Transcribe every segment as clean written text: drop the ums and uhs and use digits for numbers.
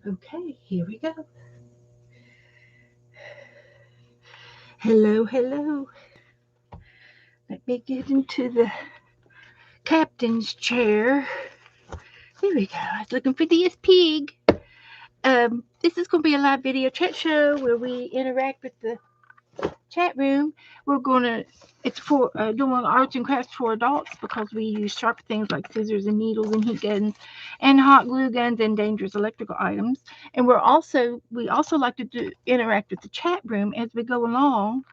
Okay, here we go. Hello, hello. Let me get into the captain's chair. Here we go. I was looking for this pig. This is going to be a live video chat show where we interact with the chat room. We're going to, it's for doing arts and crafts for adults because we use sharp things like scissors and needles and heat guns and hot glue guns and dangerous electrical items. And we also like to interact with the chat room as we go along.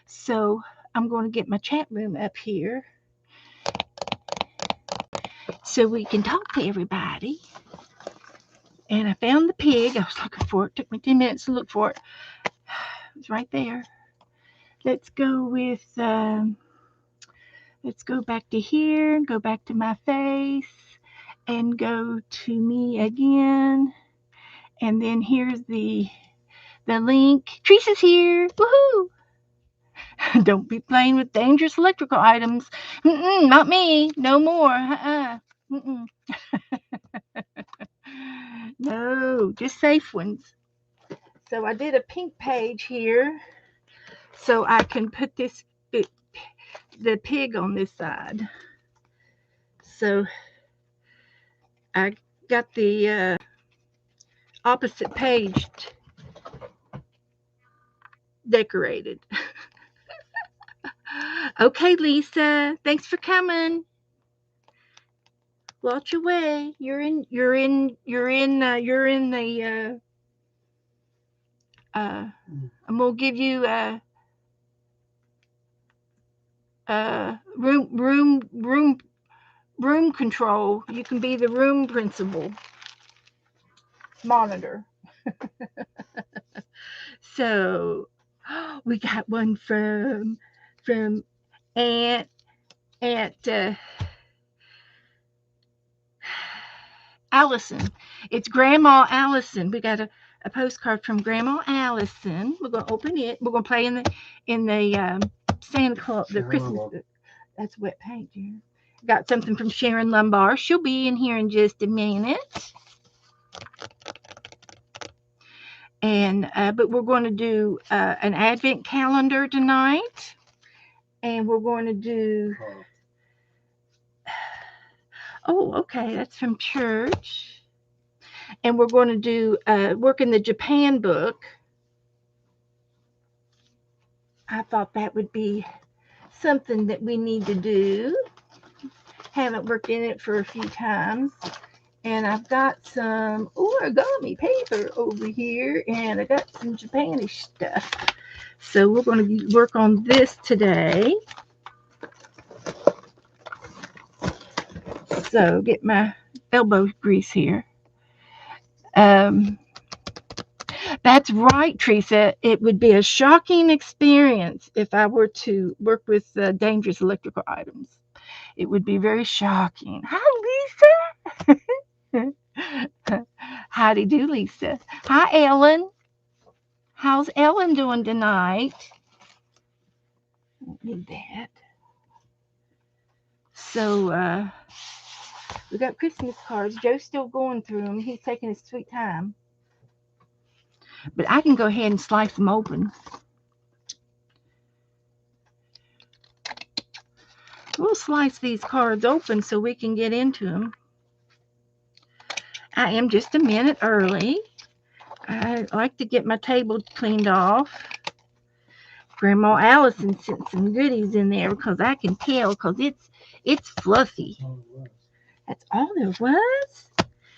So I'm going to get my chat room up here so we can talk to everybody. And I found the pig. I was looking for it. It took me 10 minutes to look for it. It's right there. Let's go with, let's go back to here, go back to my face, and go to me again. And then here's the link. Teresa's here. Woohoo! Don't be playing with dangerous electrical items. Not me. No more. No, just safe ones. So I did a pink page here so I can put the pig on this side. So I got the opposite page decorated. Okay, Lisa, thanks for coming. Watch your way. You're in the I'm gonna give you room control. You can be the room principal monitor. So we got one from Aunt Allison. It's Grandma Allison. We got a postcard from Grandma Allison. We're gonna open it. We're gonna play in the Santa Claus, the Christmas. That's wet paint, dear. Got something from Sharon Lumbar. She'll be in here in just a minute. And but we're going to do an advent calendar tonight, and we're going to do. Oh, okay, that's from church. And we're going to do work in the Japan book. I thought that would be something that we need to do. Haven't worked in it for a few times. And I've got some origami paper over here, and I got some Japanish stuff. So we're going to work on this today. So get my elbow grease here. That's right, Teresa. It would be a shocking experience if I were to work with dangerous electrical items. It would be very shocking. Hi, Lisa. Howdy do, Lisa. Hi, Ellen. How's Ellen doing tonight? Don't need that. So we got Christmas cards. Joe's still going through them. He's taking his sweet time. But I can go ahead and slice them open. We'll slice these cards open so we can get into them. I am just a minute early. I like to get my table cleaned off. Grandma Allison sent some goodies in there because I can tell because it's fluffy. That's all there was?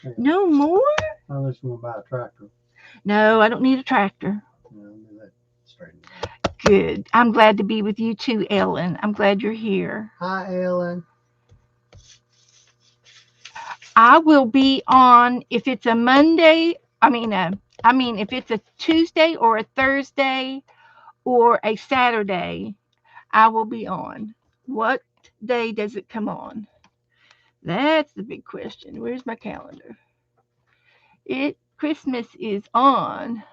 Yeah. No more? Unless you want to buy a tractor. No, I don't need a tractor. No, that straighten Good. I'm glad to be with you too, Ellen. I'm glad you're here. Hi, Ellen. I will be on if it's a Monday. If it's a Tuesday or a Thursday or a Saturday, I will be on. What day does it come on? That's the big question. Where's my calendar? Christmas is on. I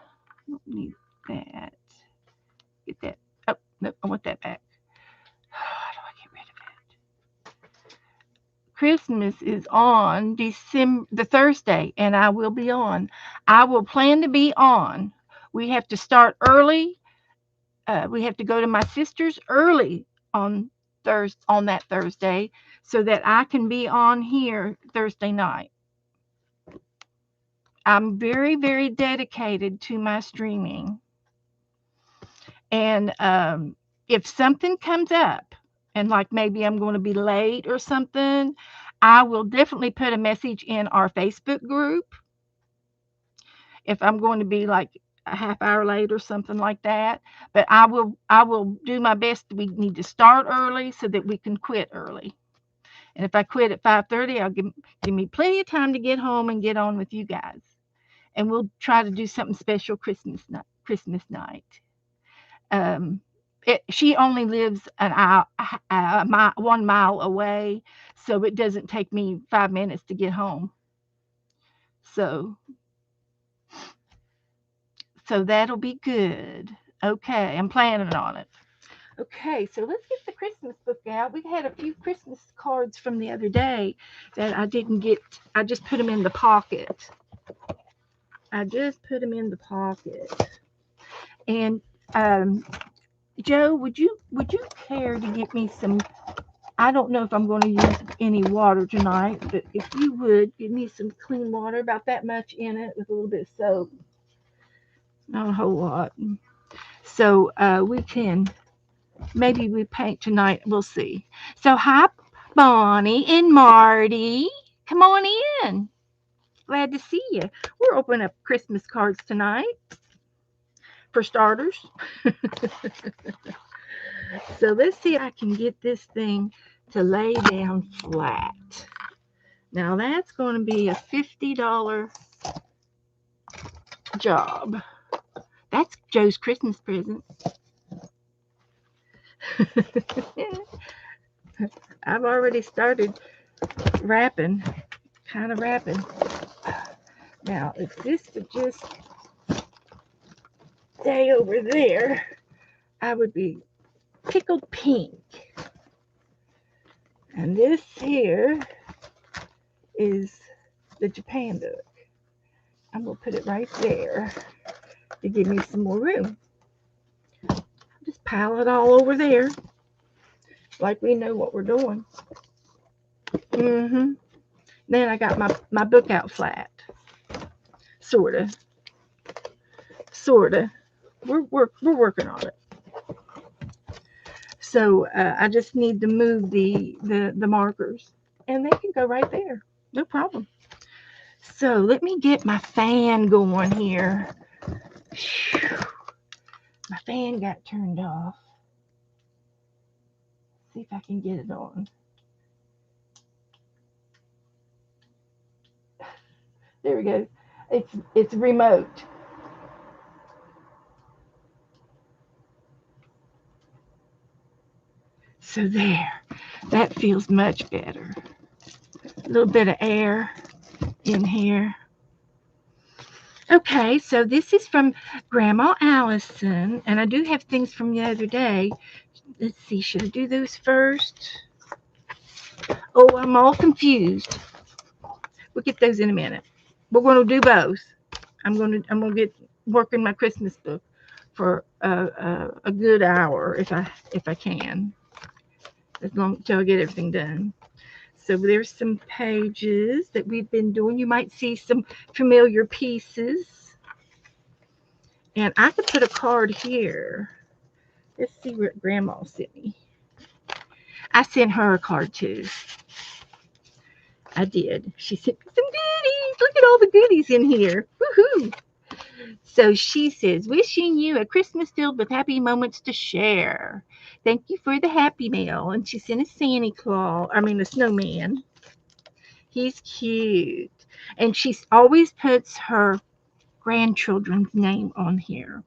don't need that. Get that. Oh, no, I want that back. How do I get rid of it? Christmas is on December the Thursday, and I will be on. I will plan to be on. We have to start early. We have to go to my sister's early on on that Thursday, so that I can be on here Thursday night. I'm very, very dedicated to my streaming. And if something comes up, and like maybe I'm going to be late or something, I will definitely put a message in our Facebook group if I'm going to be like a half hour late or something like that. But I will do my best. We need to start early so that we can quit early. And if I quit at 5:30, I'll give me plenty of time to get home and get on with you guys. And we'll try to do something special Christmas night. Um, she only lives an hour, 1 mile away, so it doesn't take me 5 minutes to get home. So, so that'll be good. Okay, I'm planning on it. Okay, so let's get the Christmas book out. We had a few Christmas cards from the other day that I didn't get. I just put them in the pocket. I just put them in the pocket. And um, Joe, would you care to get me some? I don't know if I'm going to use any water tonight, but if you would give me some clean water, about that much in it, with a little bit of soap, not a whole lot. So we can maybe we paint tonight. We'll see. So hi, Bonnie and Marty, come on in. Glad to see you. We're opening up Christmas cards tonight for starters. So let's see if I can get this thing to lay down flat. Now that's going to be a $50 job. That's Joe's Christmas present. I've already started wrapping, kind of wrapping. Now, if this would just stay over there, I would be tickled pink. And this here is the Japan duck. I'm going to put it right there to give me some more room. Just pile it all over there like we know what we're doing. Then I got my book out flat. Sorta. Sorta. We're working on it. So I just need to move the markers, and they can go right there. No problem. So let me get my fan going here. My fan got turned off. See if I can get it on. There we go. It's remote. So there. That feels much better. A little bit of air in here. Okay, so this is from Grandma Allison, and I do have things from the other day. Let's see, should I do those first? Oh, I'm all confused. We'll get those in a minute. We're going to do both. I'm gonna get working my Christmas book for a good hour if I can, as long until I get everything done. So there's some pages that we've been doing. You might see some familiar pieces. And I could put a card here. Let's see what Grandma sent me. I sent her a card too. I did. She sent me some goodies. Look at all the goodies in here. Woohoo! So she says, wishing you a Christmas filled with happy moments to share. Thank you for the happy mail. And she sent a Santa Claus, a snowman. He's cute. And she always puts her grandchildren's name on here.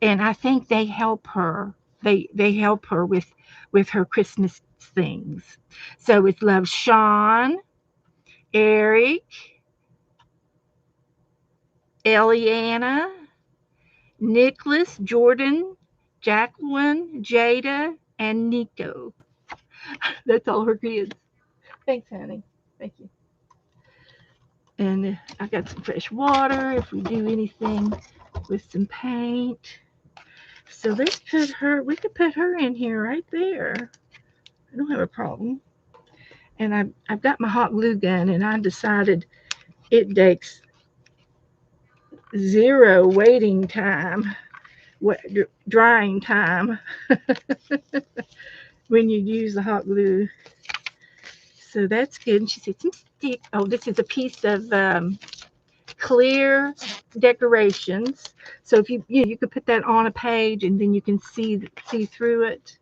And I think they help her. They help her with her Christmas things. So it's love Sean, Eric, Eliana, Nicholas, Jordan, Jacqueline, Jada, and Nico. That's all her kids. Thanks, honey. Thank you. And I got some fresh water if we do anything with some paint. So let's put her, we could put her in here right there. I don't have a problem. And I've got my hot glue gun, and I decided it takes zero waiting time, drying time when you use the hot glue. So that's good. And she said some stick. Oh, this is a piece of clear decorations. So if you could put that on a page, and then you can see through it.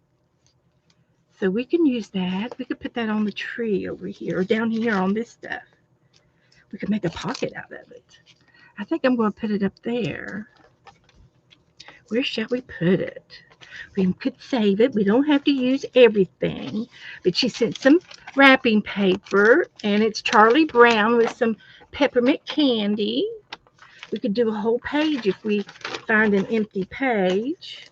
So we can use that. We could put that on the tree over here or down here on this stuff. We could make a pocket out of it. I think I'm going to put it up there. Where shall we put it? We could save it. We don't have to use everything. But she sent some wrapping paper, and it's Charlie Brown with some peppermint candy. We could do a whole page if we find an empty page.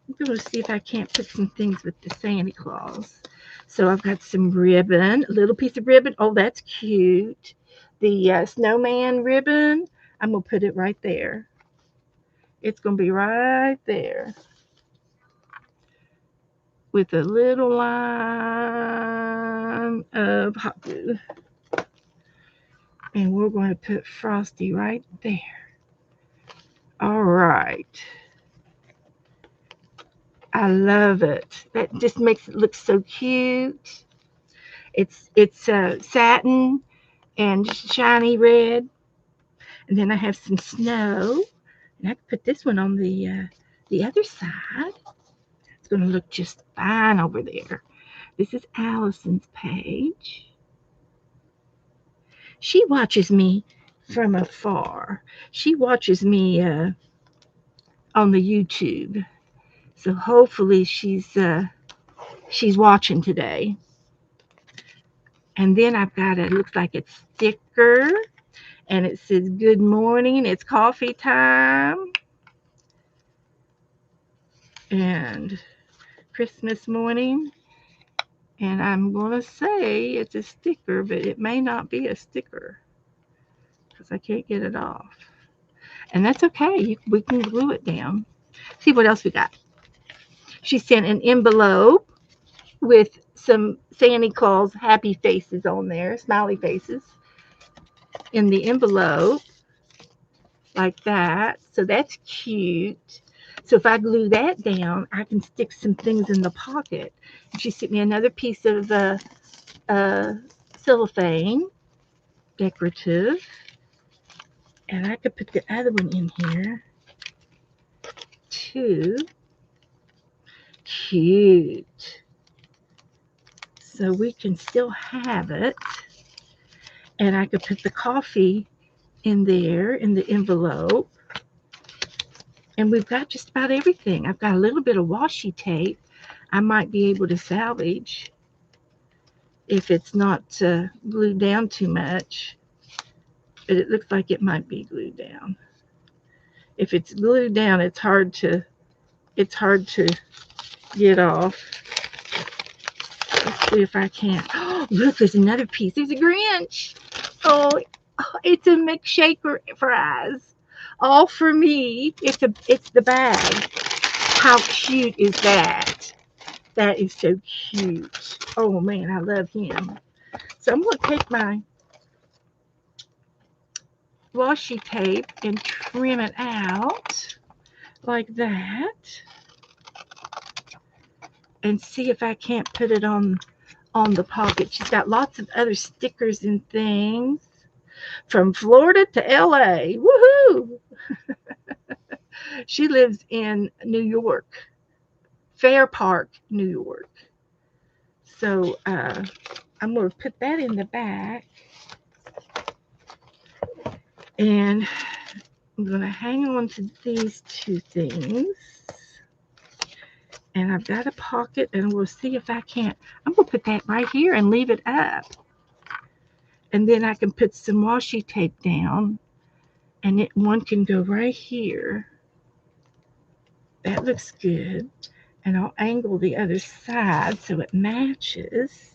I'm going to see if I can't put some things with the Santa Claus. So I've got some ribbon, a little piece of ribbon. Oh, that's cute. The snowman ribbon, I'm going to put it right there. It's going to be right there with a little line of hot glue. And we're going to put Frosty right there. All right. I love it. That just makes it look so cute. It's satin and shiny red. And then I have some snow. And I can put this one on the other side. It's going to look just fine over there. This is Allison's page. She watches me from afar. She watches me on the YouTube. So hopefully she's watching today. And then I've got it looks like it's sticker, and it says good morning. It's coffee time. And Christmas morning. And I'm going to say it's a sticker, but it may not be a sticker because I can't get it off. And that's okay. We can glue it down. See what else we got. She sent an envelope with some Santa Claus happy faces on there, smiley faces in the envelope like that. So that's cute. So if I glue that down, I can stick some things in the pocket. And she sent me another piece of cellophane, decorative. And I could put the other one in here too. Cute. So we can still have it. And I could put the coffee in there in the envelope. And we've got just about everything. I've got a little bit of washi tape I might be able to salvage if it's not glued down too much. But it looks like it might be glued down. If it's glued down, it's hard to get off. Let's see if I can't. Oh, look, there's another piece. There's a Grinch. Oh, it's a McShaker fries. All for me. It's the bag. How cute is that? That is so cute. Oh man, I love him. So I'm going to take my washi tape and trim it out like that. And see if I can't put it on the pocket. She's got lots of other stickers and things. From Florida to LA. Woohoo! She lives in New York. Fair Park, New York. So I'm going to put that in the back. And I'm going to hang on to these two things. And I've got a pocket, and we'll see if I can't. I'm going to put that right here and leave it up. And then I can put some washi tape down, and one can go right here. That looks good. And I'll angle the other side so it matches.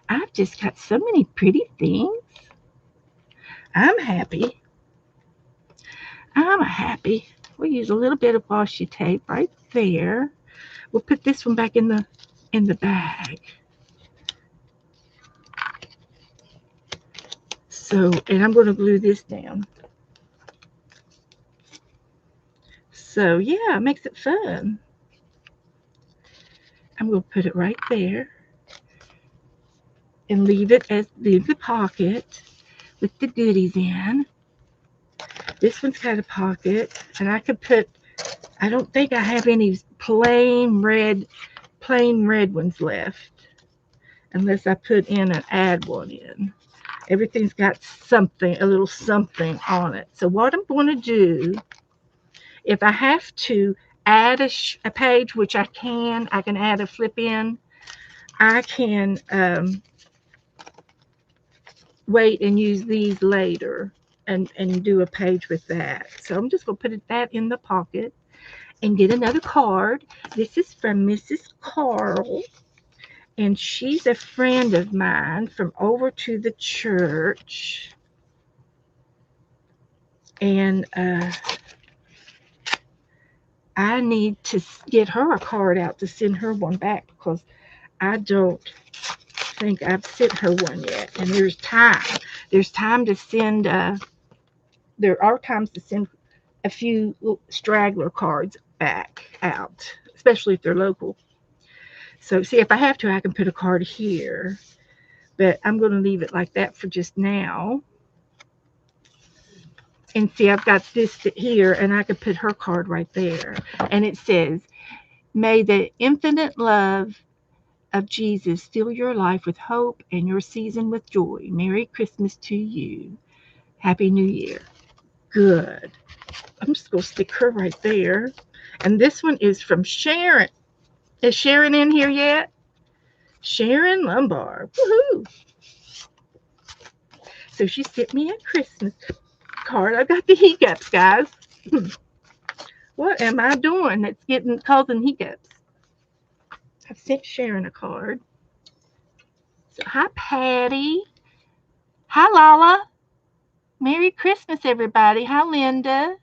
I've just got so many pretty things. I'm happy. I'm happy. We'll use a little bit of washi tape right there. We'll put this one back in the bag. So, and I'm going to glue this down. So, yeah, it makes it fun. I'm going to put it right there and leave the pocket with the goodies in. This one's got a pocket, and I could put. I don't think I have any plain red ones left, unless I put in and add one in. Everything's got something, a little something on it. So what I'm going to do, if I have to add a page, which I can add a flip in. I can wait and use these later and do a page with that. So I'm just going to put that in the pocket and get another card. This is from Mrs. Carl, and she's a friend of mine from over to the church. And I need to get her a card out to send her one back because I don't think I've sent her one yet. And there's time. There's time to send. There are times to send a few straggler cards back out, especially if they're local. So see, if I have to, I can put a card here, but I'm going to leave it like that for just now. And see, I've got this here, and I could put her card right there. And it says, "May the infinite love of Jesus fill your life with hope and your season with joy. Merry Christmas to you. Happy New Year." Good. I'm just going to stick her right there. And this one is from Sharon. Is Sharon in here yet? Sharon Lombard. Woohoo! So she sent me a Christmas card. I've got the hiccups, guys. What am I doing that's causing hiccups? I've sent Sharon a card. So hi Patty. Hi Lala. Merry Christmas, everybody. Hi Linda.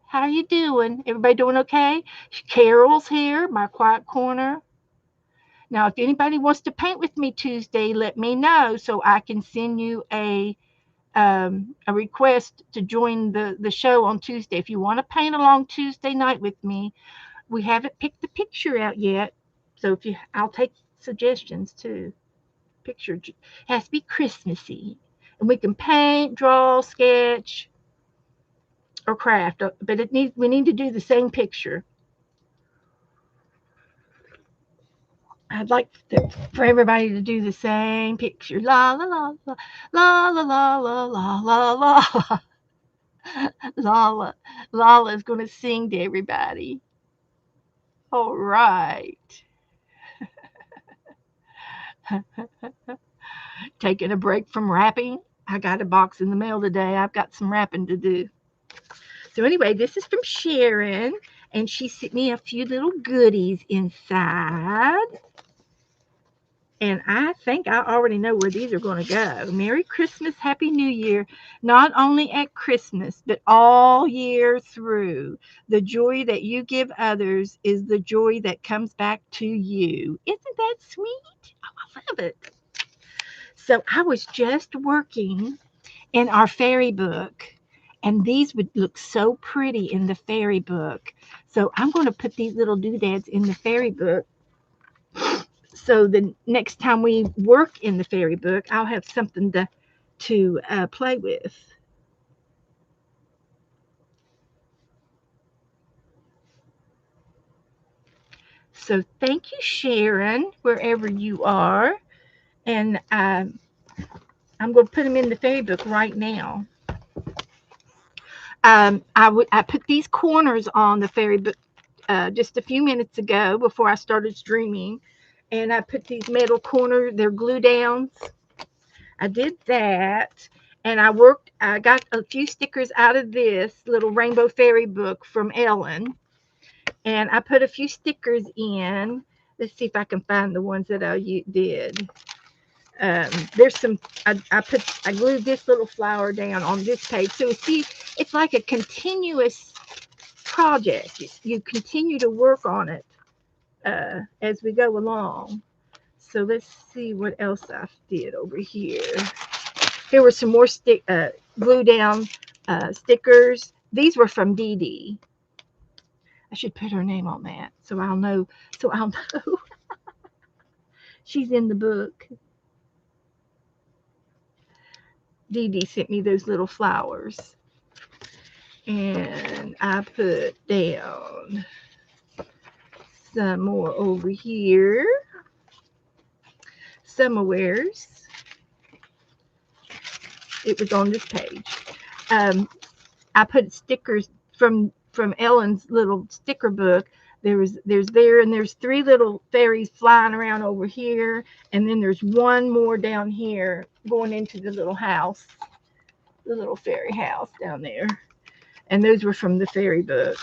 How are you doing? Everybody doing okay? Carol's here, my quiet corner. Now, if anybody wants to paint with me Tuesday, let me know so I can send you a request to join the show on Tuesday. If you want to paint along Tuesday night with me, we haven't picked the picture out yet, so I'll take suggestions too. Picture has to be Christmassy, and we can paint, draw, sketch, or craft, but we need to do the same picture. I'd like for everybody to do the same picture. La la la la la la la la la la la. Lala, Lala's going to sing to everybody. All right. Taking a break from rapping. I got a box in the mail today. I've got some rapping to do. So, anyway, this is from Sharon, and she sent me a few little goodies inside. And I think I already know where these are going to go. Merry Christmas, Happy New Year, not only at Christmas, but all year through. The joy that you give others is the joy that comes back to you. Isn't that sweet? Oh, I love it. So I was just working in our fairy book, and these would look so pretty in the fairy book. So I'm going to put these little doodads in the fairy book, so the next time we work in the fairy book, I'll have something to play with. So thank you, Sharon, wherever you are, and I'm going to put them in the fairy book right now. I put these corners on the fairy book just a few minutes ago before I started streaming, and I put these metal corners. They're glue downs. I did that, and I got a few stickers out of this little Rainbow Fairy book from Ellen, and I put a few stickers in Let's see if I can find the ones that I did. There's some. I glued this little flower down on this page. So see, it's like a continuous project. You continue to work on it as we go along. So let's see what else I did over here. Here were some more glue down stickers. These were from Dee Dee. I should put her name on that so I'll know. So I'll know she's in the book. Dee Dee sent me those little flowers. And I put down some more over here. Somewheres. It was on this page. I put stickers from Ellen's little sticker book. There's three little fairies flying around over here, and then there's one more down here going into the little house, the little fairy house down there. And those were from the fairy book.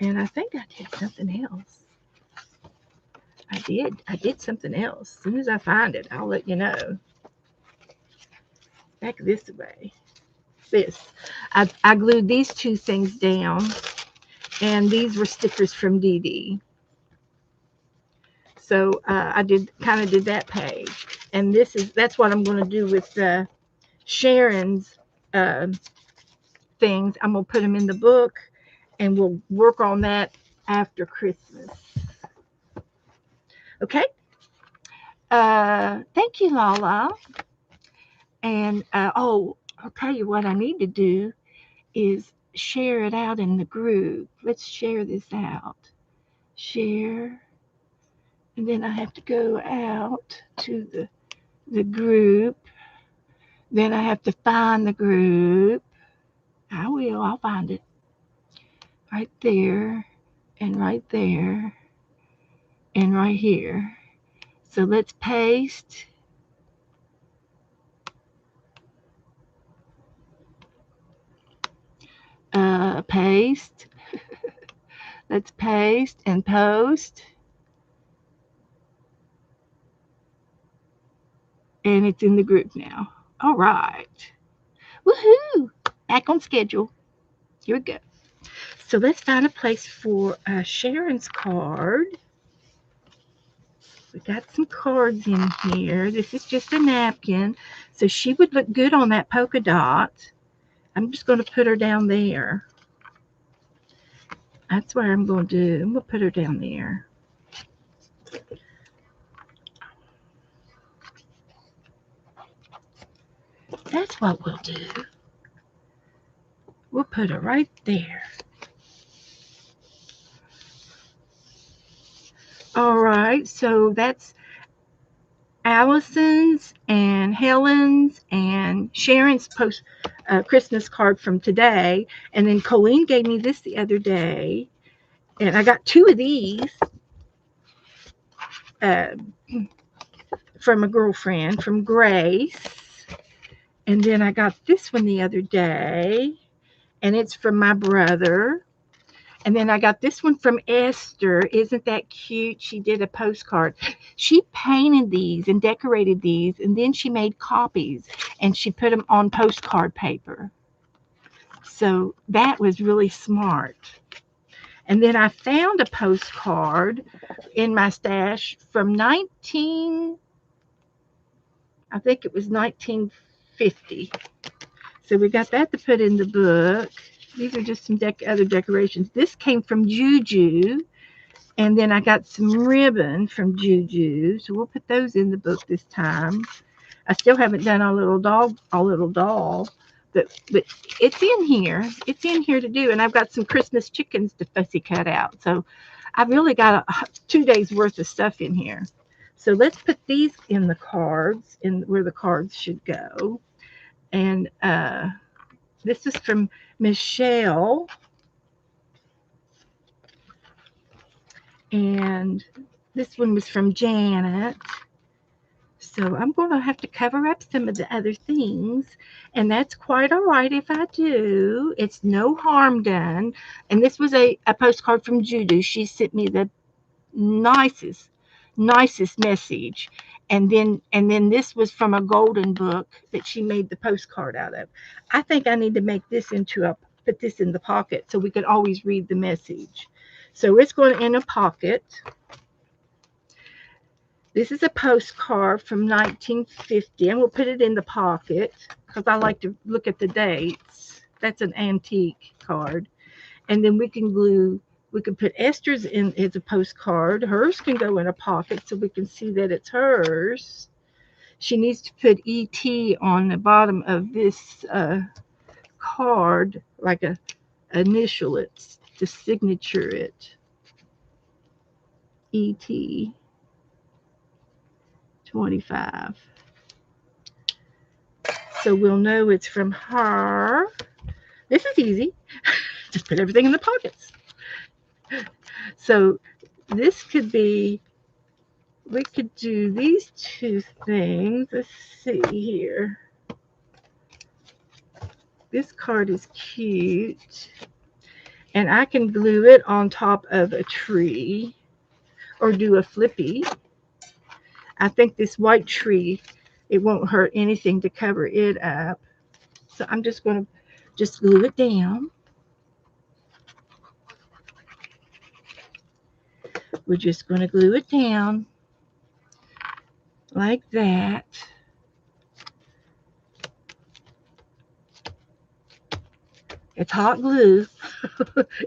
And I think I did something else. I did something else. As soon as I find it, I'll let you know. Back this way. I glued these two things down, and these were stickers from Dee Dee. So I did that page, and that's what I'm going to do with Sharon's uh, things. I'm going to put them in the book, and we'll work on that after Christmas. Okay. Thank you, Lala. And I'll tell you what I need to do is share it out in the group. Let's share this out. Share. And then I have to go out to the group. Then I have to find the group. I'll find it. Right there, and right there, and right here. So let's paste. Paste. Let's paste and post. And it's in the group now. All right. Woohoo! Back on schedule. Here we go. So let's find a place for Sharon's card. We got some cards in here. This is just a napkin. So she would look good on that polka dot. I'm just going to put her down there. That's what I'm going to do. I'm going to put her down there. That's what we'll do. We'll put her right there. All right, so that's Allison's and Helen's and Sharon's Christmas card from today. And then Colleen gave me this the other day. And I got two of these from a girlfriend, from Grace. And then I got this one the other day. And it's from my brother. And then I got this one from Esther. Isn't that cute? She did a postcard. She painted these and decorated these, and then she made copies, and she put them on postcard paper. So that was really smart. And then I found a postcard in my stash from I think it was 1950. So we got that to put in the book. These are just some other decorations. This came from Juju. And then I got some ribbon from Juju. So we'll put those in the book this time. I still haven't done our little doll. But it's in here. It's in here to do. And I've got some Christmas chickens to fussy cut out. So I've really got 2 days worth of stuff in here. So let's put these in the cards, in where the cards should go. And this is from Michelle. And this one was from Janet. So I'm going to have to cover up some of the other things, and that's quite all right if I do. It's no harm done. And this was a postcard from Judy. She sent me the nicest, nicest message. And then this was from a golden book that she made the postcard out of. I think I need to make this into a put this in the pocket so we can always read the message. So it's going in a pocket. This is a postcard from 1950. I'm going to put it in the pocket because I like to look at the dates. That's an antique card. And then we can put Esther's in as a postcard. Hers can go in a pocket so we can see that it's hers. She needs to put ET on the bottom of this card, like a initial it, to signature it. ET 25. So we'll know it's from her. This is easy. Just put everything in the pockets. So this could be, we could do these two things. Let's see here. This card is cute. And I can glue it on top of a tree or do a flippy. I think this white tree, it won't hurt anything to cover it up. So I'm just going to just glue it down. We're just going to glue it down like that. It's hot glue.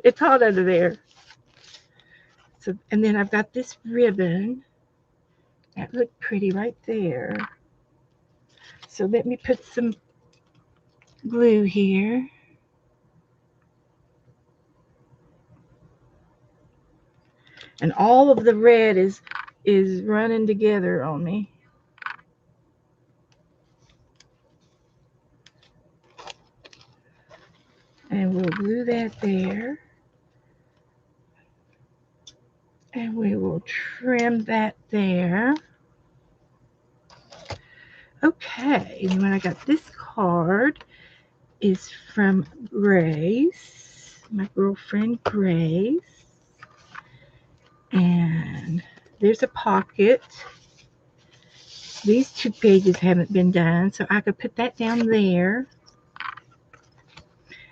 It's hot under there. So, and then I've got this ribbon. That looked pretty right there. So let me put some glue here. And all of the red is running together on me. And we'll glue that there. And we will trim that there. Okay, and when I got this card is from Grace, my girlfriend Grace. And there's a pocket. These two pages haven't been done, so I could put that down there.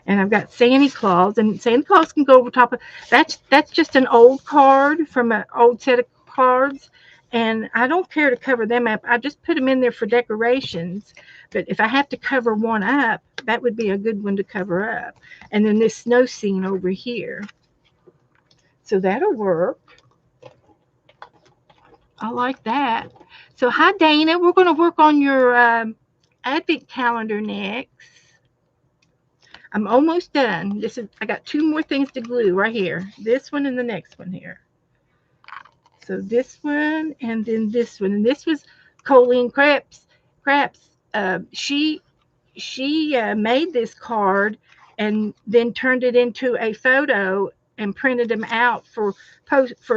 And I've got Santa Claus, and Santa Claus can go over top of that's just an old card from an old set of cards, and I don't care to cover them up. I just put them in there for decorations. But if I have to cover one up, that would be a good one to cover up. And then this snow scene over here, so that'll work. I like that. So hi Dana, we're going to work on your advent calendar next. I'm almost done. I got two more things to glue right here. This one and the next one here. So this one and then this one. And this was Colleen Craps. She made this card and then turned it into a photo and printed them out for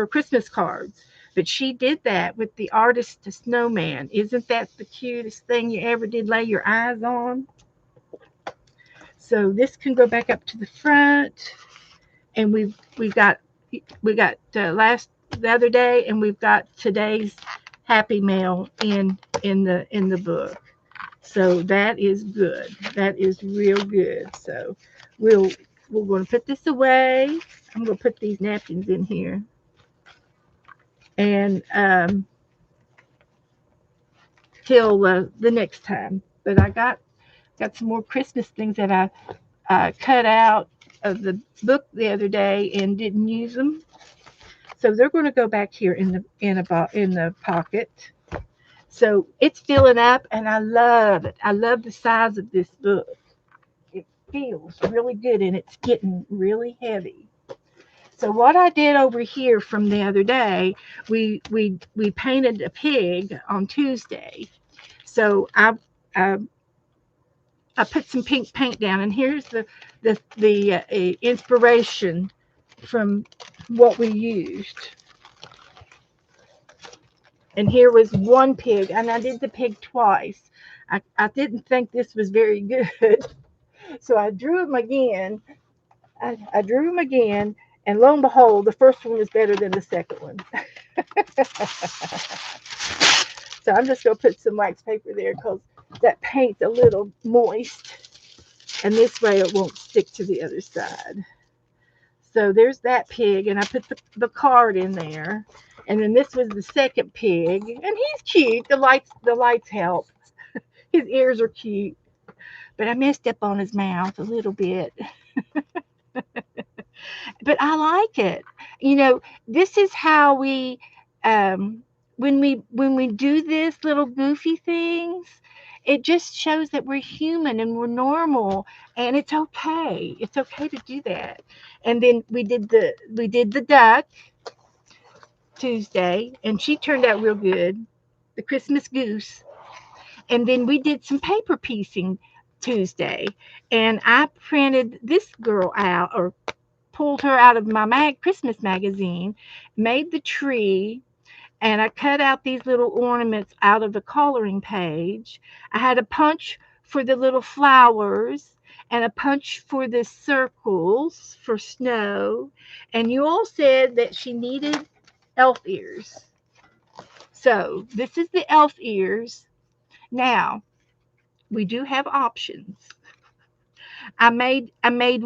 Christmas cards. But she did that with the artist to snowman. Isn't that the cutest thing you ever did lay your eyes on? So this can go back up to the front, and we got the other day, and we've got today's Happy Mail in the book. So that is good. That is real good. So we're going to put this away. I'm going to put these napkins in here, and till the next time. But I got some more Christmas things that I cut out of the book the other day and didn't use them. So they're going to go back here in the pocket. So it's filling up, and I love it. I love the size of this book. It feels really good, and it's getting really heavy. So what I did over here from the other day, we painted a pig on Tuesday. So I put some pink paint down, and here's the inspiration from what we used. And here was one pig, and I did the pig twice. I didn't think this was very good, so I drew him again. I drew him again, and lo and behold, the first one was better than the second one. So I'm just going to put some wax paper there because that paint's a little moist, and this way it won't stick to the other side. So there's that pig, and I put the card in there. And then this was the second pig, and he's cute. The lights help. His ears are cute, but I messed up on his mouth a little bit. But I like it. You know, this is how we when we do this little goofy things, it just shows that we're human and we're normal, and it's okay. It's okay to do that. And then we did the duck Tuesday, and she turned out real good. The Christmas goose. And then we did some paper piecing Tuesday, and I printed this girl out, or pulled her out of my Christmas magazine, made the tree, and I cut out these little ornaments out of the coloring page. I had a punch for the little flowers and a punch for the circles for snow. And you all said that she needed elf ears. So this is the elf ears. Now, we do have options. I made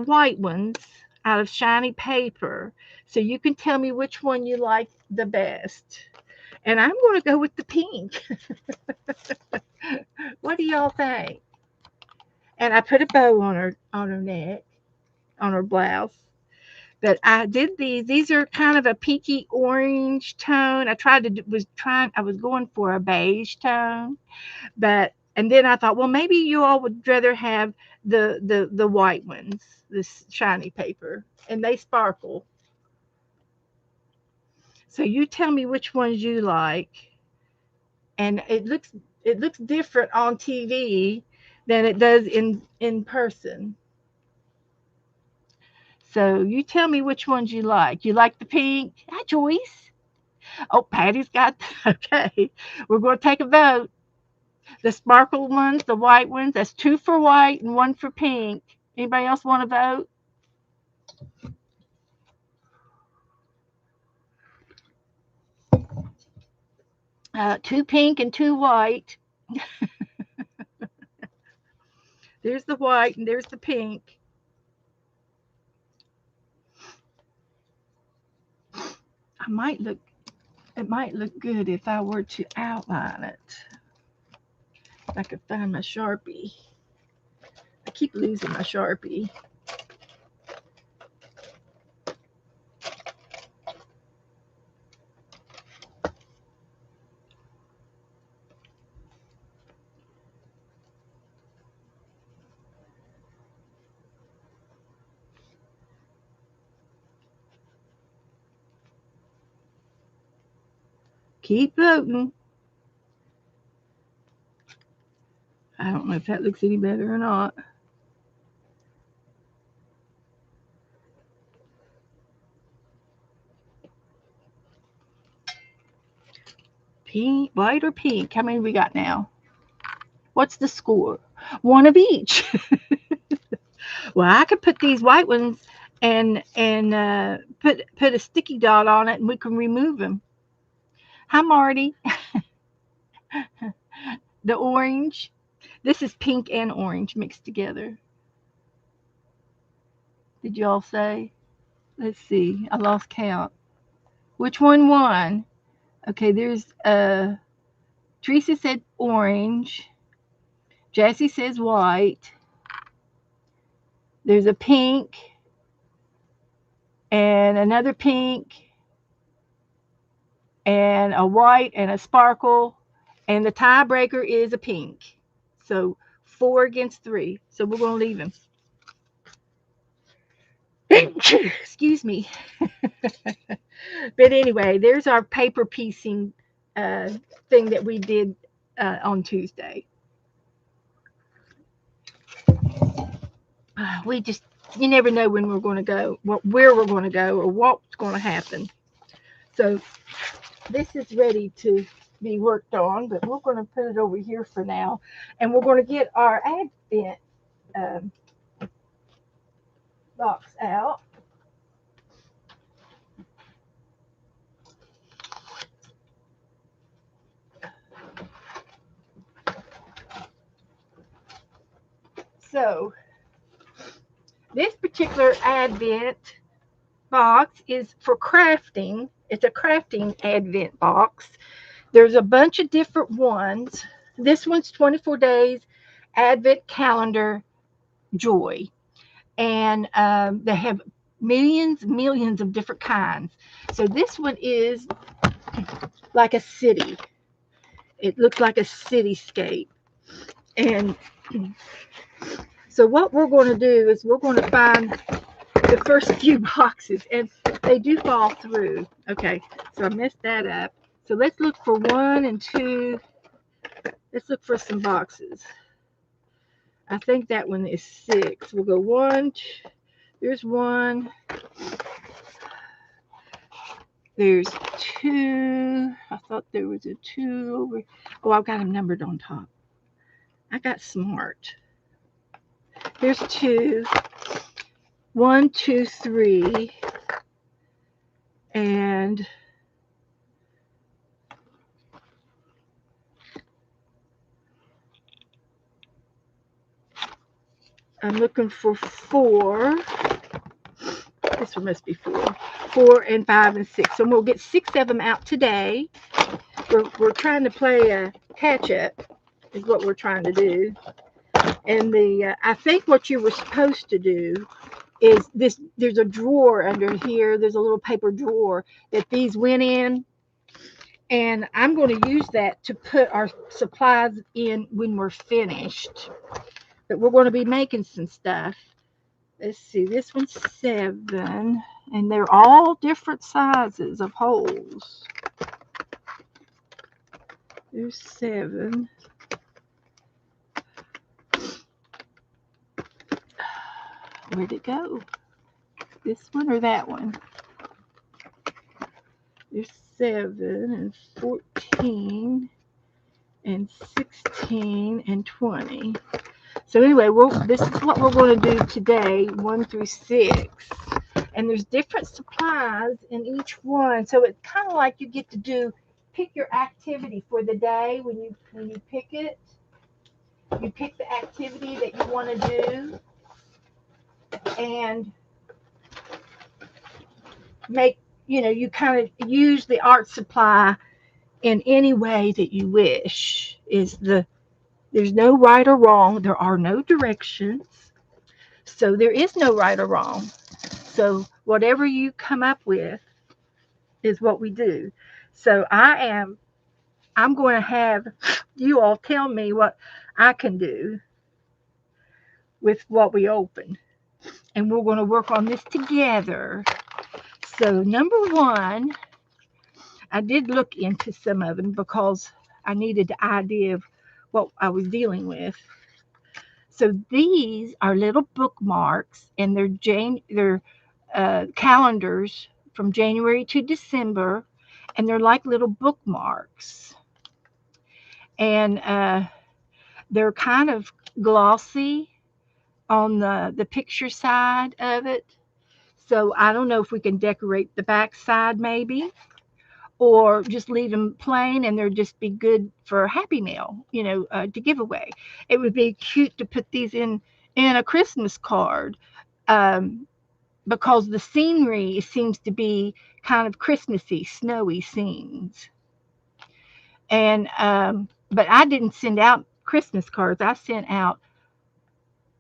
white ones out of shiny paper, so you can tell me which one you like the best. And I'm going to go with the pink. What do y'all think? And I put a bow on her neck, on her blouse. But I did these. These are kind of a pinky orange tone. I was going for a beige tone, but and then I thought, well, maybe you all would rather have the white ones, this shiny paper, and they sparkle. So you tell me which ones you like, and it looks different on TV than it does in person. So you tell me which ones you like. You like the pink? Hi, Joyce. Oh, Patty's got. Okay, we're going to take a vote. The sparkle ones, the white ones. That's two for white and one for pink. Anybody else want to vote? Two pink and two white. There's the white and there's the pink. I might look. It might look good if I were to outline it. If I could find my Sharpie. I keep losing my Sharpie. Keep voting. I don't know if that looks any better or not. Pink, white, or pink? How many we got now? What's the score? One of each. Well, I could put these white ones and put a sticky dot on it, and we can remove them. Hi, Marty. The orange. This is pink and orange mixed together. Did you all say? Let's see. I lost count. Which one won? Okay, there's Teresa said orange. Jessie says white. There's a pink and another pink and a white and a sparkle, and the tiebreaker is a pink. So 4 against 3. So we're going to leave him. Excuse me. But anyway, there's our paper piecing uh, thing that we did on Tuesday. We just, you never know when we're going to go, where we're going to go, or what's going to happen. So this is ready to be worked on, but we're going to put it over here for now. And we're going to get our Advent um, box out. So this particular Advent box is for crafting. It's a crafting Advent box. There's a bunch of different ones. This one's 24 days Advent calendar joy. And they have millions of different kinds. So this one is like a city. It looks like a cityscape. And so what we're going to do is we're going to find the first few boxes, and they do fall through. Okay, so I messed that up. So let's look for 1 and 2. Let's look for some boxes. I think that one is 6. We'll go 1. There's 1. There's 2. I thought there was a 2 over. Oh, I've got them numbered on top. I got smart. There's 2. 1, 2, 3. And I'm looking for 4. This one must be 4. 4 and 5 and 6. So we'll get 6 of them out today. We're trying to play a catch up, is what we're trying to do. And I think what you were supposed to do is this. There's a drawer under here. There's a little paper drawer that these went in, and I'm going to use that to put our supplies in when we're finished. But we're going to be making some stuff. Let's see. This one's 7, and they're all different sizes of holes. There's 7. Where'd it go? This one or that one? There's 7 and 14 and 16 and 20. So anyway, this is what we're going to do today, 1 through 6. And there's different supplies in each one. So it's kind of like you get to pick your activity for the day when you pick it. You pick the activity that you want to do and you kind of use the art supply in any way that you wish. There's no right or wrong. There are no directions. So there is no right or wrong. So whatever you come up with is what we do. So I'm going to have you all tell me what I can do with what we open. And we're going to work on this together. So number 1, I did look into some of them because I needed the idea of what I was dealing with. So these are little bookmarks, and they're calendars from January to December, and they're like little bookmarks. And they're kind of glossy on the picture side of it. So I don't know if we can decorate the back side maybe, or just leave them plain and they'll just be good for a Happy Mail, to give away. It would be cute to put these in a Christmas card, because the scenery seems to be kind of Christmassy, snowy scenes. And but I didn't send out Christmas cards. I sent out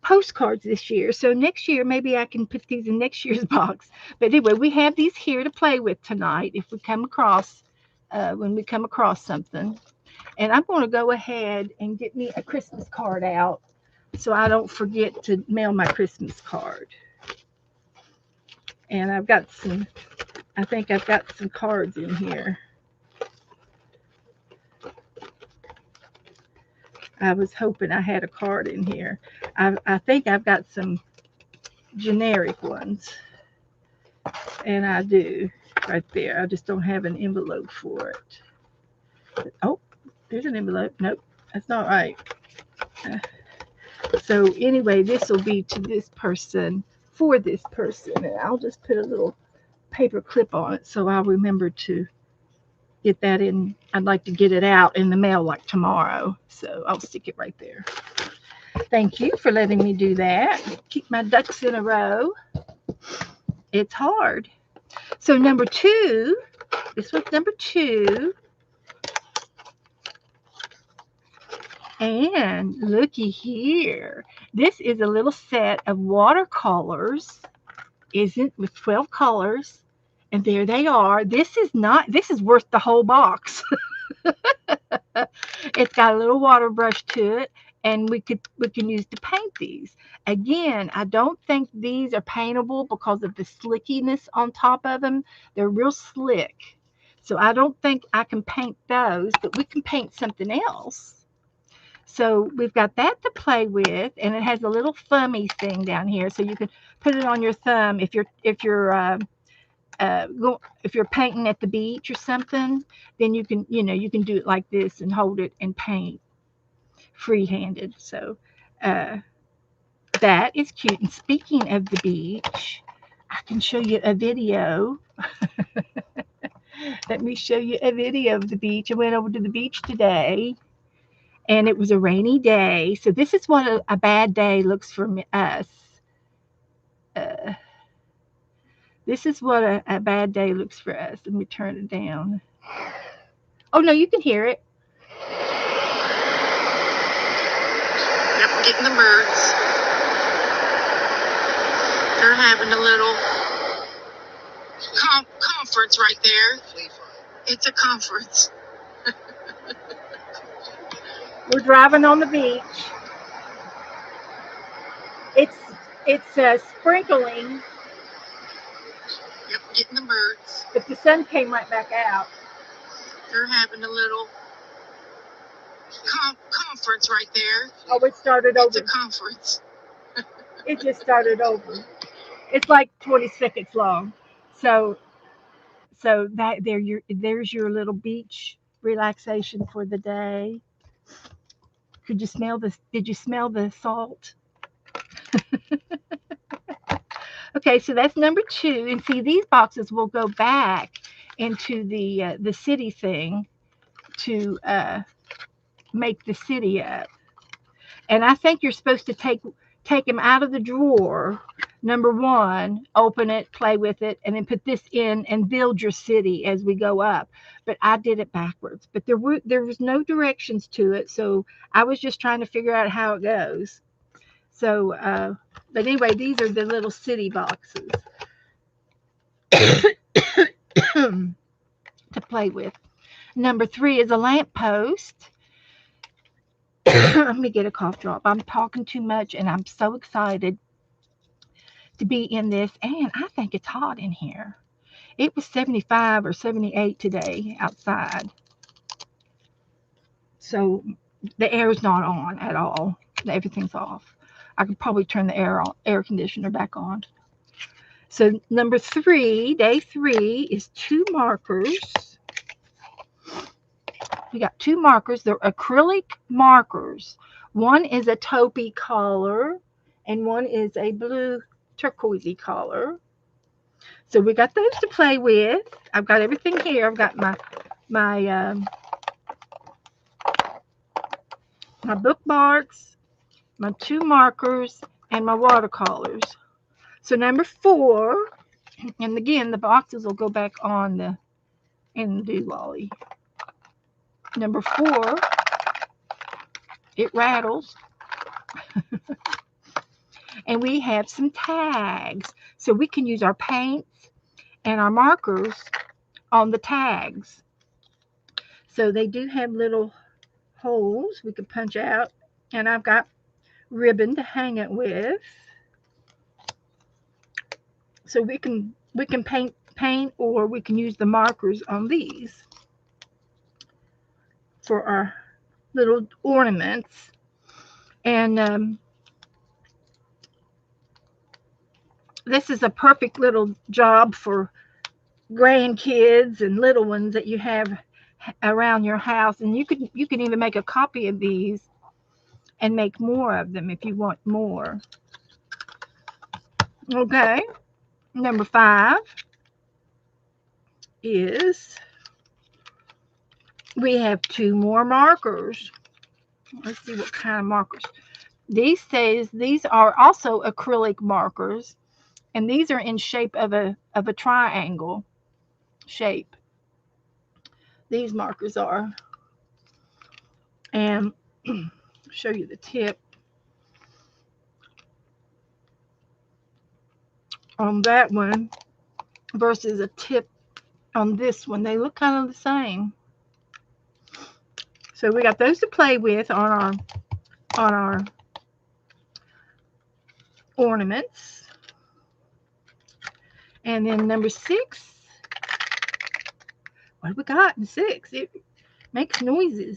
postcards this year. So next year, maybe I can put these in next year's box. But anyway, we have these here to play with tonight if we come across, when we come across something. And I'm going to go ahead and get me a Christmas card out so I don't forget to mail my Christmas card. And I think I've got some cards in here. I was hoping I had a card in here. I think I've got some generic ones. And I do right there. I just don't have an envelope for it. Oh, there's an envelope. Nope, that's not right. Uh, So anyway, this will be to this person for this person, and I'll just put a little paper clip on it so I'll remember to get that in. I'd like to get it out in the mail like tomorrow, so I'll stick it right there. Thank you for letting me do that. Keep my ducks in a row. It's hard. So number two, this was number two, and looky here. This is a little set of watercolors, isn't with 12 colors, and there they are. This is worth the whole box. It's got a little water brush to it, and we can use to paint these. Again, I don't think these are paintable because of the slickiness on top of them. They're real slick. So I don't think I can paint those, but we can paint something else. So we've got that to play with, and it has a little thummy thing down here, so you can put it on your thumb if you're painting at the beach or something. Then you can do it like this and hold it and paint free-handed. So uh, that is cute. And speaking of the beach, I can show you a video. Let me show you a video of the beach. I went over to the beach today, and it was a rainy day. So this is what a bad day looks for us. Uh, this is what a bad day looks for us. Let me turn it down. Oh no, you can hear it. Yep, getting the birds. They're having a little conference right there. It's a conference. We're driving on the beach. It's sprinkling. Yep, getting the birds. But the sun came right back out. They're having a little conference right there. Oh, it started over. It's a conference. It just started over. It's like 20 seconds long. So there's your little beach relaxation for the day. Could you smell this? Did you smell the salt? Okay, so that's number two. And see, these boxes will go back into the city thing to make the city up. And I think you're supposed to take them out of the drawer. Number one, open it, play with it, and then put this in and build your city as we go up. But I did it backwards. But there was no directions to it, so I was just trying to figure out how it goes. So, but anyway, these are the little city boxes to play with. Number three is a lamppost. Let me get a cough drop. I'm talking too much, and I'm so excited to be in this, and I think it's hot in here. It was 75 or 78 today outside. So the air is not on at all. Everything's off. I could probably turn the air conditioner back on. So number three, day three, is two markers. We got two markers. They're acrylic markers. One is a taupey color, and one is a blue turquoisey color. So we got those to play with. I've got everything here. I've got my my bookmarks, my two markers, and my watercolors. So number four, and again the boxes will go back on in the doolally. Number four, it rattles. And we have some tags. So we can use our paints and our markers on the tags. So they do have little holes we can punch out. And I've got ribbon to hang it with. So we can paint or we can use the markers on these for our little ornaments. And this is a perfect little job for grandkids and little ones that you have around your house, and you can even make a copy of these and make more of them if you want more. Okay. Number 5 is we have 2 more markers. Let's see what kind of markers. These are also acrylic markers, and these are in shape of a triangle shape. These markers are, and show you the tip on that one versus a tip on this one. They look kind of the same. So we got those to play with on our ornaments. And then number 6, what have we got in 6? It makes noises.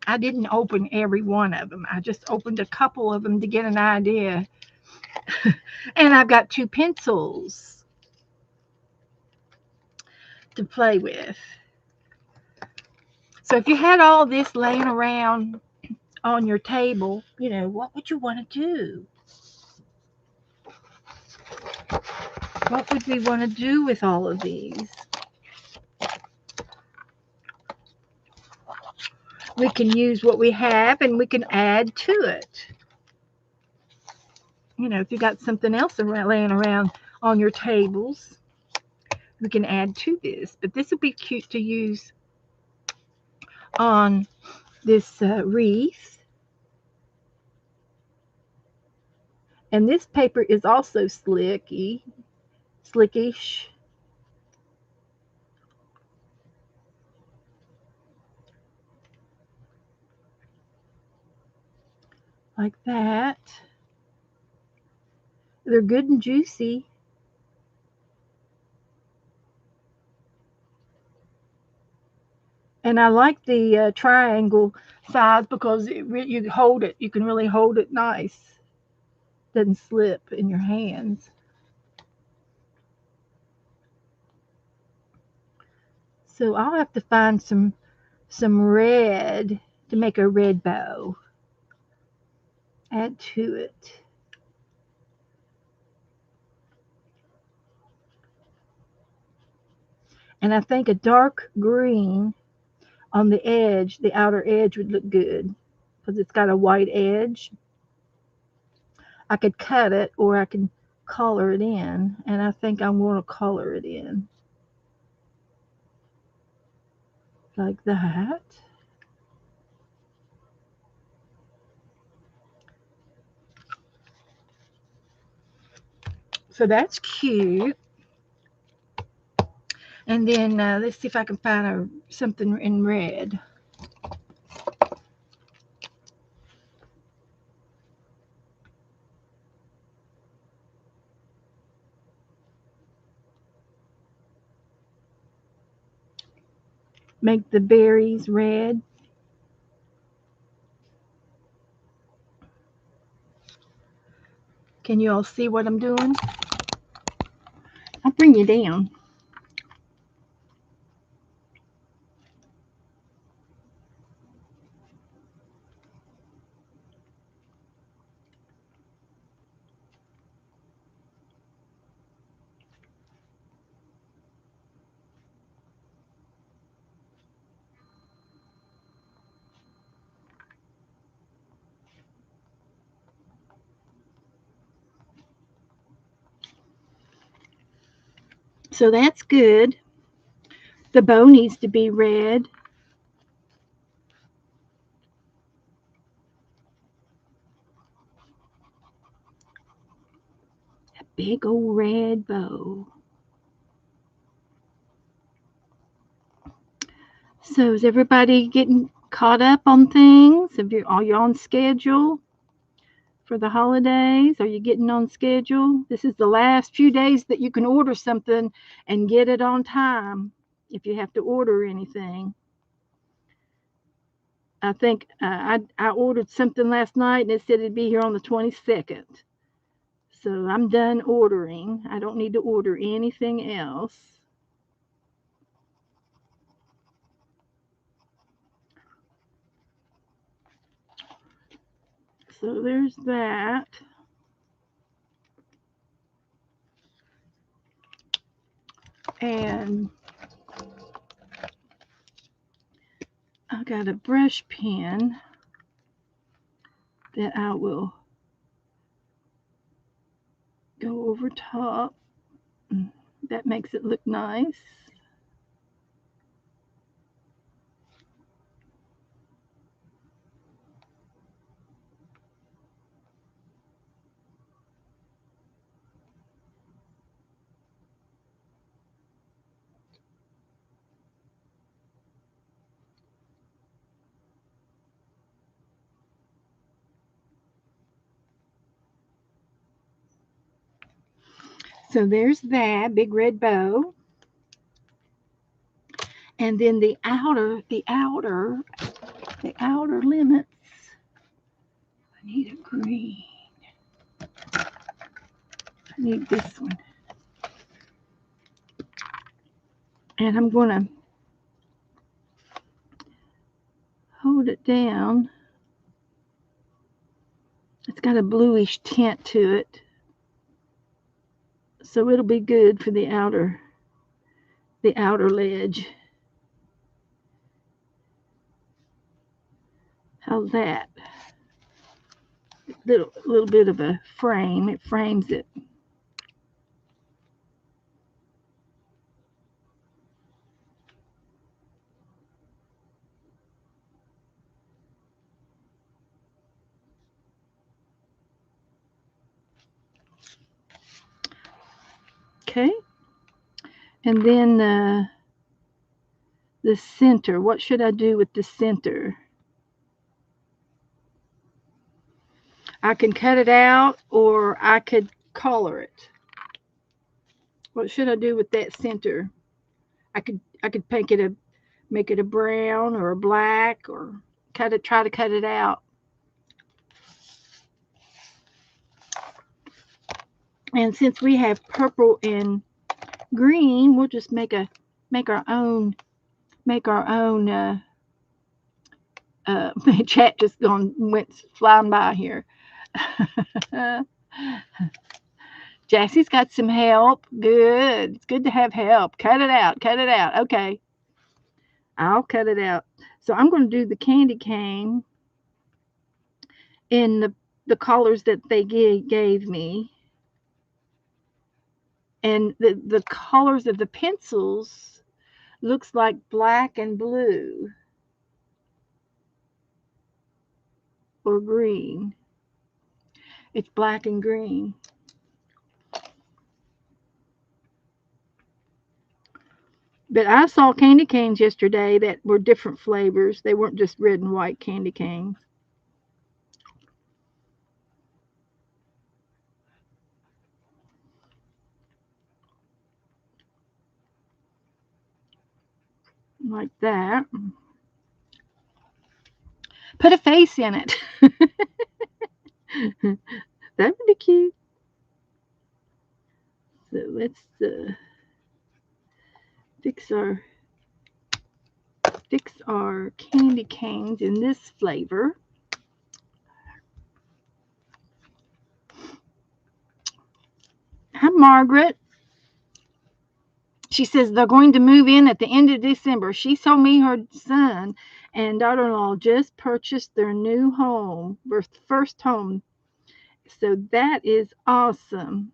I didn't open every one of them. I just opened a couple of them to get an idea. And I've got 2 pencils to play with. So if you had all this laying around on your table, what would you want to do? What would we want to do with all of these? We can use what we have and we can add to it. If you got something else laying around on your tables, we can add to this. But this would be cute to use on this wreath. And this paper is also slickish, like that. They're good and juicy. And I like the triangle size because you hold it. You can really hold it nice. Doesn't slip in your hands. So I'll have to find some red to make a red bow. Add to it. And I think a dark green on the edge, the outer edge would look good because it's got a white edge. I could cut it or I can color it in, and I think I want to color it in like that. So that's cute. And then let's see if I can find something in red. Make the berries red. Can you all see what I'm doing? I'll bring you down. So that's good. The bow needs to be red. A big old red bow. So is everybody getting caught up on things? Are you on schedule for the holidays? Are you getting on schedule? This is the last few days that you can order something and get it on time if you have to order anything. I think I ordered something last night and it said it'd be here on the 22nd. So I'm done ordering. I don't need to order anything else. So there's that. And I got a brush pen that I will go over top. That makes it look nice. So there's that big red bow. And then the outer limits. I need a green. I need this one. And I'm going to hold it down. It's got a bluish tint to it. So it'll be good for the outer ledge. How's that? Little bit of a frame. It frames it. Okay. And then the center. What should I do with the center? I can cut it out or I could color it. What should I do with that center? I could make it a brown or a black or try to cut it out. And since we have purple and green, we'll just make our own chat just went flying by here. Jassie's got some help. Good. It's good to have help. Cut it out. Okay. I'll cut it out. So I'm going to do the candy cane in the colors that they gave me. And the colors of the pencils looks like black and blue or green. It's black and green. But I saw candy canes yesterday that were different flavors. They weren't just red and white candy canes. Like that. Put a face in it. That would be cute. So let's fix our candy canes in this flavor. Hi, Margaret. She says they're going to move in at the end of December. She told me her son and daughter-in-law just purchased their new home, their first home. So that is awesome.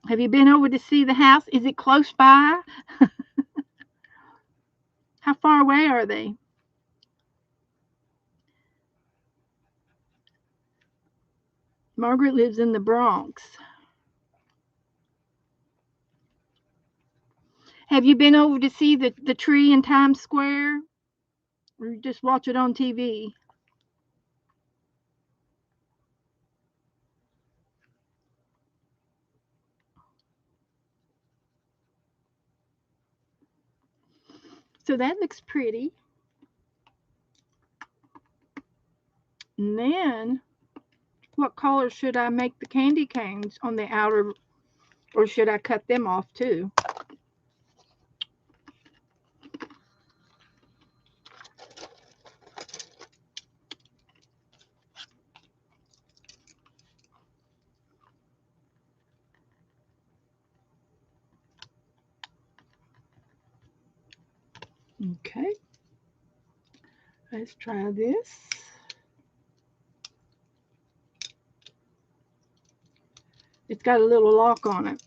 Have you been over to see the house? Is it close by? How far away are they? Margaret lives in the Bronx. Have you been over to see the tree in Times Square? Or you just watch it on TV? So that looks pretty. And then, what color should I make the candy canes on the outer, or should I cut them off too? Okay, let's try this. It's got a little lock on it.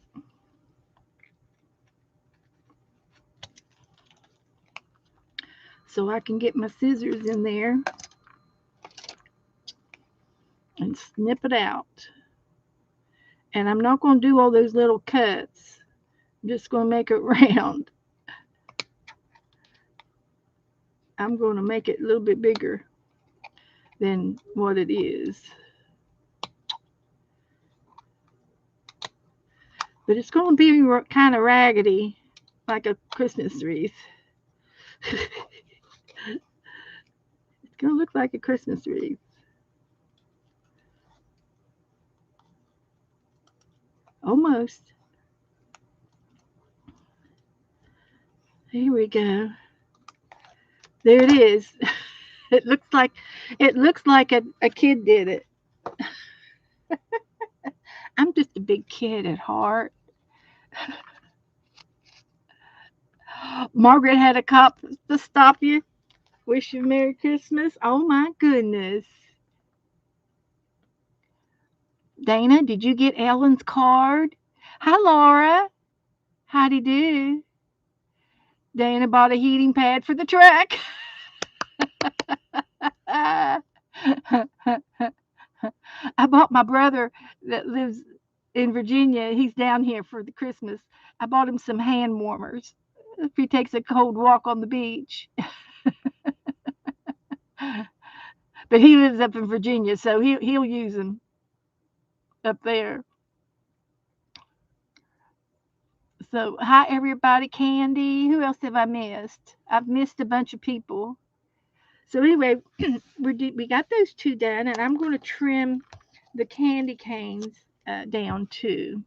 So I can get my scissors in there and snip it out. And I'm not going to do all those little cuts. I'm just going to make it round. I'm going to make it a little bit bigger than what it is. But it's going to be kind of raggedy, like a Christmas wreath. It's going to look like a Christmas wreath. Almost. Here we go. There it is. It looks like a kid did it. I'm just a big kid at heart. Margaret had a cop to stop you. Wish you Merry Christmas. Oh my goodness. Dana, did you get Ellen's card? Hi, Laura. Howdy do. Dana bought a heating pad for the truck. I bought my brother that lives in Virginia. He's down here for the Christmas. I bought him some hand warmers if he takes a cold walk on the beach. But he lives up in Virginia, so he'll use them up there. So hi everybody, Candy. Who else have I missed? I've missed a bunch of people. So anyway, we got those two done, and I'm going to trim the candy canes down too.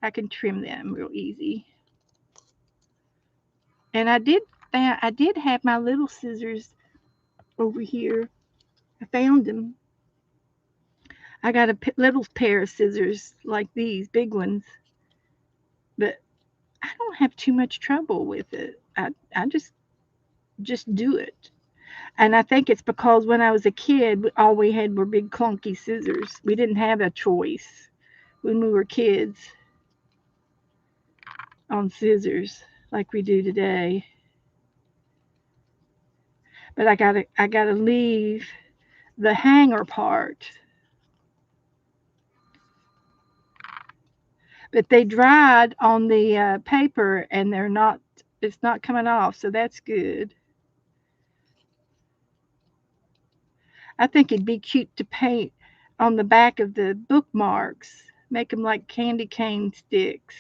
I can trim them real easy. And I did have my little scissors over here. I found them. I got a little pair of scissors like these big ones, but I don't have too much trouble with it. I just do it. And I think it's because when I was a kid, all we had were big clunky scissors. We didn't have a choice when we were kids on scissors like we do today. But I gotta leave the hanger part. But they dried on the paper and they're not. It's not coming off, so that's good. I think it'd be cute to paint on the back of the bookmarks. Make them like candy cane sticks.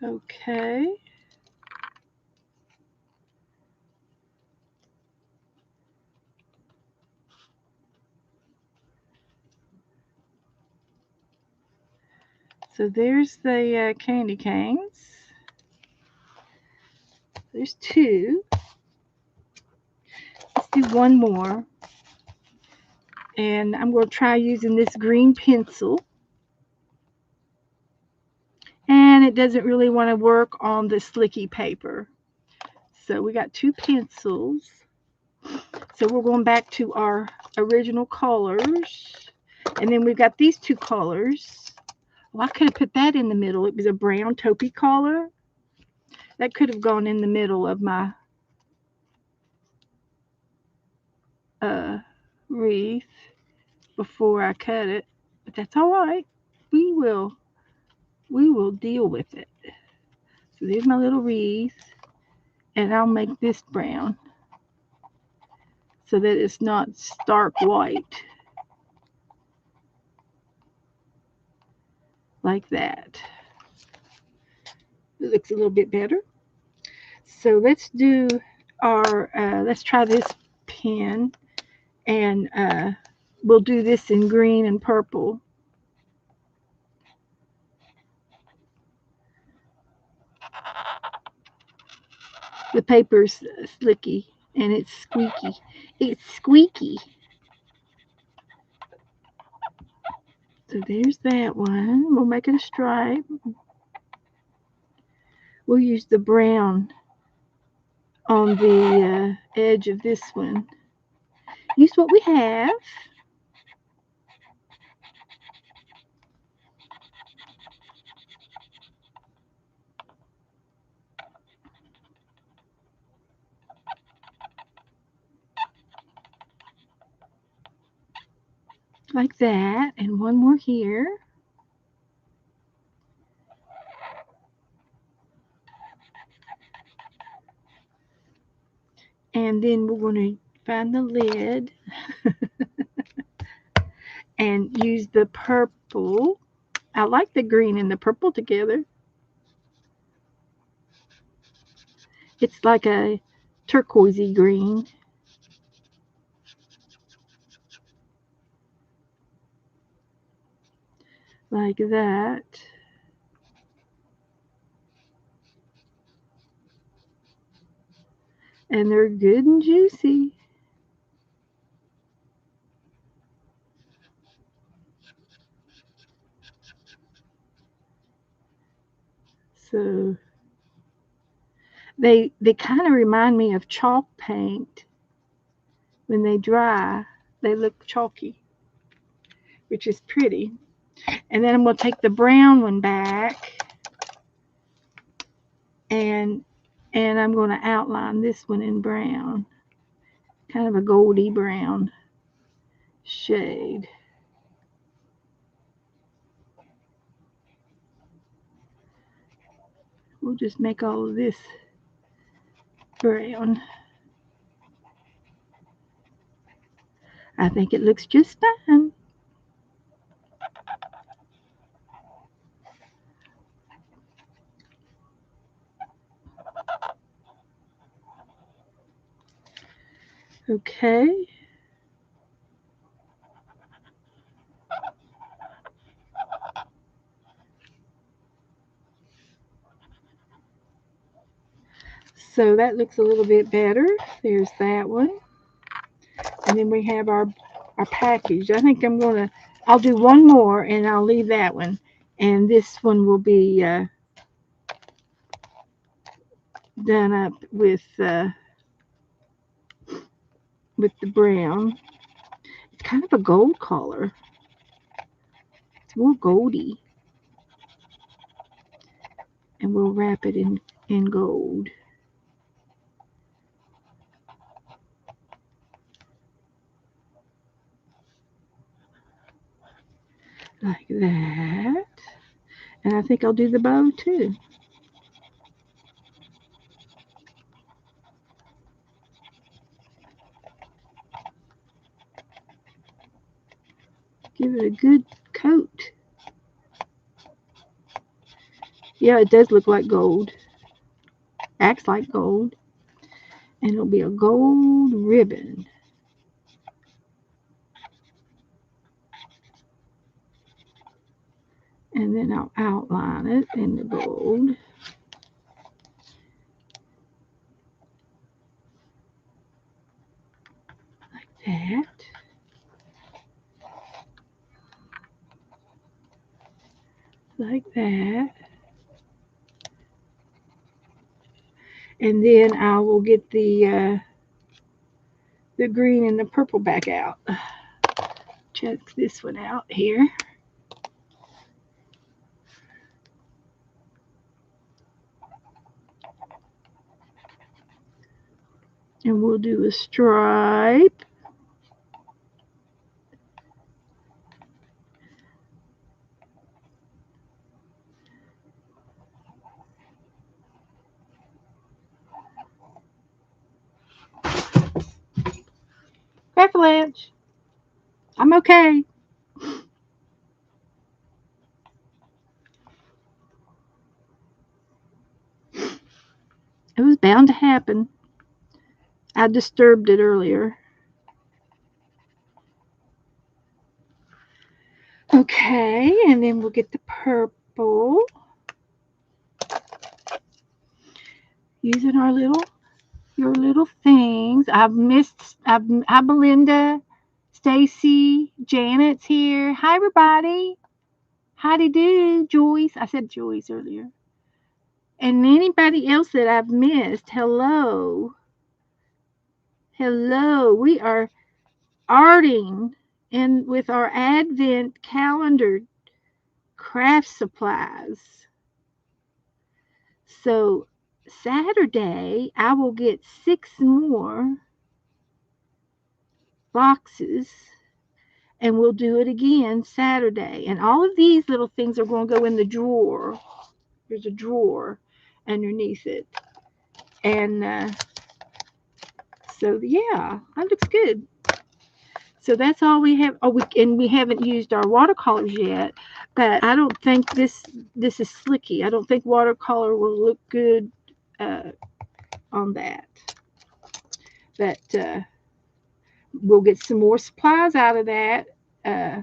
Okay. So there's the candy canes. There's two. Let's do one more. And I'm going to try using this green pencil. And it doesn't really want to work on the slicky paper. So we got two pencils. So we're going back to our original colors. And then we've got these two colors. Well, I could have put that in the middle. It was a brown taupey color. That could have gone in the middle of my uh, wreath before I cut it. But that's all right. We will we will deal with it. So there's my little wreath. And I'll make this brown so that it's not stark white. Like that. It looks a little bit better. So let's try this pen, and we'll do this in green and purple. The paper's slicky and it's squeaky. It's squeaky. So there's that one. We'll make it a stripe. We'll use the brown on the edge of this one. Use what we have. Like that. And one more here. And then we're going to find the lid and use the purple. I like the green and the purple together. It's like a turquoisey green. Like that. And they're good and juicy. So they kind of remind me of chalk paint. When they dry, they look chalky, which is pretty. And then I'm going to take the brown one back and I'm going to outline this one in brown, kind of a goldy brown shade. We'll just make all of this brown. I think it looks just fine. Okay. So that looks a little bit better. There's that one. And then we have our package. I think I'll do one more and I'll leave that one. And this one will be done up with the brown. It's kind of a gold color. It's more goldy. And we'll wrap it in gold. Like that. And I think I'll do the bow too. Give it a good coat. Yeah, it does look like gold. Acts like gold. And it'll be a gold ribbon. And then I'll outline it in the gold. Like that. Like that. And then I will get the green and the purple back out. Check this one out here. And we'll do a stripe. Crack-a-lanch. I'm okay. It was bound to happen. I disturbed it earlier. Okay, and then we'll get the purple. Using our little your little things. I've missed. Hi, Belinda, Stacy, Janet's here. Hi, everybody. Howdy do, Joyce. I said Joyce earlier. And anybody else that I've missed, hello. Hello. We are arting and with our Advent calendar craft supplies. So Saturday, I will get 6 more boxes and we'll do it again Saturday. And all of these little things are going to go in the drawer. There's a drawer underneath it. And so, yeah, that looks good. So that's all we have. Oh, we haven't used our watercolors yet, but I don't think this is slicky. I don't think watercolor will look good uh, on that. But we'll get some more supplies out of that. Uh,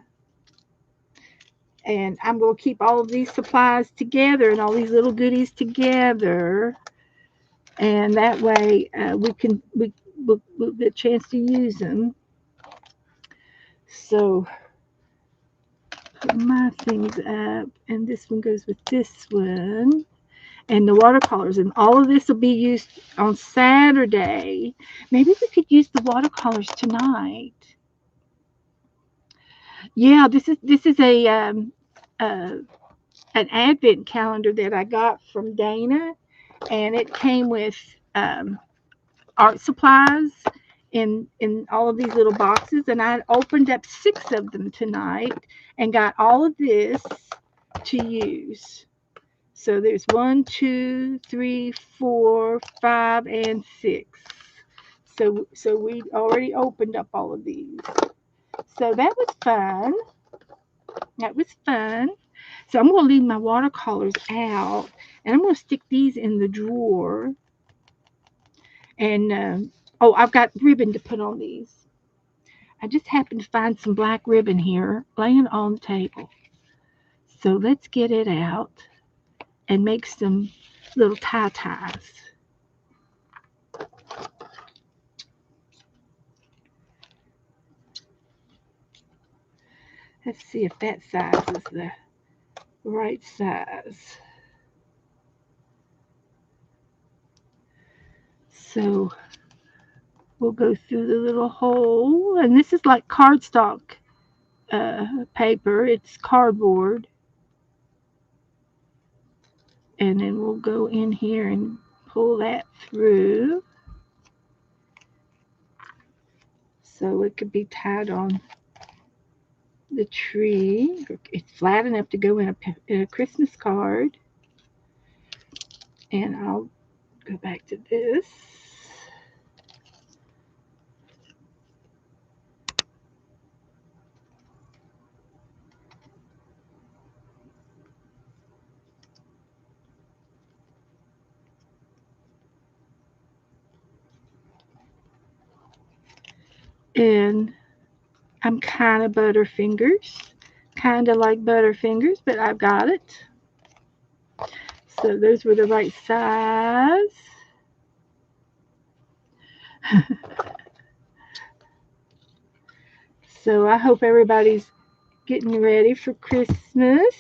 and I'm going to keep all of these supplies together and all these little goodies together, and that way we'll get a chance to use them. So put my things up, and this one goes with this one, and the watercolors, and all of this will be used on Saturday. Maybe we could use the watercolors tonight. Yeah, this is a an advent calendar that I got from Dana, and it came with art supplies in all of these little boxes, and I opened up 6 of them tonight and got all of this to use. So there's 1, 2, 3, 4, 5, and 6. So we already opened up all of these. So that was fun. That was fun. So I'm going to leave my watercolors out, and I'm going to stick these in the drawer. And oh, I've got ribbon to put on these. I just happened to find some black ribbon here laying on the table. So let's get it out and make some little tie-ties. Let's see if that size is the right size. So we'll go through the little hole, and this is like cardstock paper. It's cardboard, and then we'll go in here and pull that through so it could be tied on the tree. It's flat enough to go in a Christmas card. And I'll go back to this. And I'm kind of Butterfingers. Kind of like Butterfingers, but I've got it. So those were the right size. So I hope everybody's getting ready for Christmas.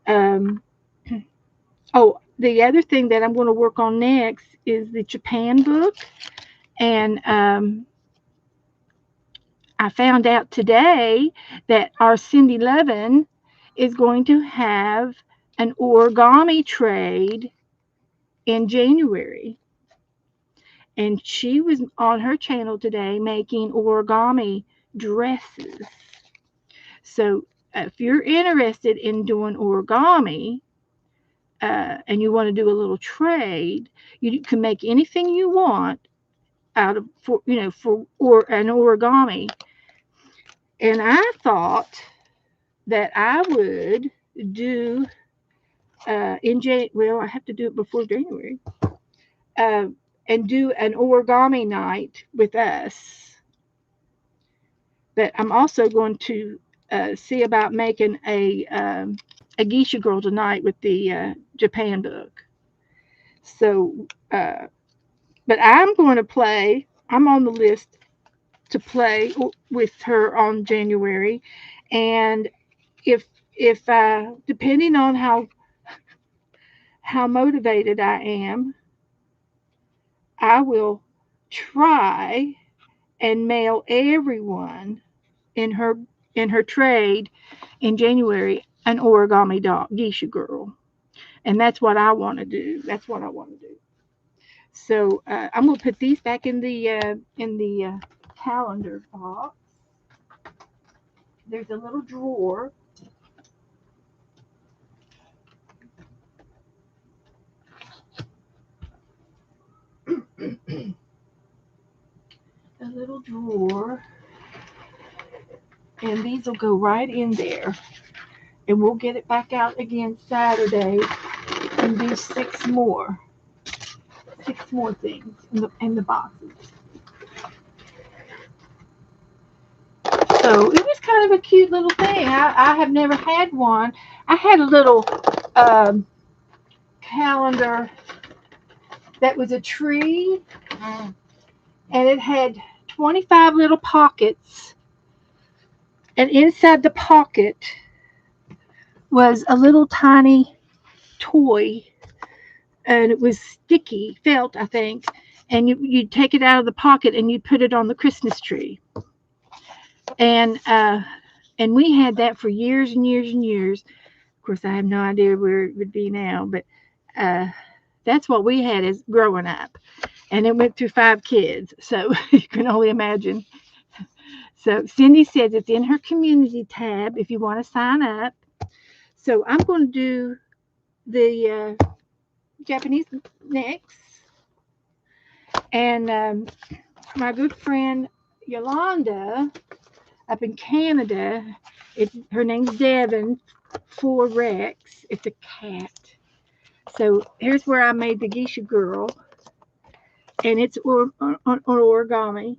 Um, oh, the other thing that I'm going to work on next is the Japan book. And I found out today that our Cindy Levin is going to have an origami trade in January. And she was on her channel today making origami dresses. So if you're interested in doing origami and you want to do a little trade, you can make anything you want out of for an origami. And I thought that I would do well, I have to do it before January, uh, and do an origami night with us. But I'm also going to see about making a geisha girl tonight with the Japan book. So But I'm going to play. I'm on the list to play with her on January, and if depending on how motivated I am, I will try and mail everyone in her trade in January an origami dog geisha girl, and that's what I want to do. That's what I want to do. So I'm gonna put these back in the calendar box. There's a little drawer. A little drawer, and these will go right in there. And we'll get it back out again Saturday and do six more things in the boxes. So it was kind of a cute little thing. I have never had one. I had a little um, calendar that was a tree, and it had 25 little pockets, and inside the pocket was a little tiny toy, and it was sticky felt, I think. And you'd take it out of the pocket and you'd put it on the Christmas tree. And we had that for years and years and years. Of course, I have no idea where it would be now, but uh, that's what we had as growing up. And it went through 5 kids, so you can only imagine. So Cindy says it's in her community tab if you want to sign up. So I'm going to do the Japanese next, and my good friend Yolanda up in Canada. Her name's Devon for Rex. It's a cat. So here's where I made the geisha girl, and it's origami.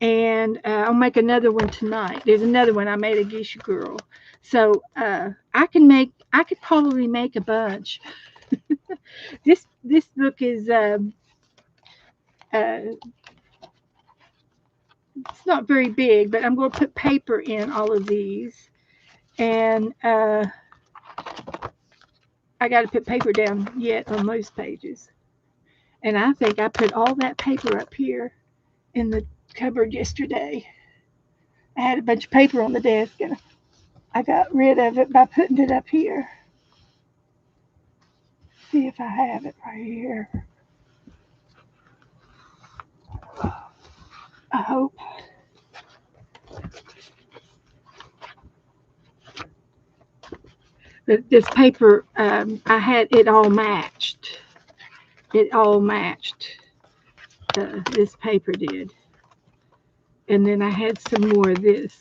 And I'll make another one tonight. There's another one I made a geisha girl. So I could probably make a bunch. This book is it's not very big, but I'm going to put paper in all of these, and I got to put paper down yet on most pages. And I think I put all that paper up here in the cupboard yesterday. I had a bunch of paper on the desk, and I got rid of it by putting it up here. See if I have it right here. I hope. But this paper, I had it all matched. It all matched. This paper did. And then I had some more of this.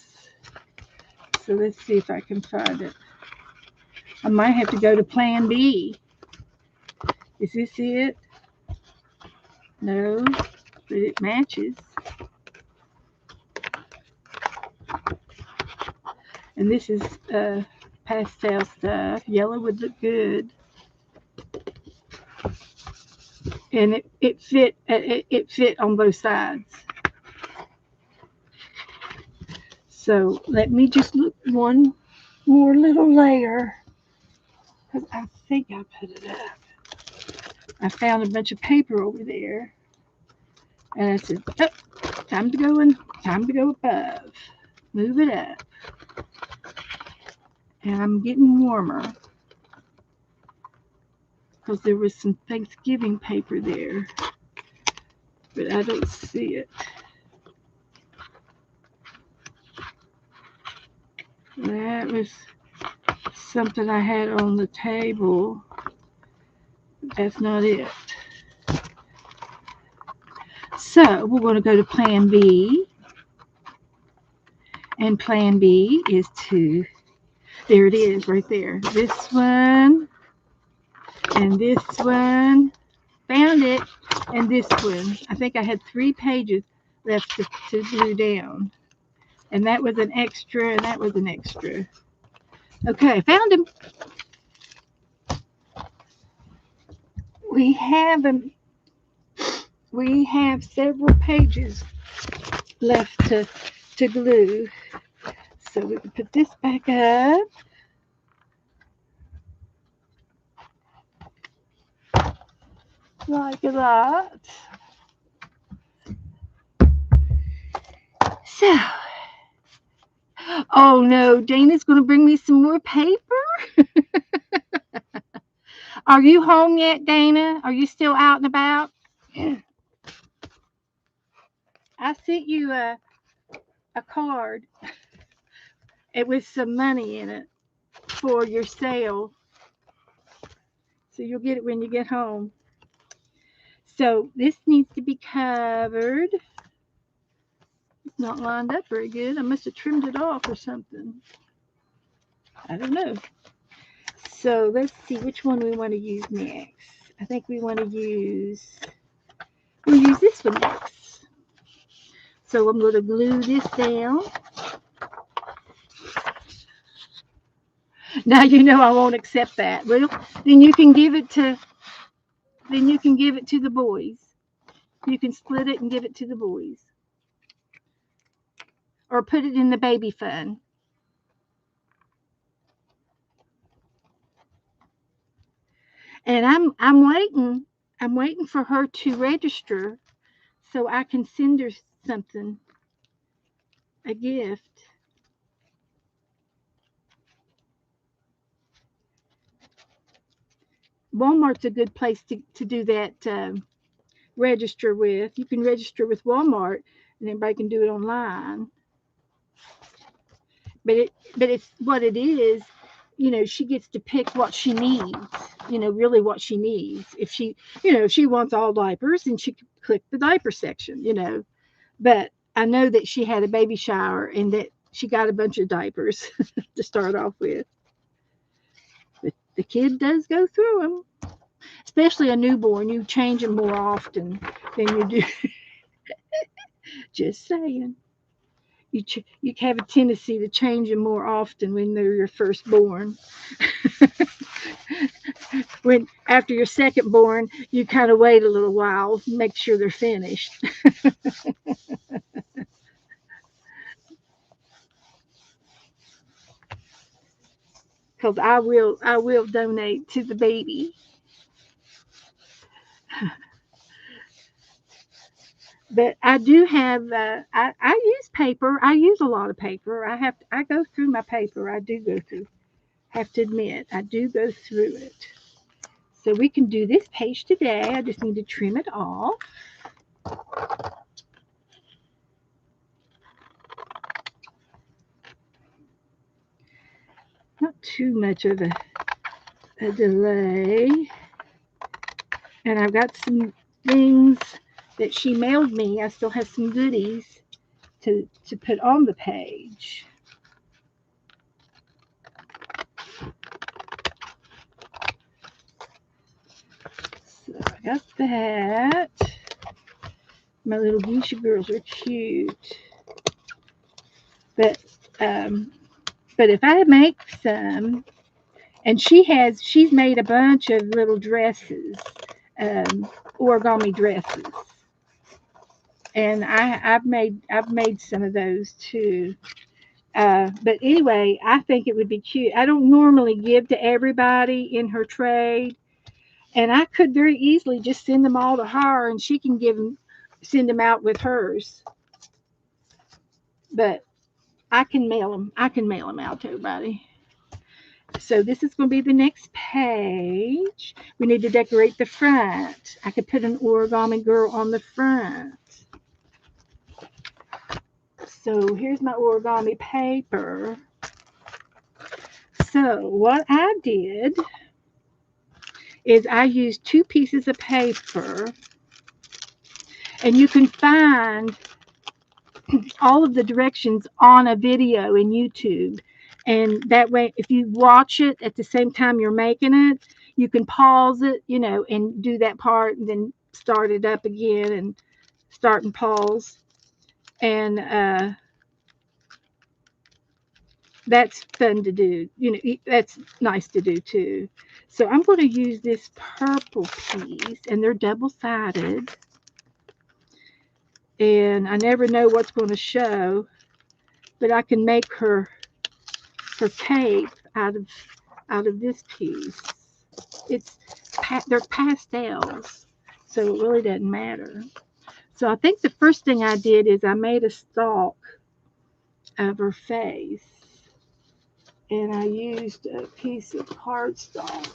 So let's see if I can find it. I might have to go to Plan B. Is this it? No, but it matches. And this is pastel stuff. Yellow would look good. And it fit on both sides. So let me just look one more little layer, because I think I put it up. I found a bunch of paper over there, and I said, oh, time to go above. Move it up. And I'm getting warmer, because there was some Thanksgiving paper there, but I don't see it. That was something I had on the table. That's not it. So we're going to go to Plan B. And Plan B is there it is right there. This one and this one. Found it. And this one. I think I had 3 pages left to glue down. And that was an extra, and that was an extra. Okay, found him. we have several pages left to glue. So we can put this back up. Like that. So, oh no, Dana's going to bring me some more paper. Are you home yet, Dana? Are you still out and about? I sent you a card. It with some money in it for your sale. So you'll get it when you get home. So this needs to be covered. It's not lined up very good. I must have trimmed it off or something. I don't know. So let's see which one we want to use next. I think we'll use this one next. So I'm going to glue this down. Now you know I won't accept that. Well, then you can give it to the boys. You can split it and give it to the boys. Or put it in the baby fund. And I'm waiting for her to register so I can send her something, a gift. Walmart's a good place to do that register with. You can register with Walmart and everybody can do it online. But it's what it is, she gets to pick what she needs, really what she needs. If she wants all diapers, then she can click the diaper section. But I know that she had a baby shower and that she got a bunch of diapers to start off with. But the kid does go through them, especially a newborn. You change them more often than you do. Just saying. You have a tendency to change them more often when they're your firstborn. When after your second born, you kind of wait a little while, make sure they're finished. Because I will donate to the baby. But I do have I use paper. I use a lot of paper. I go through my paper. I do go through. Have to admit, I do go through it. So we can do this page today. I just need to trim it off. Not too much of a delay. And I've got some things that she mailed me. I still have some goodies to put on the page. So I got that. My little geisha girls are cute. But but if I make some, and she's made a bunch of little dresses, origami dresses, and I've made some of those too. But anyway, I think it would be cute. I don't normally give to everybody in her trade, and I could very easily just send them all to her, and she can send them out with hers. But I can mail them. I can mail them out to everybody. So this is going to be the next page. We need to decorate the front. I could put an origami girl on the front. So here's my origami paper. So what I did is I used 2 pieces of paper, and you can find all of the directions on a video in YouTube. And that way, if you watch it at the same time you're making it, you can pause it, and do that part and then start it up again and start and pause. And That's fun to do. That's nice to do too. So I'm going to use this purple piece, and they're double sided. And I never know what's going to show, but I can make her cape out of this piece. It's they're pastels, so it really doesn't matter. So I think the first thing I did is I made a stalk of her face, and I used a piece of cardstock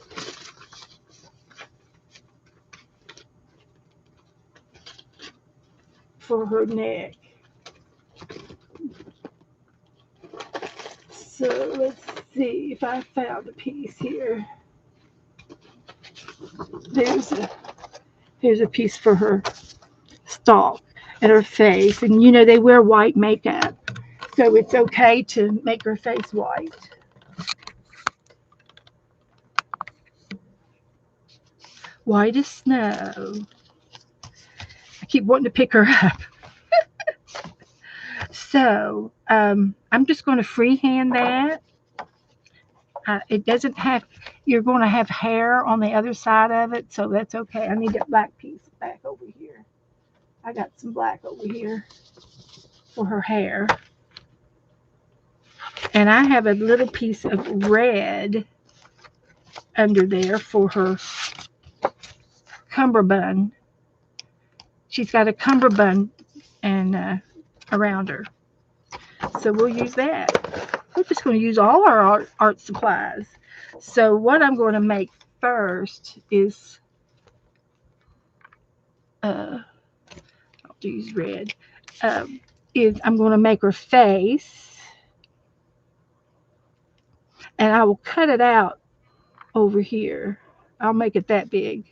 for her neck. So let's see if I found a piece here. There's a Here's a piece for her stalk and her face. And they wear white makeup, so it's okay to make her face white. White as snow. I keep wanting to pick her up. So I'm just going to freehand that. It doesn't have, you're going to have hair on the other side of it, so that's okay. I need that black piece back over here. I got some black over here for her hair. And I have a little piece of red under there for her cummerbund. She's got a cummerbund and around her. So we'll use that. We're just going to use all our art supplies. So what I'm going to make first is, I'll use red, is I'm going to make her face, and I will cut it out over here. I'll make it that big.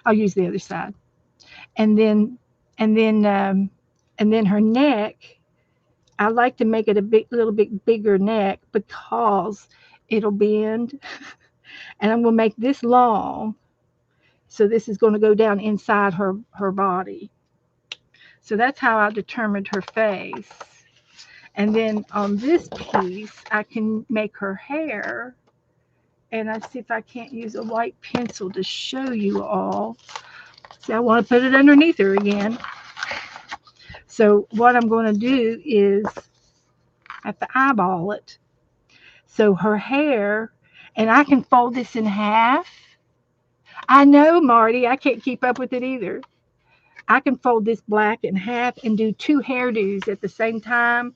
I'll use the other side. And then, and then, um, and then her neck, I like to make it a little bit bigger neck because it'll bend. And I'm going to make this long. So this is going to go down inside her body. So that's how I determined her face. And then on this piece, I can make her hair. And I see if I can't use a white pencil to show you all. See, I want to put it underneath her again. So what I'm going to do is I have to eyeball it. So her hair, and I can fold this in half. I know, Marty, I can't keep up with it either. I can fold this black in half and do two hairdos at the same time,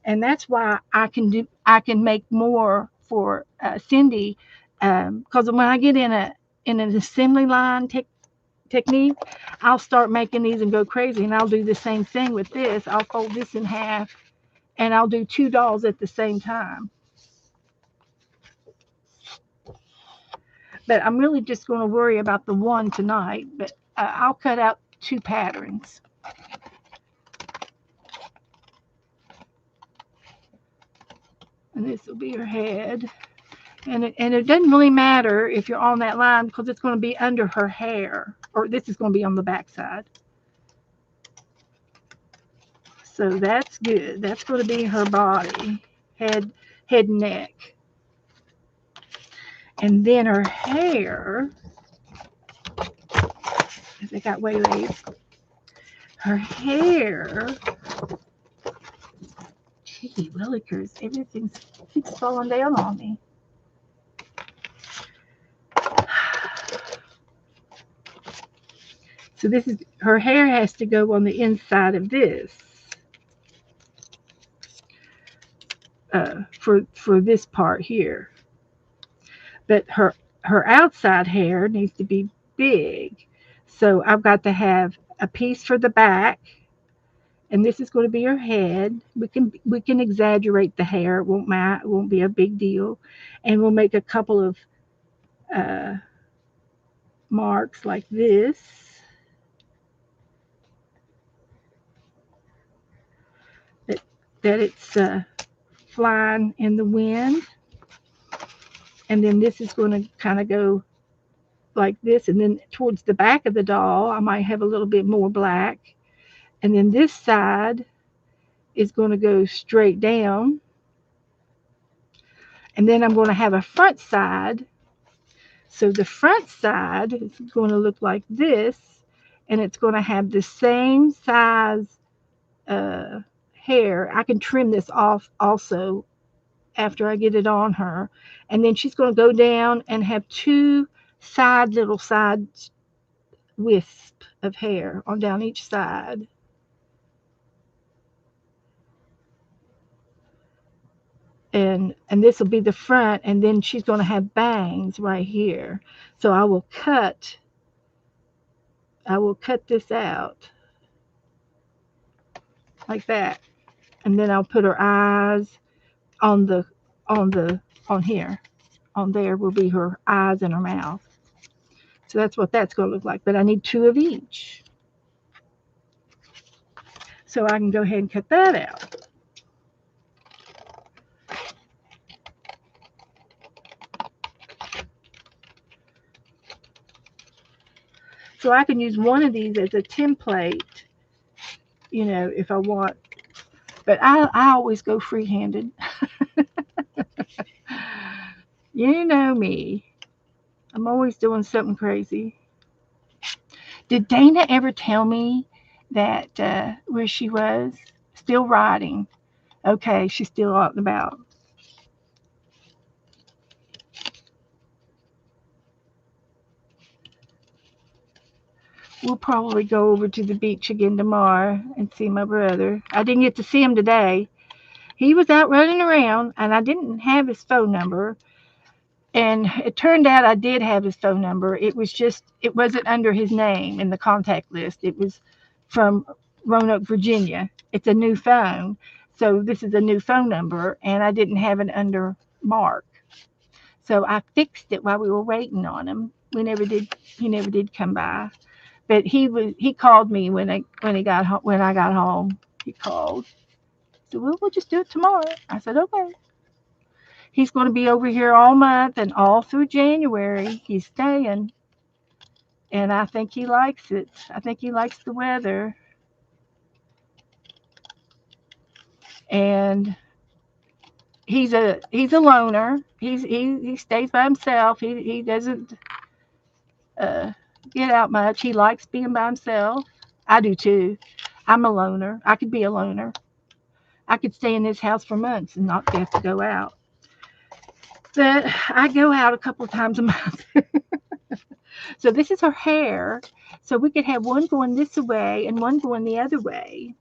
and that's why I can make more for Cindy, because when I get in an assembly line technique, I'll start making these and go crazy, and I'll do the same thing with this. I'll fold this in half, and I'll do two dolls at the same time. But I'm really just going to worry about the one tonight. But I'll cut out two patterns. And this will be her head. And it doesn't really matter if you're on that line because it's going to be under her hair. Or this is going to be on the back side. So that's good. That's going to be her body. Head and neck. And then her hair. As I got waylaid. Her hair. Gee willikers, everything keeps falling down on me. So this is, her hair has to go on the inside of this for this part here. But her outside hair needs to be big. So I've got to have a piece for the back, and this is going to be her head. We can exaggerate the hair. It won't matter. It won't be a big deal, and we'll make a couple of uh, marks like this. That it's flying in the wind. And then this is going to kind of go like this. And then towards the back of the doll, I might have a little bit more black. And then this side is going to go straight down. And then I'm going to have a front side. So the front side is going to look like this, and it's going to have the same size uh, hair. I can trim this off also after I get it on her. And then she's going to go down and have two little side wisp of hair on down each side. And this will be the front, and then she's going to have bangs right here. So I will cut this out like that, and then I'll put her eyes on the on the on here. On there will be her eyes and her mouth. So that's what that's going to look like. But I need two of each. So I can go ahead and cut that out. So I can use one of these as a template, if I want. But I always go free-handed. You know me. I'm always doing something crazy. Did Dana ever tell me that where she was? Still riding. Okay, she's still out and about. We'll probably go over to the beach again tomorrow and see my brother. I didn't get to see him today. He was out running around, and I didn't have his phone number. And it turned out I did have his phone number. It wasn't under his name in the contact list. It was from Roanoke, Virginia. It's a new phone. So this is a new phone number, and I didn't have it under Mark. So I fixed it while we were waiting on him. He never did come by. But he called me when I got home. He called. So we'll just do it tomorrow. I said, okay. He's going to be over here all month and all through January. He's staying. And I think he likes it. I think he likes the weather. And he's a loner. He stays by himself. He doesn't uh, get out much. He likes being by himself. I do too. I'm a loner. I could be a loner. I could stay in this house for months and not have to go out. But I go out a couple of times a month. So this is her hair. So we could have one going this way and one going the other way.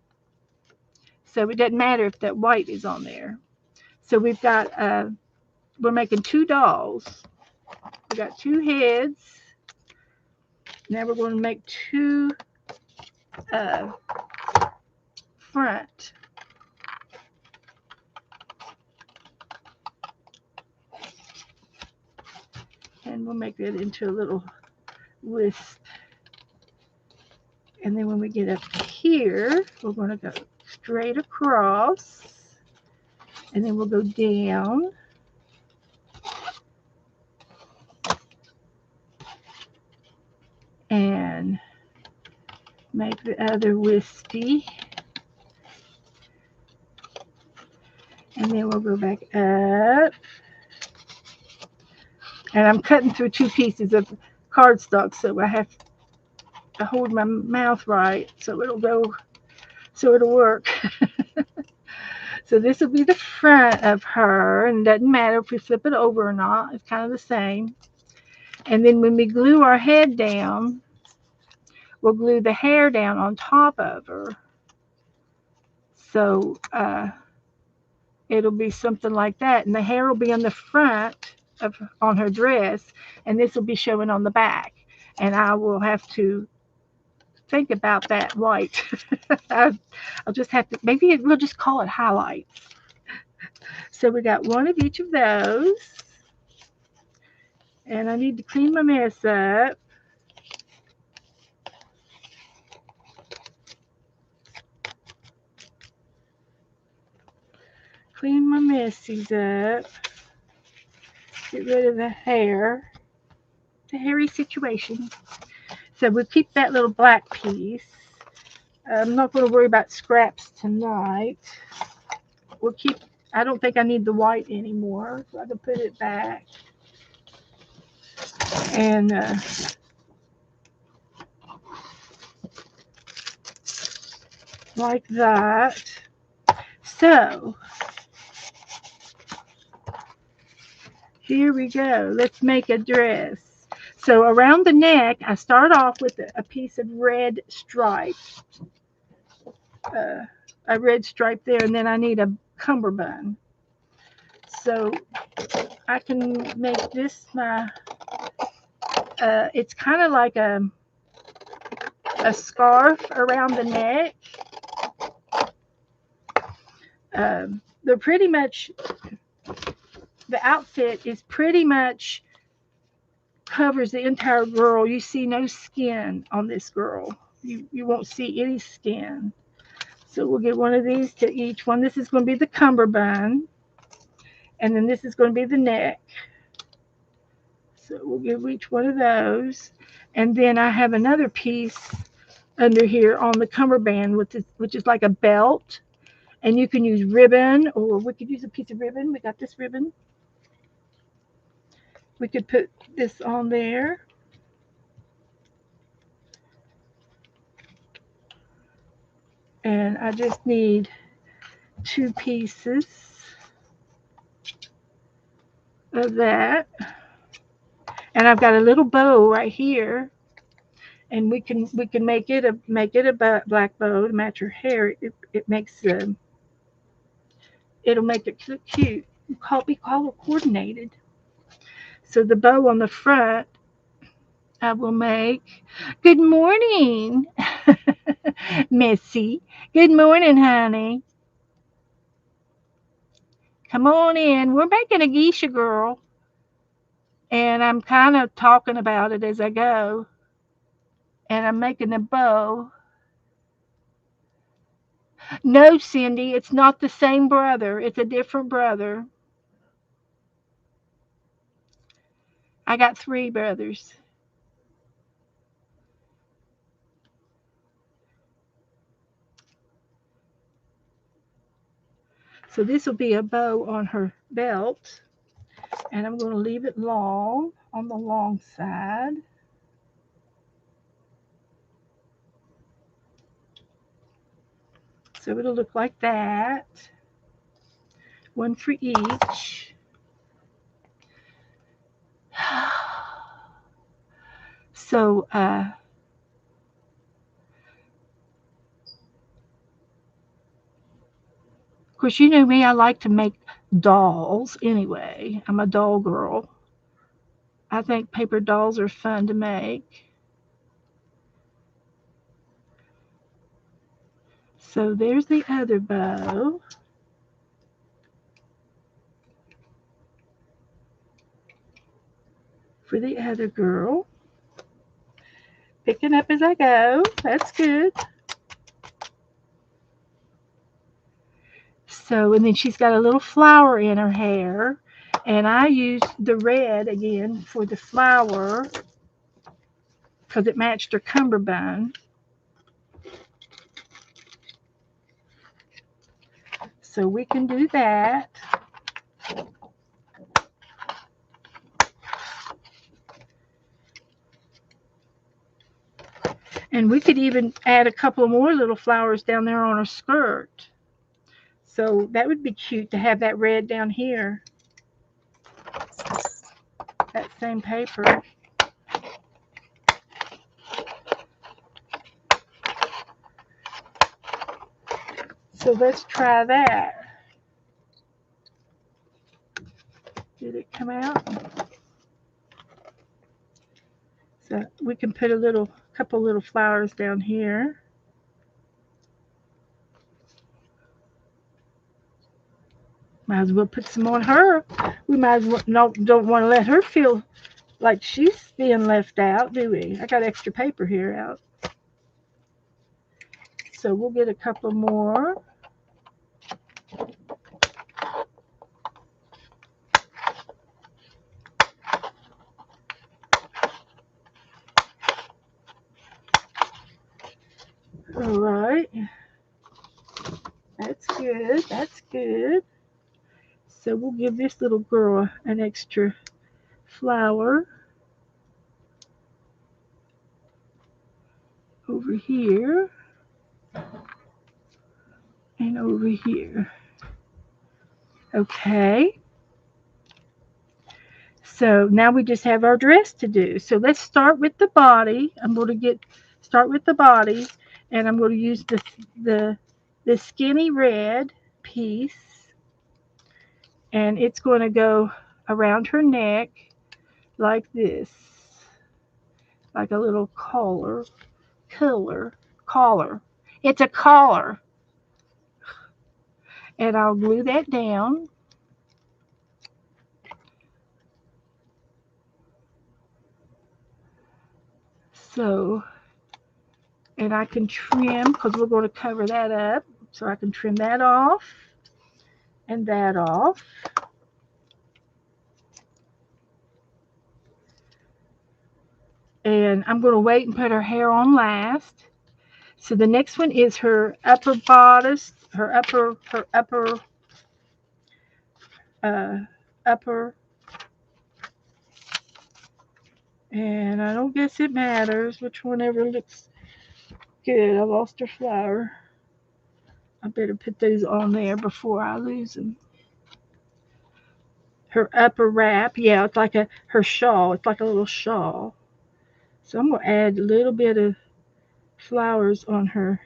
So it doesn't matter if that white is on there. So we're making two dolls. We got two heads. Now we're going to make two front. And we'll make that into a little wisp. And then when we get up here, we're going to go straight across. And then we'll go down. And make the other wispy. And then we'll go back up. And I'm cutting through two pieces of cardstock, so I have to hold my mouth right so it'll work. So this will be the front of her, and it doesn't matter if we flip it over or not. It's kind of the same. And then when we glue our head down, we'll glue the hair down on top of her. So it'll be something like that. And the hair will be on the front on her dress, and this will be showing on the back. And I will have to think about that white. I'll just have to, maybe we'll just call it highlights. So we got one of each of those. And I need to clean my mess up. Clean my messies up. Get rid of the hair. The hairy situation. So we'll keep that little black piece. I'm not going to worry about scraps tonight. We'll keep I don't think I need the white anymore, so I can put it back. And like that. So here we go. Let's make a dress. So around the neck, I start off with a piece of red stripe. A red stripe there, and then I need a cummerbund. So I can make this my, it's kind of like a scarf around the neck. They're pretty much, the outfit is pretty much covers the entire girl. You see no skin on this girl. You won't see any skin. So we'll get one of these to each one. This is going to be the cummerbund. And then this is going to be the neck. So we'll give each one of those. And then I have another piece under here on the cummerbund, which is like a belt. And you can use ribbon, or we could use a piece of ribbon. We got this ribbon. We could put this on there. And I just need 2 pieces of that. And I've got a little bow right here, and we can make it a black bow to match her hair. It makes it'll make it cute. Be color coordinated. So the bow on the front, I will make. Good morning, Missy. Good morning, honey. Come on in. We're making a geisha, girl. And I'm kind of talking about it as I go. And I'm making a bow. No, Cindy, it's not the same brother. It's a different brother. I got 3 brothers. So this will be a bow on her belt. And I'm going to leave it long on the long side. So it'll look like that. One for each. So, of course, you know me, I like to make dolls anyway. I'm a doll girl. I think paper dolls are fun to make. So there's the other bow. For the other girl. Picking up as I go. That's good. So, and then she's got a little flower in her hair. And I used the red again for the flower because it matched her cummerbund. So we can do that. And we could even add a couple of more little flowers down there on her skirt. So that would be cute to have that red down here. That same paper. So let's try that. Did it come out? So we can put a couple little flowers down here. Might as well put some on her. We might as well don't want to let her feel like she's being left out, do we? I got extra paper here out. So we'll get a couple more. All right. That's good. That's good. So we'll give this little girl an extra flower over here and over here. Okay. So now we just have our dress to do. So let's start with the body. I'm going to start with the body, and I'm going to use the the skinny red piece, and it's going to go around her neck like this, like a little collar. It's a collar, and I'll glue that down. So, and I can trim because we're going to cover that up. So I can trim that off and that off. And I'm going to wait and put her hair on last. So the next one is her upper bodice, uh, upper, and I don't guess it matters which one ever looks good. I lost her flower. I better put those on there before I lose them. Her upper wrap, yeah, it's like her shawl. It's like a little shawl. So I'm gonna add a little bit of flowers on her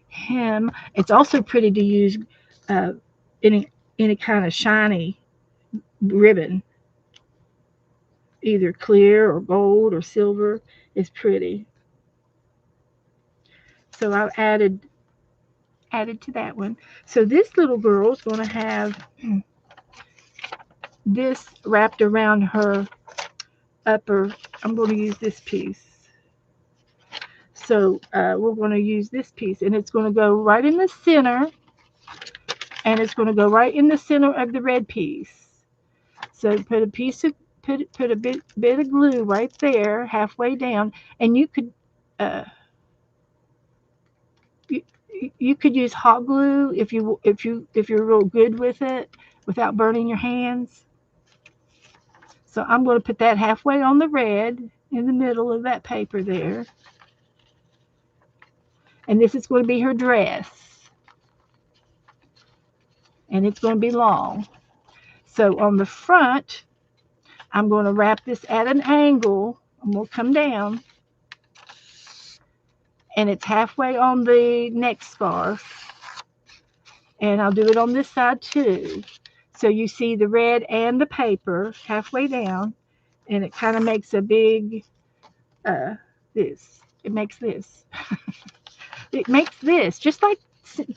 hem. It's also pretty to use uh, any kind of shiny ribbon, either clear or gold or silver is pretty. So I've added to that one. So this little girl is going to have this wrapped around her upper. I'm going to use this piece. So we're going to use this piece, and it's going to go right in the center, and it's going to go right in the center of the red piece. So put a piece of put a bit of glue right there, halfway down, and uh, you, you could use hot glue if you're real good with it without burning your hands. So I'm going to put that halfway on the red in the middle of that paper there, and this is going to be her dress, and it's going to be long. So on the front, I'm going to wrap this at an angle. I'm going to come down, and it's halfway on the neck scarf, and I'll do it on this side too. So you see the red and the paper halfway down, and it kind of makes a big uh, this. It makes this. It makes this just like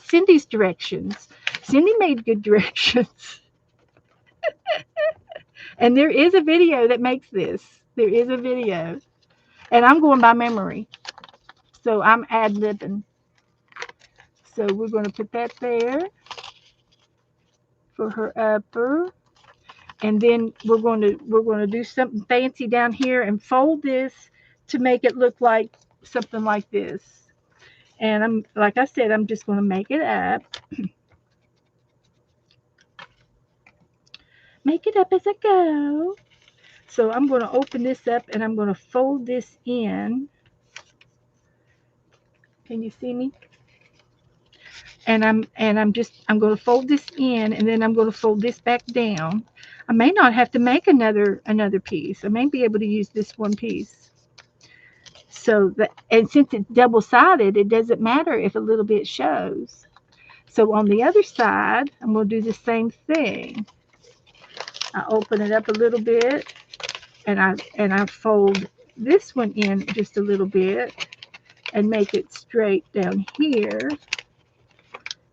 Cindy's directions. Cindy made good directions, and there is a video that makes this. There is a video, and I'm going by memory, so I'm ad libbing. So we're going to put that there for her upper, and then we're going to do something fancy down here and fold this to make it look like something like this. And I'm like I said, I'm just going to make it up as I go. So I'm going to open this up and I'm going to fold this in. Can you see me? And I'm going to fold this in, and then I'm going to fold this back down. I may not have to make another piece. I may be able to use this one piece. So that, and since it's double sided, it doesn't matter if a little bit shows. So on the other side, I'm going to do the same thing. I open it up a little bit, and I fold this one in just a little bit and make it straight down here.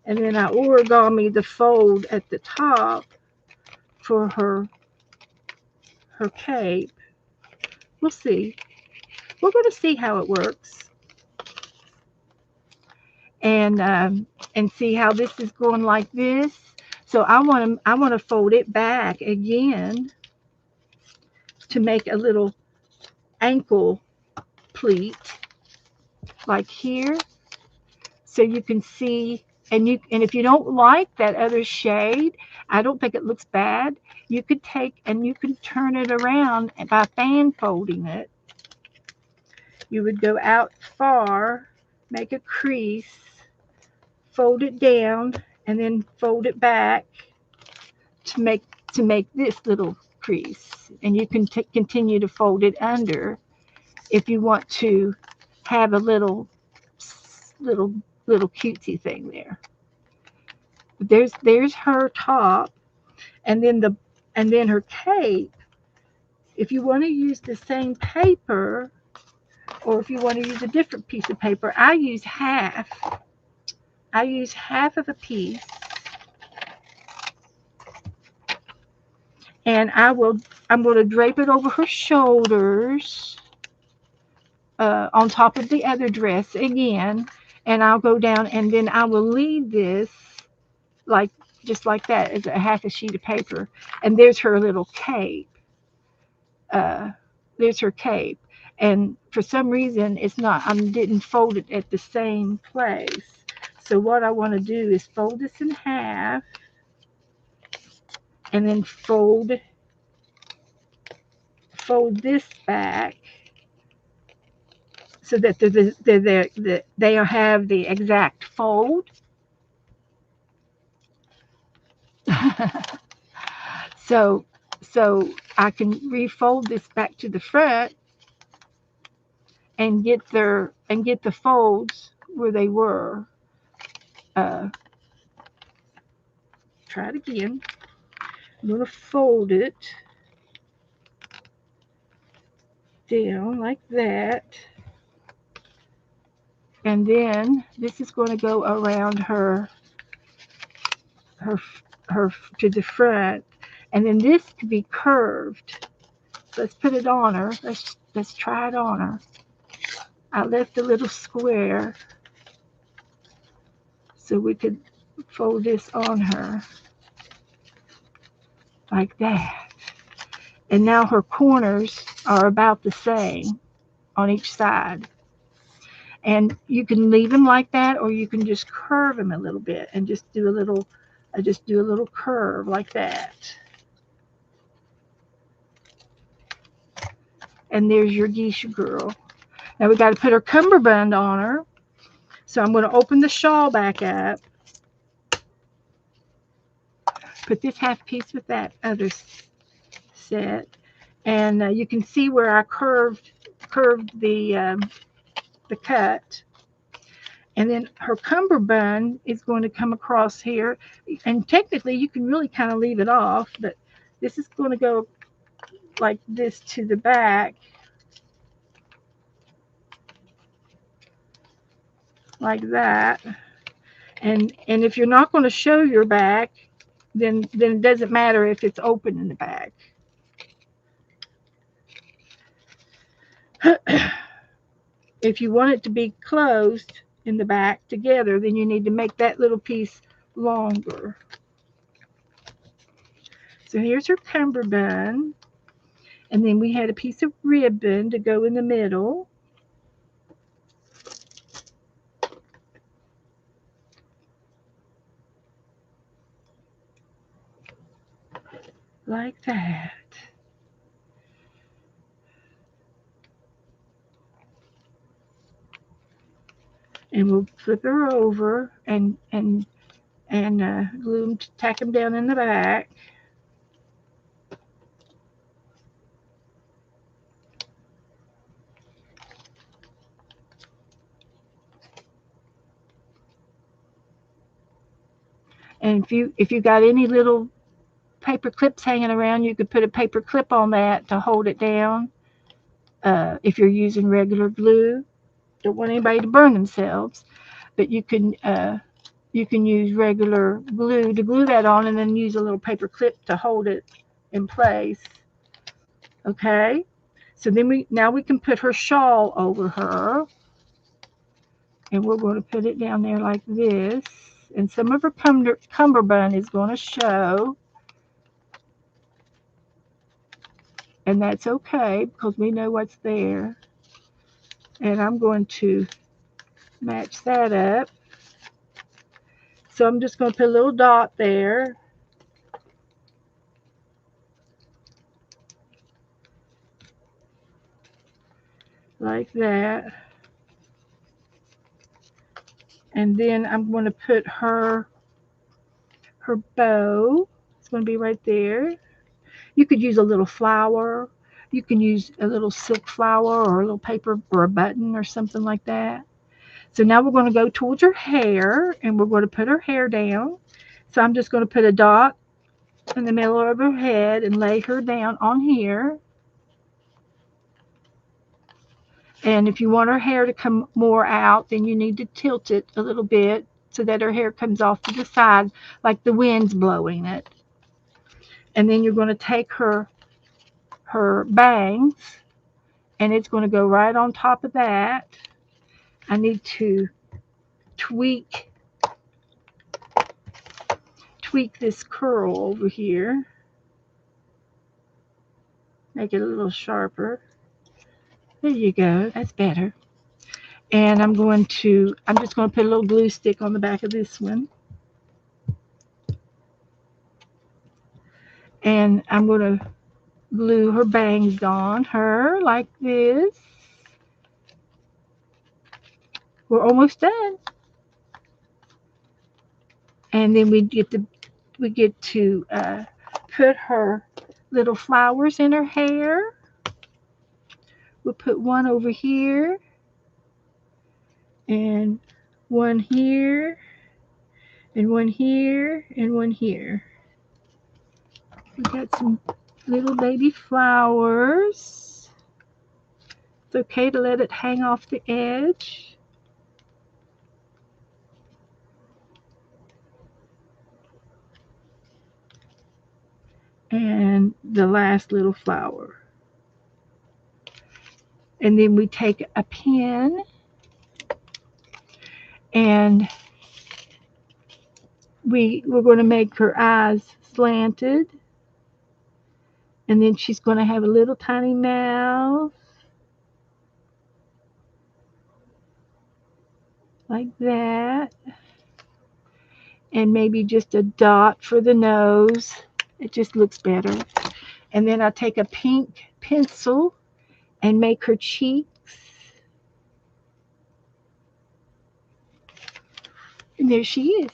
And then I origami the fold at the top for her cape. We'll see. We're going to see how it works, and see how this is going like this. So I want to fold it back again to make a little ankle pleat like here, so you can see. And if you don't like that other shade, I don't think it looks bad. You could take and you can turn it around by fan folding it. You would go out far, make a crease, fold it down, and then fold it back to make this little crease. And you can continue to fold it under if you want to have a little little cutesy thing there. But there's her top, and then her cape. If you want to use the same paper, or if you want to use a different piece of paper, I use half. I use half of a piece, and I'm going to drape it over her shoulders, on top of the other dress again, and I'll go down, and then I will leave this like just like that as a half a sheet of paper, and there's her little cape. Uh, there's her cape, and for some reason it's not. I didn't fold it at the same place. So what I want to do is fold this in half, and then fold this back so that they have the exact fold. so so I can refold this back to the front and get the folds where they were. Uh, Try it again. I'm going to fold it down like that, and then this is going to go around her her to the front, and then this could be curved. Let's put it on her. Let's try it on her. I left a little square so we could fold this on her like that. And now her corners are about the same on each side. And you can leave them like that, or you can just curve them a little bit and just do a little curve like that. And there's your geisha girl. Now we got to put her cummerbund on her. So I'm going to open the shawl back up, put this half piece with that other set, and you can see where I curved the cut. And then her cummerbund is going to come across here, and technically you can really kind of leave it off, but this is going to go like this to the back, like that. And if you're not going to show your back, then it doesn't matter if it's open in the back. If you want it to be closed in the back together, then you need to make that little piece longer. So here's her cummerbund, and then we had a piece of ribbon to go in the middle. Like that. And we'll flip her over and glue them, tack them down in the back. And if you got any little paper clips hanging around, you could put a paper clip on that to hold it down. If you're using regular glue, don't want anybody to burn themselves, but you can use regular glue to glue that on, and then use a little paper clip to hold it in place. Okay, so then we can put her shawl over her, and we're going to put it down there like this, and some of her cummerbund is going to show, and that's okay because we know what's there. And I'm going to match that up. So I'm just going to put a little dot there, like that. And then I'm going to put her bow. It's going to be right there. You could use a little flower. You can use a little silk flower or a little paper or a button or something like that. So now we're going to go towards her hair and we're going to put her hair down. So I'm just going to put a dot in the middle of her head and lay her down on here. And if you want her hair to come more out, then you need to tilt it a little bit so that her hair comes off to the side like the wind's blowing it. And then you're going to take her bangs and it's going to go right on top of that. I need to tweak this curl over here. Make it a little sharper. There you go. That's better. And I'm just going to put a little glue stick on the back of this one. And I'm going to glue her bangs on her like this. We're almost done. And then we get to put her little flowers in her hair. We'll put one over here and one here and one here and one here. We got some little baby flowers. It's okay to let it hang off the edge. And the last little flower. And then we take a pin and we're going to make her eyes slanted. And then she's going to have a little tiny mouth. Like that. And maybe just a dot for the nose. It just looks better. And then I take a pink pencil and make her cheeks. And there she is.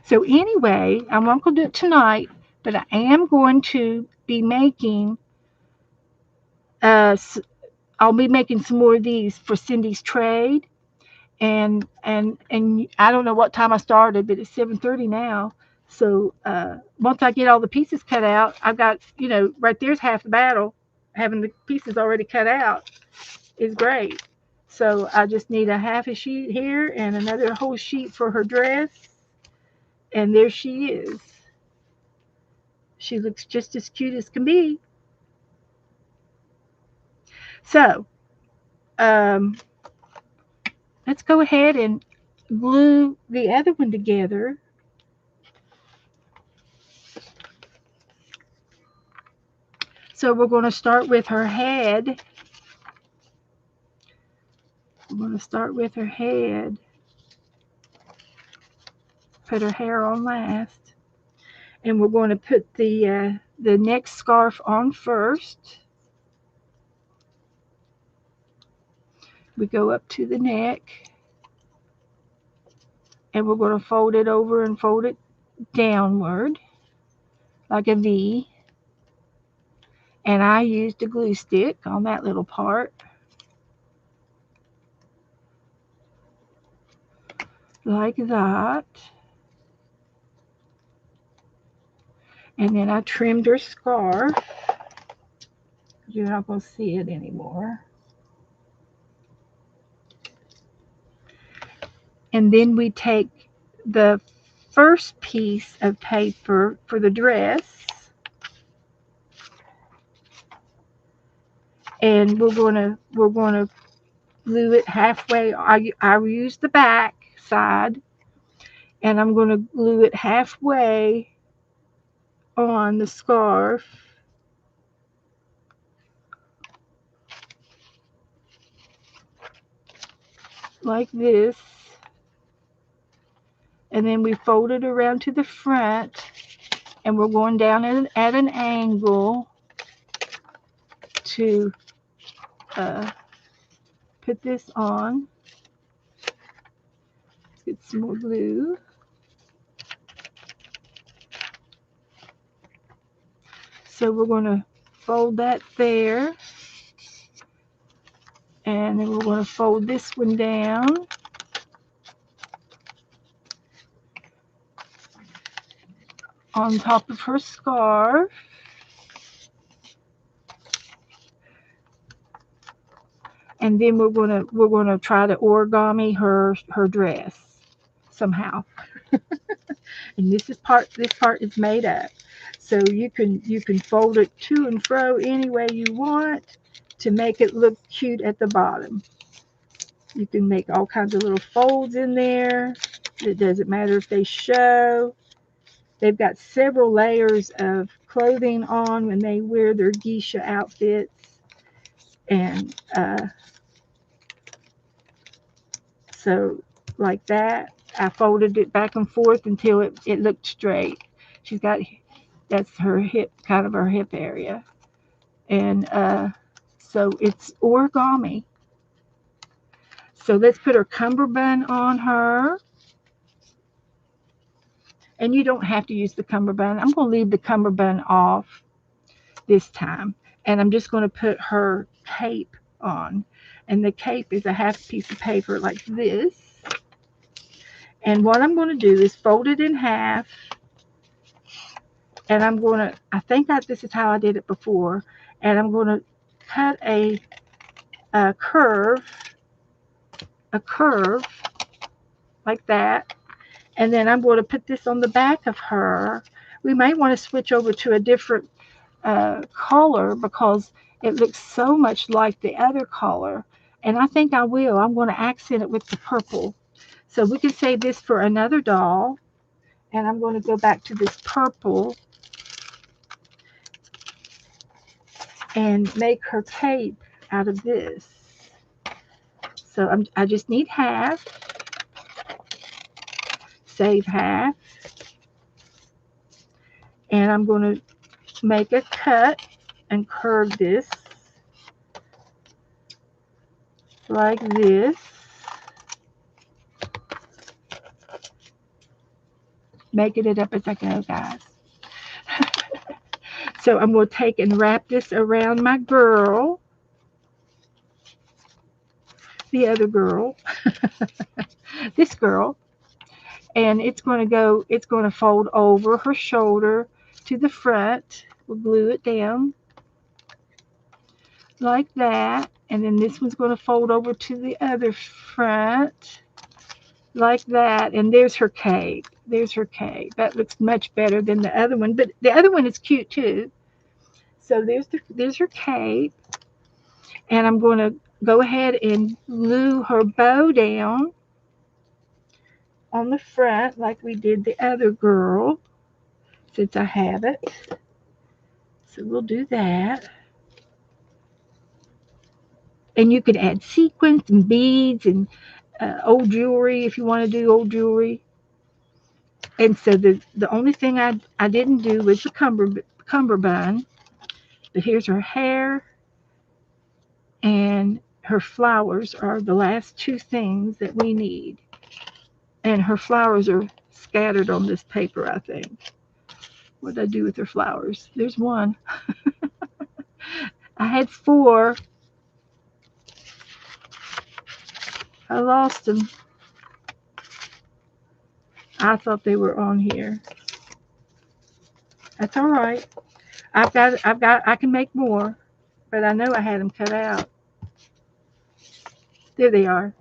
So anyway, I'm not going to do it tonight, but I am going to be making, I'll be making some more of these for Cindy's trade. And I don't know what time I started, but it's 7:30 now. So once I get all the pieces cut out, I've got, right there's half the battle. Having the pieces already cut out is great. So I just need a half a sheet here and another whole sheet for her dress. And there she is. She looks just as cute as can be. So let's go ahead and glue the other one together. So we're going to start with her head. I'm going to start with her head. Put her hair on last. And we're going to put the neck scarf on first. We go up to the neck. And we're going to fold it over and fold it downward like a V. And I used a glue stick on that little part. Like that. And then I trimmed her scarf. You're not going to see it anymore. And then we take the first piece of paper for the dress. And we're going to glue it halfway. I use the back side. And I'm going to glue it halfway on the scarf. Like this. And then we fold it around to the front. and we're going down at an angle to put this on. Let's get some more glue. So we're going to fold that there, and then we're going to fold this one down. On top of her scarf. And then we're gonna try to origami her dress somehow. And this part is made up. So you can fold it to and fro any way you want to make it look cute at the bottom. You can make all kinds of little folds in there. It doesn't matter if they show. They've got several layers of clothing on when they wear their geisha outfits. And so like that, I folded it back and forth until it looked straight. She's got, that's her hip, kind of her hip area. And so it's origami. So let's put her cummerbund on her. And you don't have to use the cummerbund. I'm going to leave the cummerbund off this time. And I'm just going to put her cape on. And the cape is a half piece of paper like this. And what I'm going to do is fold it in half. And I'm going to, this is how I did it before. And I'm going to cut a curve like that. And then I'm going to put this on the back of her. We may want to switch over to a different color because it looks so much like the other color. And I think I will. I'm going to accent it with the purple. So we can save this for another doll. And I'm going to go back to this purple and make her cape out of this. So I just need half. Save half. And I'm going to make a cut and curve this like this. Making it up as I go, guys. So I'm going to take and wrap this around my girl. The other girl. This girl. And it's going to fold over her shoulder to the front. We'll glue it down like that. And then this one's going to fold over to the other front like that. And there's her cape. There's her cape. That looks much better than the other one. But the other one is cute too. So there's her cape. And I'm going to go ahead and glue her bow down on the front like we did the other girl, since I have it. So we'll do that. And you could add sequins and beads and old jewelry if you want to do old jewelry. And so the only thing I didn't do was the cummerbund. But here's her hair, and her flowers are the last two things that we need. And her flowers are scattered on this paper, I think. What did I do with her flowers? There's one. I had 4. I lost them. I thought they were on here. That's all right. I can make more, but I know I had them cut out. There they are.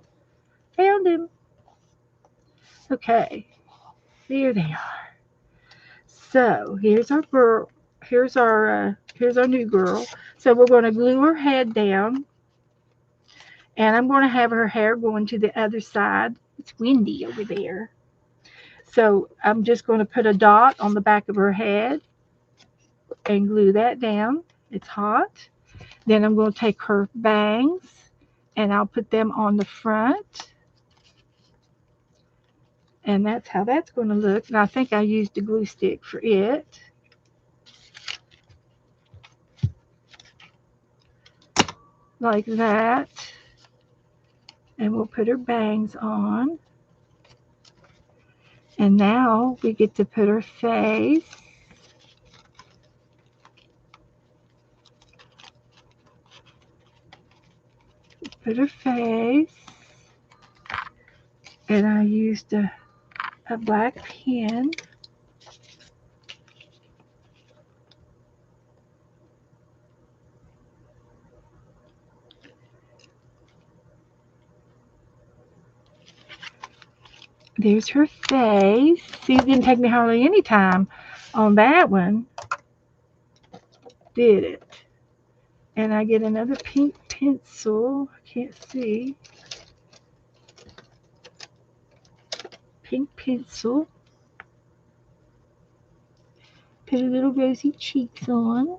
Found them. Okay. There they are. So here's our girl. Here's our new girl. So we're going to glue her head down, and I'm going to have her hair going to the other side. It's windy over there. So I'm just going to put a dot on the back of her head and glue that down. It's hot. Then I'm going to take her bangs and I'll put them on the front. And that's how that's going to look. And I think I used a glue stick for it. like that. And we'll put her bangs on. And now we get to put her face. Put her face. And I used a black pen. There's her face. See, it didn't take me hardly any time on that one, did it? And I get another pink pencil. I can't see. Pink pencil. Put a little rosy cheeks on.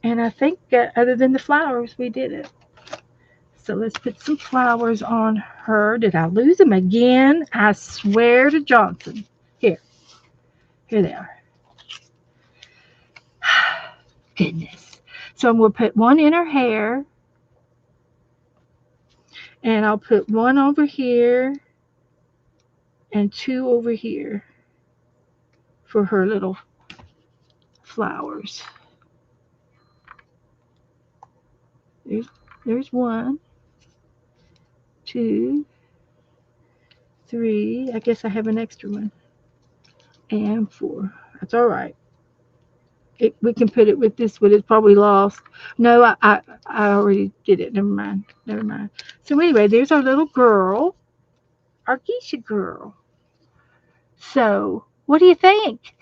And I think other than the flowers, we did it. So let's put some flowers on her. Did I lose them again? I swear to Johnson. Here. Here they are. Goodness. So I'm going to put one in her hair. And I'll put one over here and two over here for her little flowers. There's one, two, three. I guess I have an extra one. And four. That's all right. We can put it with this one. It's probably lost. No, I already did it. Never mind. Never mind. So anyway, there's our little girl, our geisha girl. So what do you think?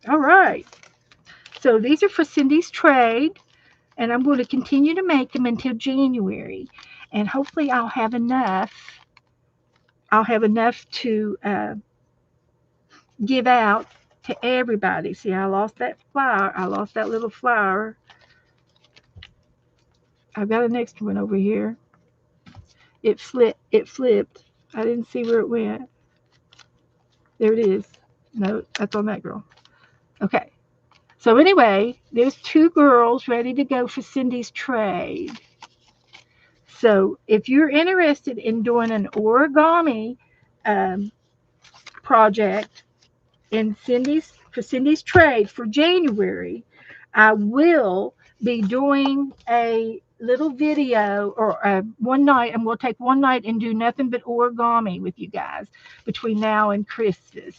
All right. So these are for Cindy's trade, and I'm going to continue to make them until January, and hopefully I'll have enough. I'll have enough to give out to everybody. See, I lost that flower. I lost that little flower. I've got an extra one over here. It flipped. It flipped. I didn't see where it went. There it is. No, that's on that girl. Okay. So anyway, there's two girls ready to go for Cindy's trade. So if you're interested in doing an origami um, project in Cindy's trade for January, I will be doing a little video or one night. I'm going to take one night and do nothing but origami with you guys between now and Christmas.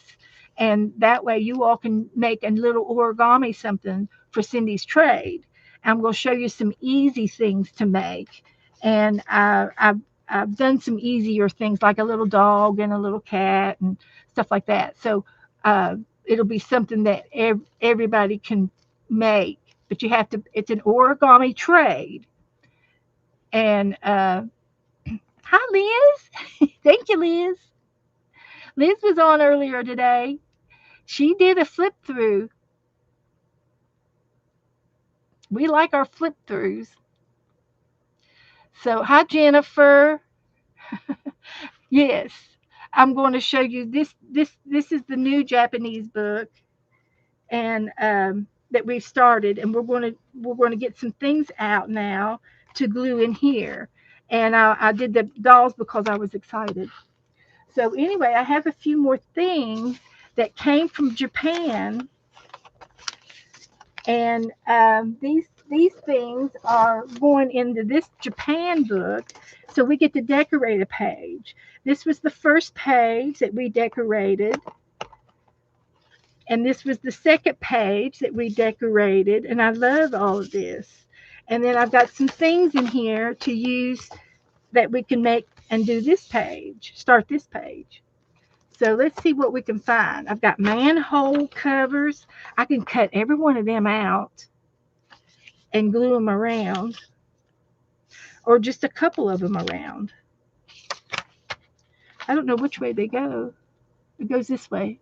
And that way you all can make a little origami something for Cindy's trade. I'm going to show you some easy things to make. And I've done some easier things like a little dog and a little cat and stuff like that. So it'll be something that everybody can make, but you have to. It's an origami trade. And hi, Liz. Thank you, Liz. Liz was on earlier today. She did a flip through. We like our flip throughs. So hi, Jennifer. Yes, I'm going to show you this. This is the new Japanese book, and that we've started, and we're going to get some things out now to glue in here. And I did the dolls because I was excited. So anyway, I have a few more things that came from Japan, and these things are going into this Japan book. So we get to decorate a page. This was the first page that we decorated. And this was the second page that we decorated. And I love all of this. And then I've got some things in here to use that we can make and do this page, start this page. So let's see what we can find. I've got manhole covers. I can cut every one of them out and glue them around, or just a couple of them around. I don't know which way they go. It goes this way.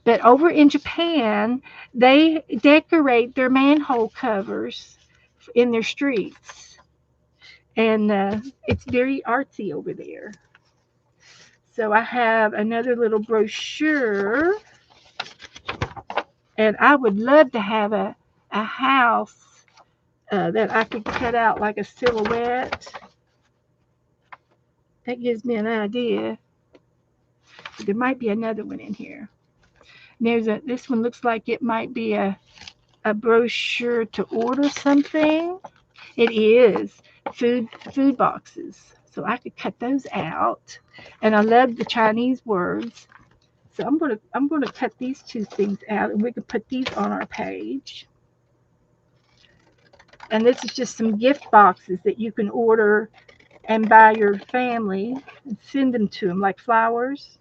But over in Japan, they decorate their manhole covers in their streets. And it's very artsy over there. So I have another little brochure, and I would love to have a house that I could cut out like a silhouette. That gives me an idea. There might be another one in here. This one looks like it might be a brochure to order something. It is food boxes. So I could cut those out. And I love the Chinese words. So I'm gonna cut these two things out and we can put these on our page. And this is just some gift boxes that you can order and buy your family and send them to them like flowers.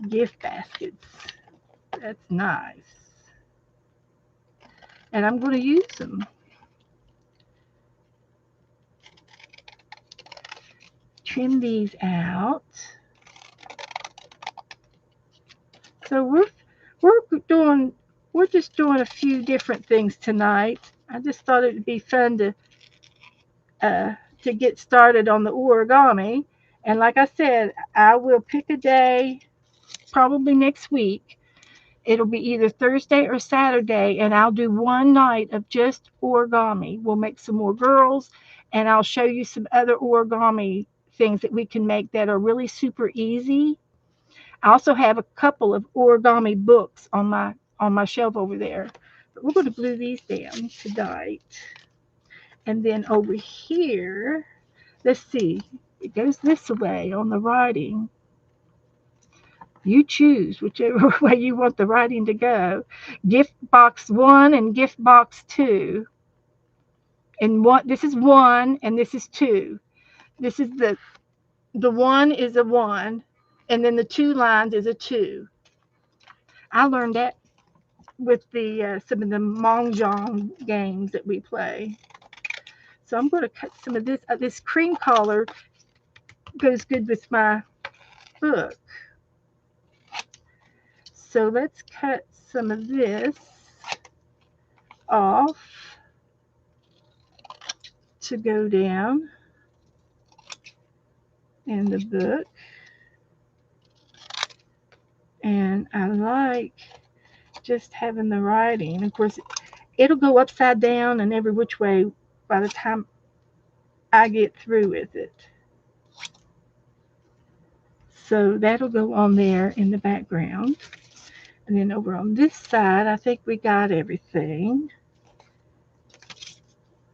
Gift baskets. That's nice. And I'm going to use them. Trim these out. So we're doing we're just doing a few different things tonight. I just thought it would be fun to get started on the origami. And like I said, I will pick a day, probably next week. It'll be either Thursday or Saturday, and I'll do one night of just origami. We'll make some more girls, and I'll show you some other origami things that we can make that are really super easy. I also have a couple of origami books on my shelf over there. But we're going to glue these down tonight. And then over here, let's see, it goes this way on the writing. You choose whichever way you want the writing to go. Gift box 1 and gift box 2. And this is 1 and this is 2. This is the 1 is a 1 and then the 2 lines is a 2. I learned that with the some of the mahjong games that we play. So I'm going to cut some of this. This cream color goes good with my book. So let's cut some of this off to go down in the book. And I like just having the writing. Of course, it'll go upside down and every which way by the time I get through with it. So that'll go on there in the background. And then over on this side, I think we got everything.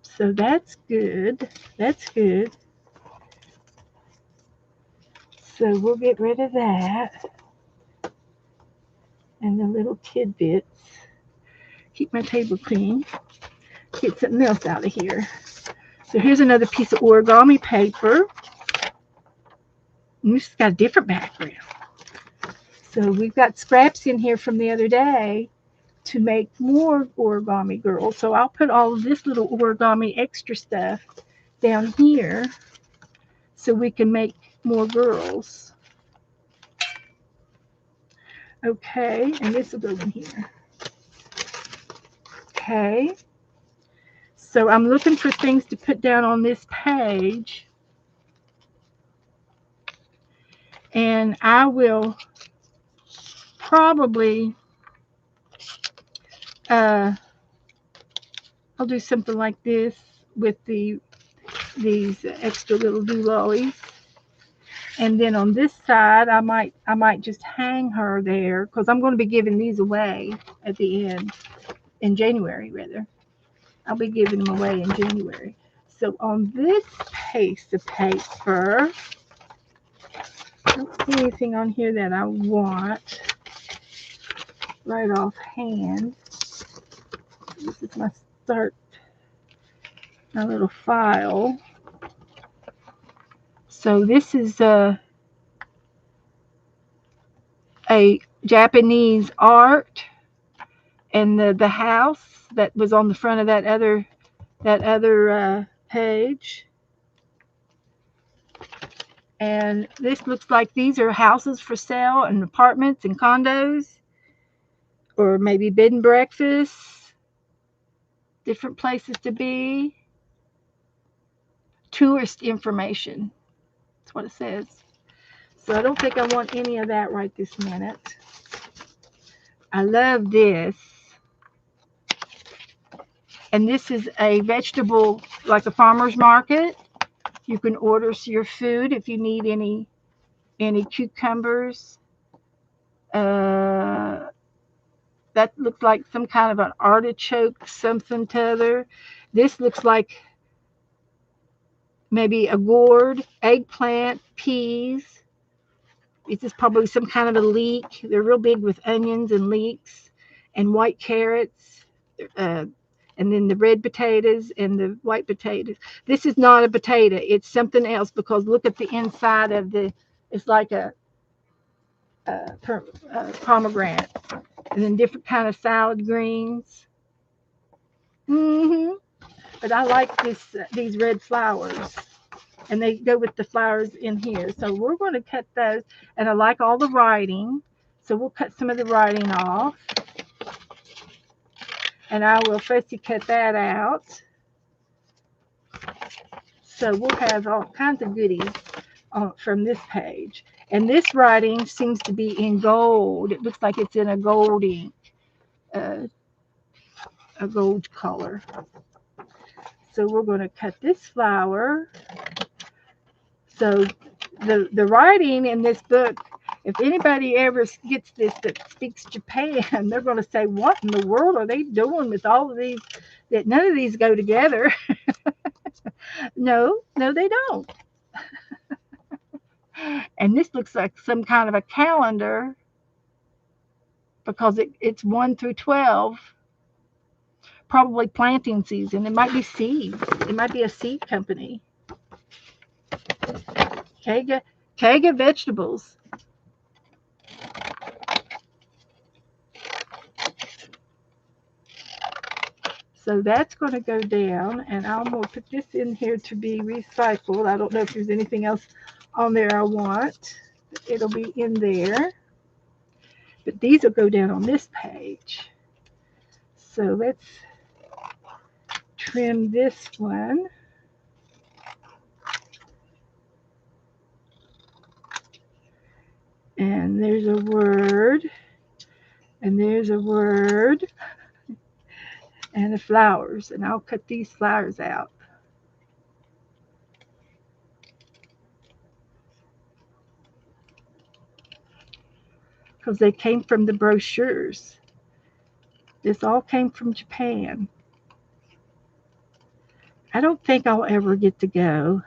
So that's good. That's good. So we'll get rid of that. And the little tidbits. Keep my table clean. Get something else out of here. So here's another piece of origami paper. And this has got a different background. So we've got scraps in here from the other day to make more origami girls. So I'll put all of this little origami extra stuff down here so we can make more girls. Okay, and this will go in here. Okay, so I'm looking for things to put down on this page. And I will probably, I'll do something like this with these extra little doolollies. And then on this side, I might just hang her there because I'm going to be giving these away at the end in January, rather. I'll be giving them away in January. So on this piece of paper, I don't see anything on here that I want right offhand. This is my little file. So this is a Japanese art, and the house that was on the front of that other page. And this looks like these are houses for sale and apartments and condos, or maybe bed and breakfasts, different places to be. Tourist information. That's what it says. So I don't think I want any of that right this minute. I love this. And this is a vegetable, like a farmer's market. You can order your food if you need any cucumbers. Uh, that looks like some kind of an artichoke, something to other. This looks like maybe a gourd, eggplant, peas. This is probably some kind of a leek. They're real big with onions and leeks and white carrots. Uh, and then the red potatoes and the white potatoes. This is not a potato. It's something else because look at the inside of the. It's like a pomegranate, and then different kind of salad greens. hmm But I like these red flowers, and they go with the flowers in here. So we're going to cut those, and I like all the writing. So we'll cut some of the writing off, and I will fussy cut that out. So we'll have all kinds of goodies from this page. And this writing seems to be in gold. It looks like it's in a gold ink, uh, a gold color. So we're going to cut this flower. So the writing in this book, if anybody ever gets this that speaks Japan, they're going to say, what in the world are they doing with all of these, that none of these go together? No, they don't. And this looks like some kind of a calendar because it's 1 through 12, probably planting season. It might be seeds. It might be a seed company. Kega vegetables. So that's going to go down, and I'm going to put this in here to be recycled. I don't know if there's anything else on there I want. It'll be in there. But these will go down on this page. So let's trim this one. And there's a word, and there's a word, and the flowers. And I'll cut these flowers out. Because they came from the brochures. This all came from Japan. I don't think I'll ever get to go,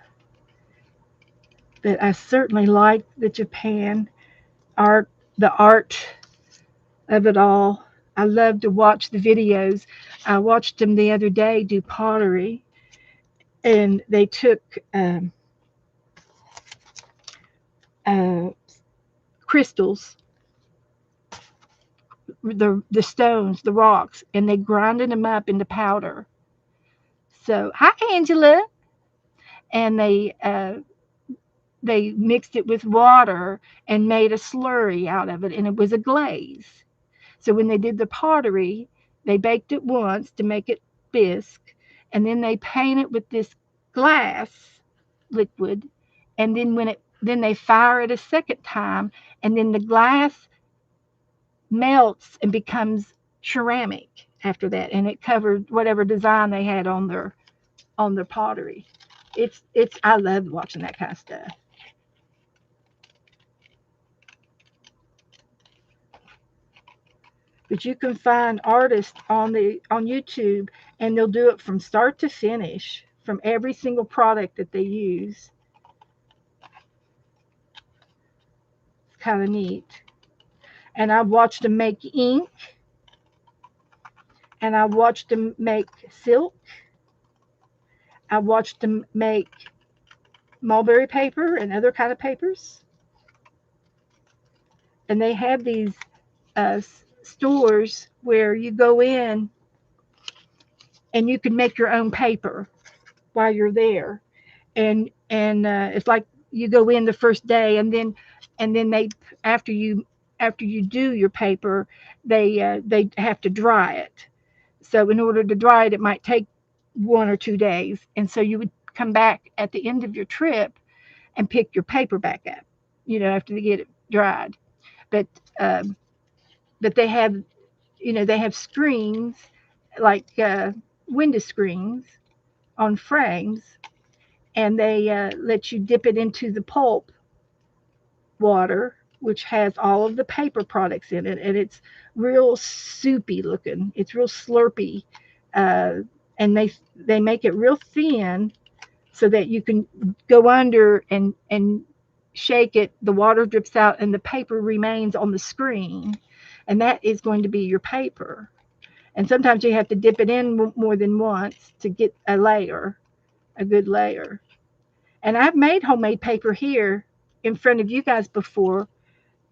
but I certainly like the Japan art, the art of it all. I love to watch the videos. I watched them the other day do pottery, and they took uh, crystals, the stones, the rocks, and they grinded them up into powder. So, hi Angela, and they mixed it with water and made a slurry out of it, and it was a glaze. So when they did the pottery, they baked it once to make it bisque, and then they paint it with this glass liquid, and then they fire it a second time, and then the glass melts and becomes ceramic after that, and it covered whatever design they had on their pottery. It's I love watching that kind of stuff. But you can find artists on YouTube, and they'll do it from start to finish, from every single product that they use. It's kind of neat. And I've watched them make ink, and I've watched them make silk. I've watched them make mulberry paper and other kind of papers. And they have these stores where you go in and you can make your own paper while you're there. And it's like you go in the first day, and then they after you do your paper, they have to dry it. So in order to dry it, it might take 1 or 2 days, and so you would come back at the end of your trip, and pick your paper back up, after they get it dried. But um, but they have screens like window screens on frames, and they let you dip it into the pulp water, which has all of the paper products in it, and it's real soupy looking. It's real slurpy, uh, and they make it real thin so that you can go under and shake it. The water drips out, and the paper remains on the screen, and that is going to be your paper. And sometimes you have to dip it in more than once to get a good layer. And I've made homemade paper here in front of you guys before.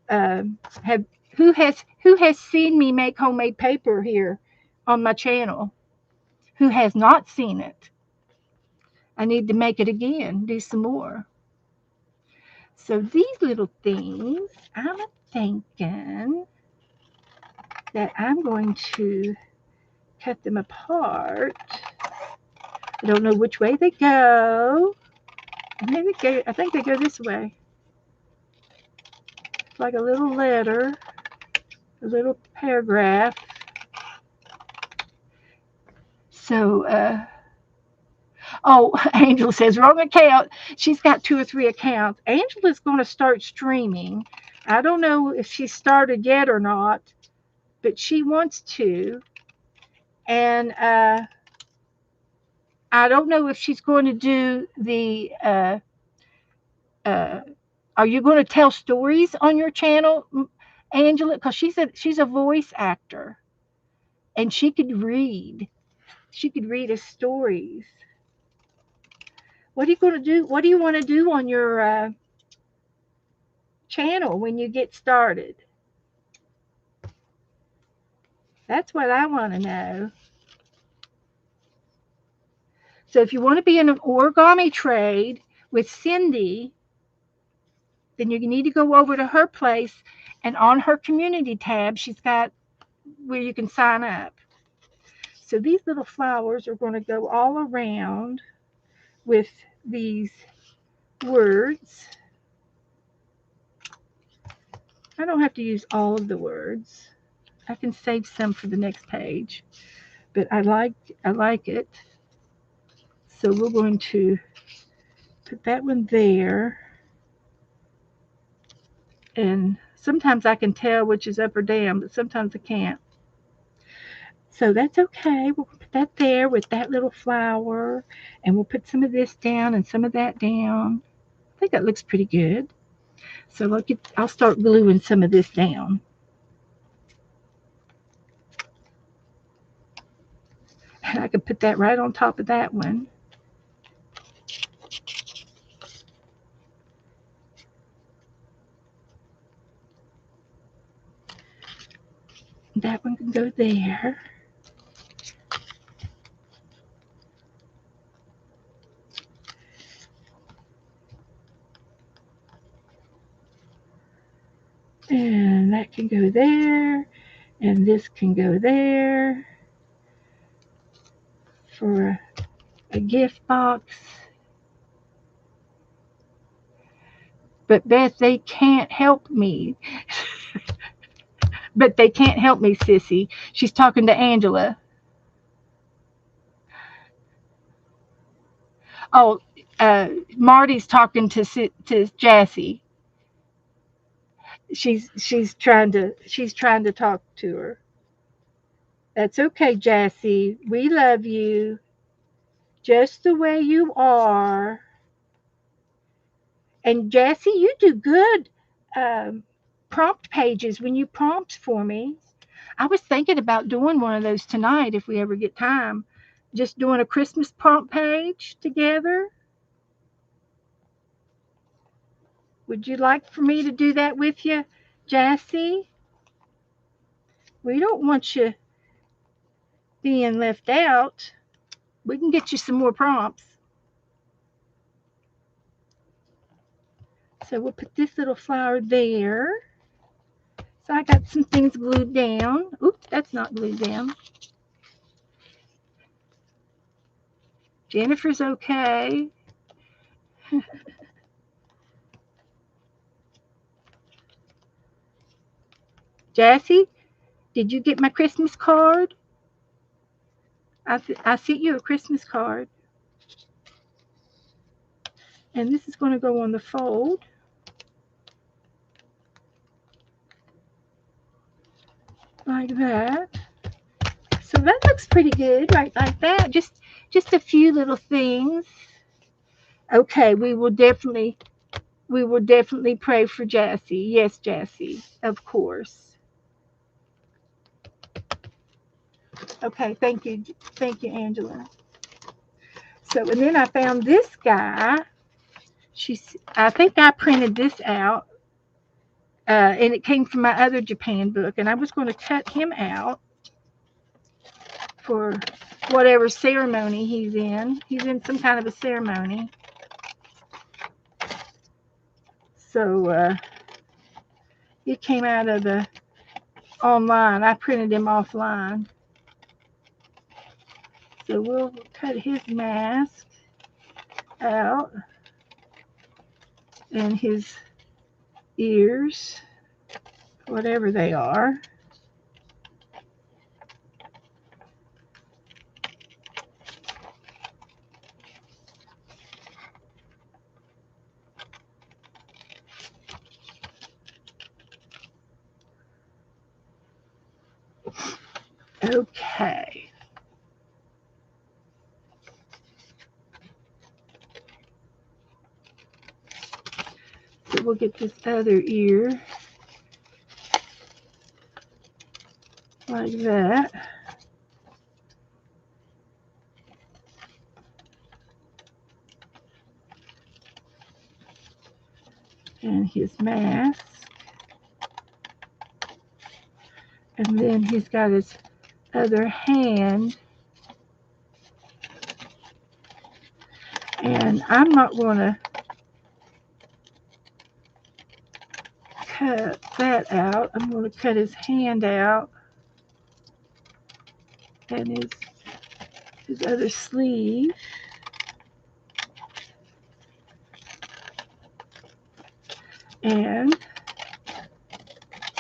Have who has seen me make homemade paper here on my channel? Who has not seen it? I need to make it again, do some more. So these little things, I'm thinking that I'm going to cut them apart. I don't know which way they go. I think they go this way. It's like a little letter, a little paragraph. So, oh, Angel says wrong account. She's got 2 or 3 accounts. Angela's going to start streaming. I don't know if she's started yet or not, but she wants to. And I don't know if she's going to do the. Uh, are you going to tell stories on your channel, Angela? Because she's a voice actor, and she could read. She could read us stories. What are you going to do? What do you want to do on your channel when you get started? That's what I want to know. So if you want to be in an origami trade with Cindy, then you need to go over to her place, and on her community tab, she's got where you can sign up. So these little flowers are going to go all around with these words. I don't have to use all of the words. I can save some for the next page, but I like it. So we're going to put that one there, and sometimes I can tell which is up or down, but sometimes I can't. So that's okay. We'll put that there with that little flower, and we'll put some of this down and some of that down. I think that looks pretty good. So I'll start gluing some of this down. And I can put that right on top of that one. That one can go there. And that can go there. And this can go there for a gift box. But Beth, they can't help me. But they can't help me, sissy. She's talking to Angela. Oh, Marty's talking to Jassy. She's trying to talk to her. That's okay, Jassy. We love you just the way you are. And Jassy, you do good um, prompt pages when you prompt for me. I was thinking about doing one of those tonight if we ever get time. Just doing a Christmas prompt page together. Would you like for me to do that with you, Jassy? We don't want you being left out. We can get you some more prompts. So we'll put this little flower there. So I got some things glued down. Oops, that's not glued down. Jennifer's okay. Jassy, did you get my Christmas card? I sent you a Christmas card. And this is going to go on the fold. Like that. So that looks pretty good, right? Like that. Just a few little things. Okay, we will definitely pray for Jassy. Yes, Jassy, of course. Okay, thank you, Angela. So and then I found this guy. I think I printed this out, and it came from my other Japan book, and I was going to cut him out for whatever ceremony he's in. He's in some kind of a ceremony. So it came out of the online. I printed him offline. So we'll cut his mask out and his ears, whatever they are. Okay. So we'll get this other ear like that. And his mask. And then he's got his other hand. And I'm not going to cut that out. I'm going to cut his hand out and his other sleeve. And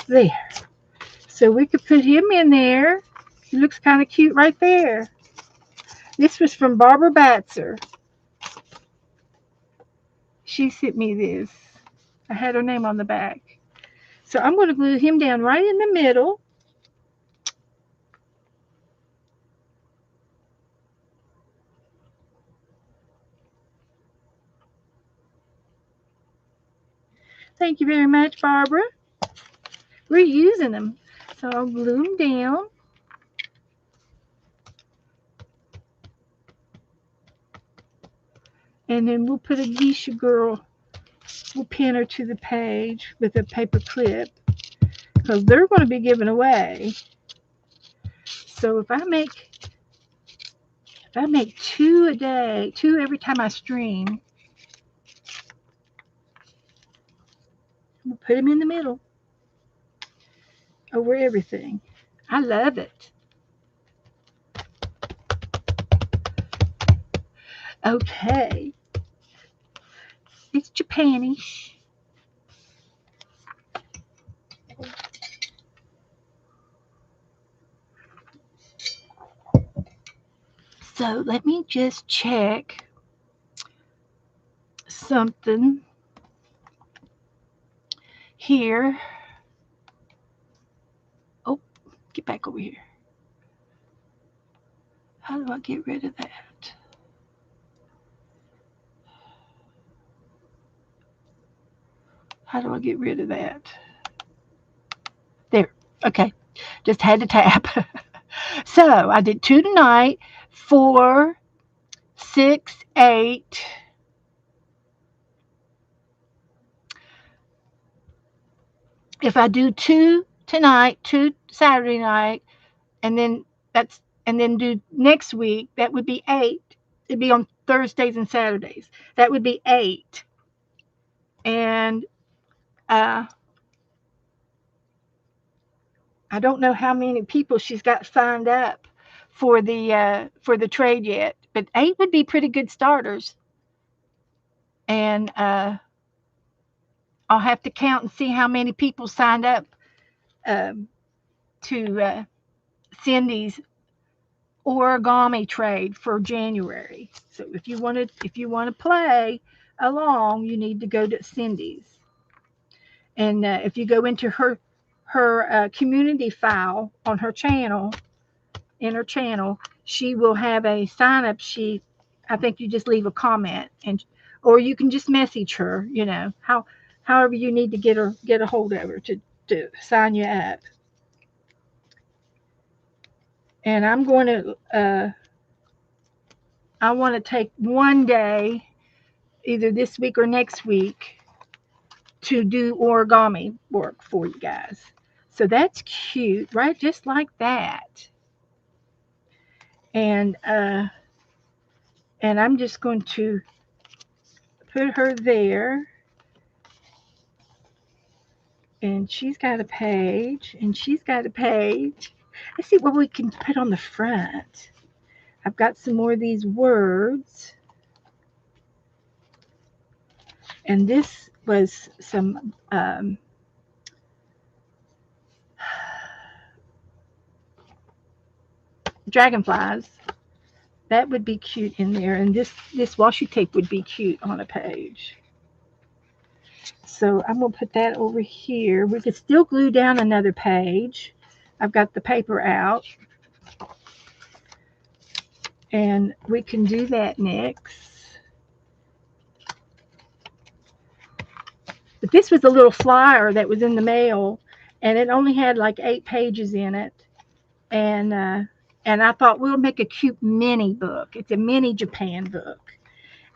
there. So we could put him in there. He looks kind of cute right there. This was from Barbara Batzer. She sent me this. I had her name on the back. So I'm going to glue him down right in the middle. Thank you very much, Barbara. We're using them. So I'll glue them down. And then we'll put a geisha girl. We'll pin her to the page with a paper clip because they're going to be given away. So if I make 2 a day, 2 every time I stream, we'll put them in the middle over everything. I love it. Okay. It's Japanish. So let me just check something here. Oh, get back over here. How do I get rid of that? How do I get rid of that? There. Okay. Just had to tap. So I did 2 tonight, 4, 6, 8. If I do 2 tonight, 2 Saturday night, and then do next week, that would be 8. It'd be on Thursdays and Saturdays. That would be 8. And uh, I don't know how many people she's got signed up for the trade yet, but 8 would be pretty good starters. And I'll have to count and see how many people signed up um, to Cindy's origami trade for January. So if you want to play along, you need to go to Cindy's. And if you go into her community file on her channel, in her channel, she will have a sign up sheet. I think you just leave a comment, and or you can just message her. However you need to get a hold of her to sign you up. And I want to take one day, either this week or next week, to do origami work for you guys. So that's cute, right? Just like that. And I'm just going to put her there. And she's got a page, and she's got a page. Let's see what we can put on the front. I've got some more of these words. And this was some dragonflies. That would be cute in there. And this washi tape would be cute on a page. So I'm going to put that over here. We could still glue down another page. I've got the paper out. And we can do that next. But this was a little flyer that was in the mail, and it only had like 8 pages in it. And I thought we'll make a cute mini book. It's a mini Japan book,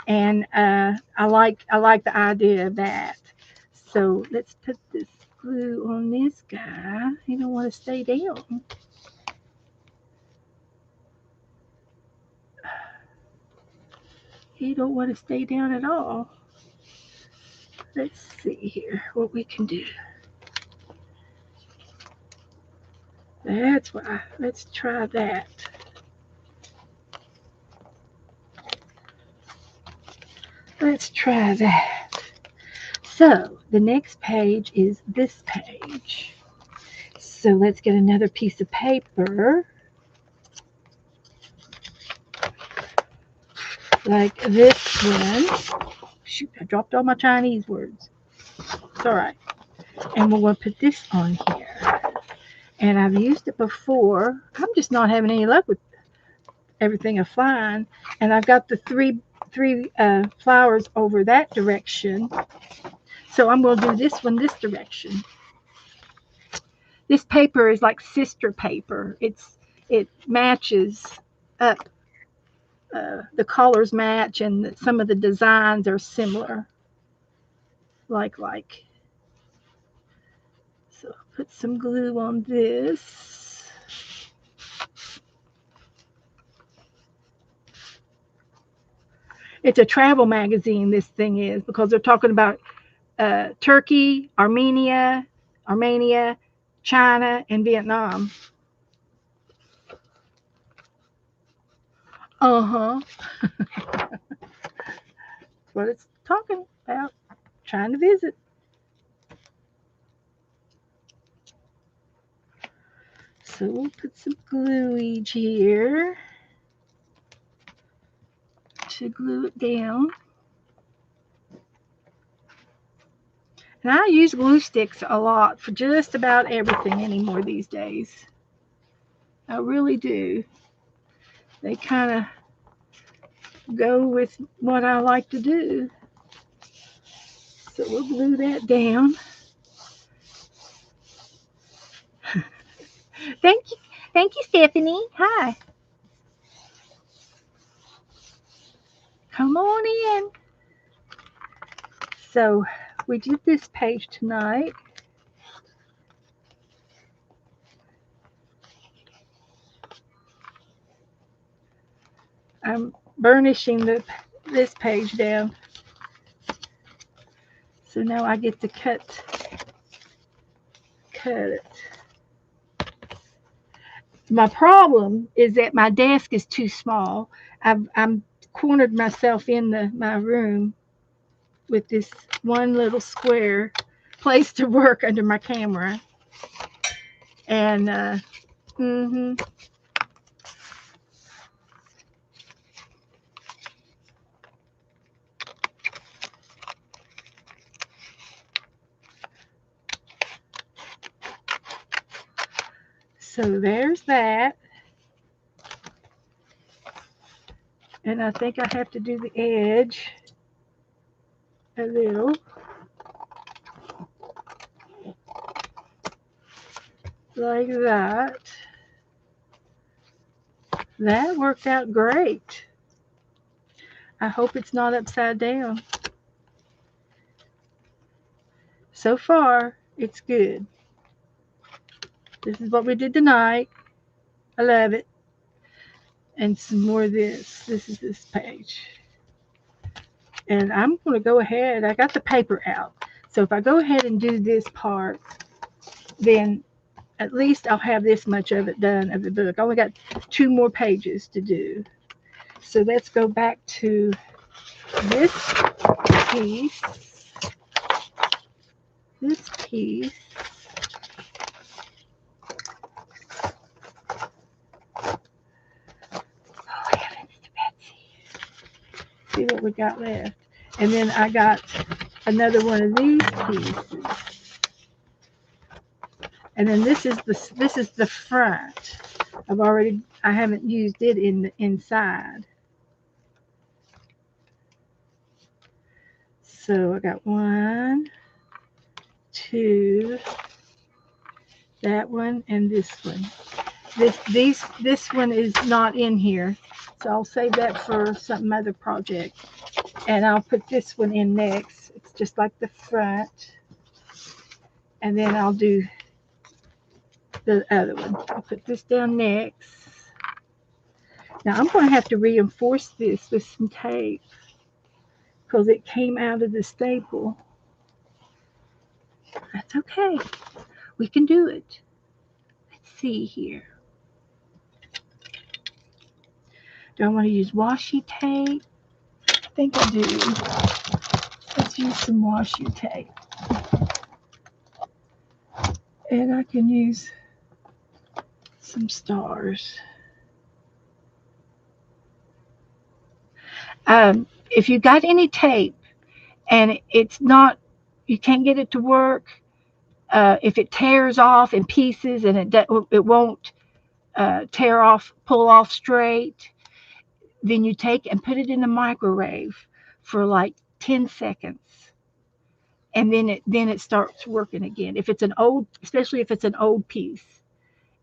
and I like the idea of that. So let's put this glue on this guy. He don't want to stay down. He don't want to stay down at all. Let's see here what we can do. That's why. Let's try that. Let's try that. So the next page is this page. So let's get another piece of paper. Like this one. Shoot, I dropped all my Chinese words. It's all right. And we're going to put this on here. And I've used it before. I'm just not having any luck with everything flying. And I've got the three flowers over that direction. So I'm going to do this one this direction. This paper is like sister paper. It matches up. The colors match, and some of the designs are similar. Like. So put some glue on this. It's a travel magazine, this thing is, because they're talking about Turkey, Armenia, China, and Vietnam. Uh-huh. That's what it's talking about. Trying to visit. So we'll put some gluage here to glue it down. And I use glue sticks a lot for just about everything anymore these days. I really do. They kind of go with what I like to do. So we'll glue that down. Thank you. Thank you, Stephanie. Hi. Come on in. So we did this page tonight. I'm burnishing this page down. So now I get to cut it. My problem is that my desk is too small. I'm cornered myself in my room with this one little square place to work under my camera. And so there's that. And I think I have to do the edge a little. Like that. That worked out great. I hope it's not upside down. So far, it's good. This is what we did tonight. I love it. And some more of this. This is this page. And I'm going to go ahead. I got the paper out. So if I go ahead and do this part, then at least I'll have this much of it done of the book. I only got 2 more pages to do. So let's go back to this piece. This piece. Oh, heavens to Betsy. See what we got left. And then I got another one of these pieces. And then this is the front. I haven't used it in the inside. So I got 1, 2, that one, and this one. This one is not in here, so I'll save that for some other project. And I'll put this one in next. It's just like the front. And then I'll do the other one. I'll put this down next. Now I'm going to have to reinforce this with some tape because it came out of the staple. That's okay. We can do it. Let's see here. Do I want to use washi tape? I think I do. Let's use some washi tape. And I can use some stars. If you got any tape and it's not, you can't get it to work, if it tears off in pieces and it won't pull off straight, then you take and put it in the microwave for like 10 seconds. And then it starts working again. If it's an old, especially if it's an old piece,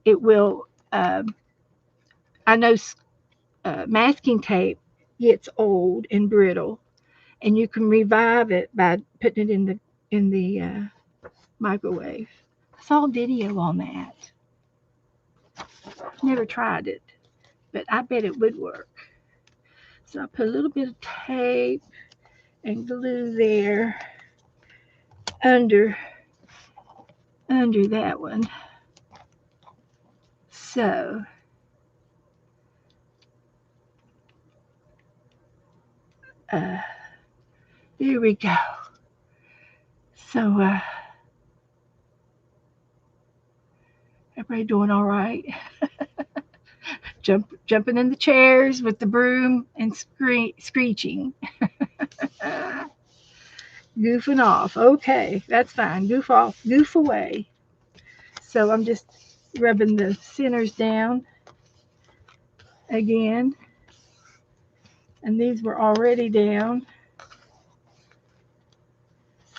it will. I know masking tape gets old and brittle, and you can revive it by putting it in the microwave. I saw a video on that. Never tried it, but I bet it would work. So I put a little bit of tape and glue there under that one. So there we go. So everybody doing all right? Jumping in the chairs with the broom and screeching. Goofing off. Okay, that's fine. Goof off. Goof away. So I'm just rubbing the centers down again. And these were already down.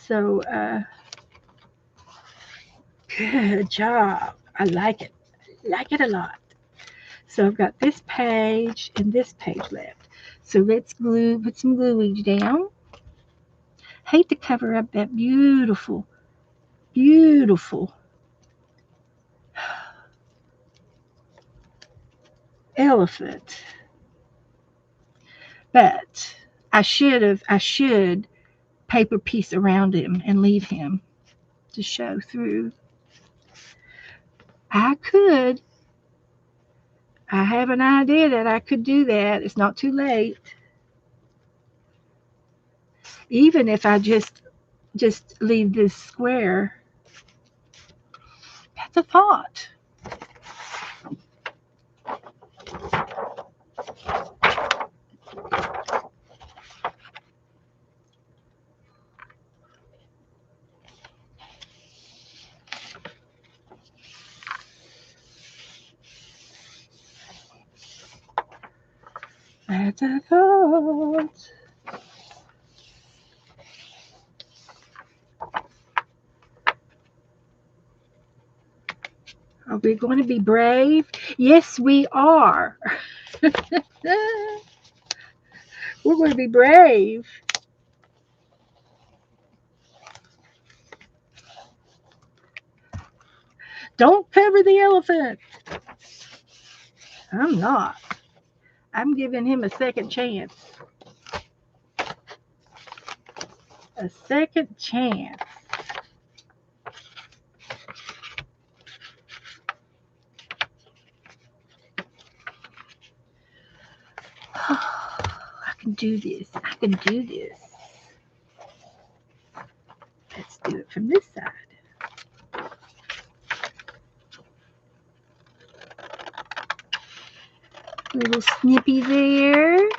So good job. I like it. I like it a lot. So I've got this page and this page left. So let's put some gluage down. Hate to cover up that beautiful, beautiful elephant. But I should paper piece around him and leave him to show through. I have an idea that I could do that. It's not too late. Even if I just leave this square. That's a thought. That's a thought. Are we going to be brave? Yes, we are. We're going to be brave. Don't cover the elephant. I'm not. I'm giving him a second chance. A second chance. I can do this. I can do this. Let's do it from this side. Little snippy there.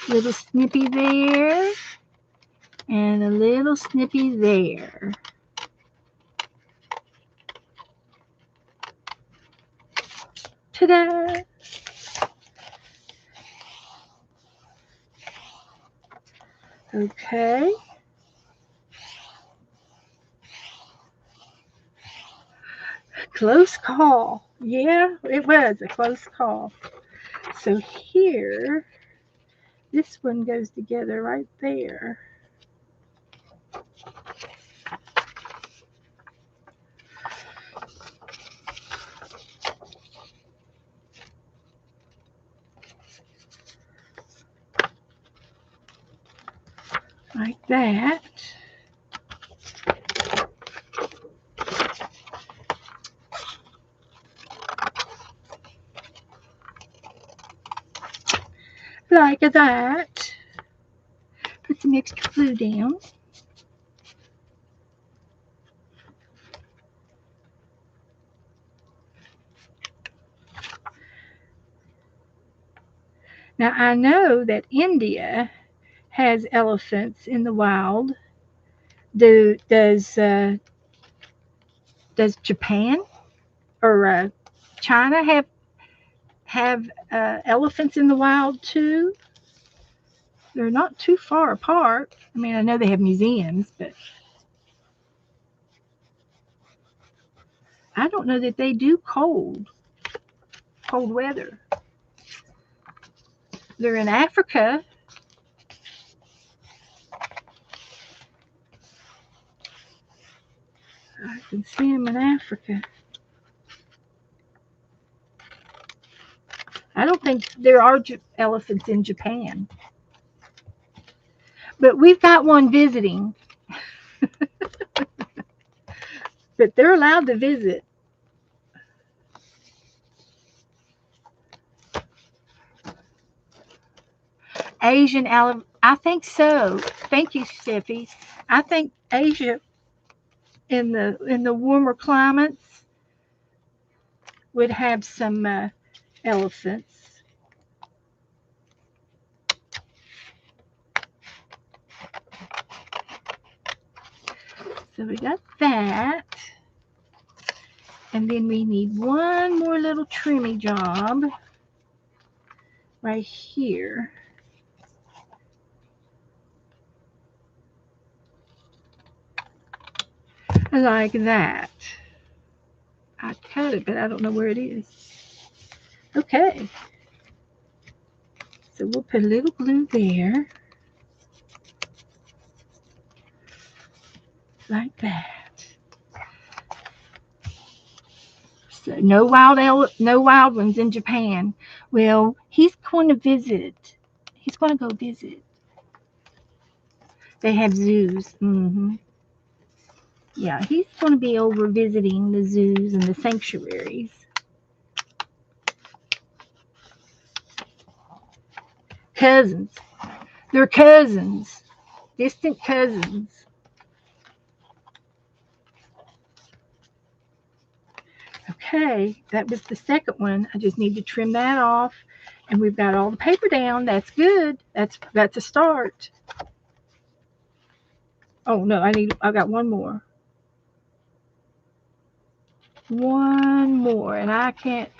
Little snippy there. And a little snippy there. Ta-da! Okay. Close call. Yeah, it was a close call. So here, this one goes together right there. Like that. Like that. Put some extra glue down. Now I know that India has elephants in the wild. Does Japan or China have elephants in the wild too? They're not too far apart. I mean, I know they have museums, but I don't know that they do cold weather. They're in Africa. I can see them in Africa. I don't think there are elephants in Japan, but we've got one visiting. But they're allowed to visit. Asian elephant. I think so. Thank you, Steffi. I think Asia in the warmer climates would have some elephants. So we got that. And then we need one more little trimmy job right here. Like that. I cut it, but I don't know where it is. Okay. So we'll put a little glue there. Like that. So no wild ones in Japan. Well, he's going to visit. He's going to go visit. They have zoos. Yeah, he's going to be over visiting the zoos and the sanctuaries. Cousins. They're cousins. Distant cousins. Okay, that was the second one. I just need to trim that off. And we've got all the paper down. That's good. That's a start. Oh no, I got one more. One more. And I can't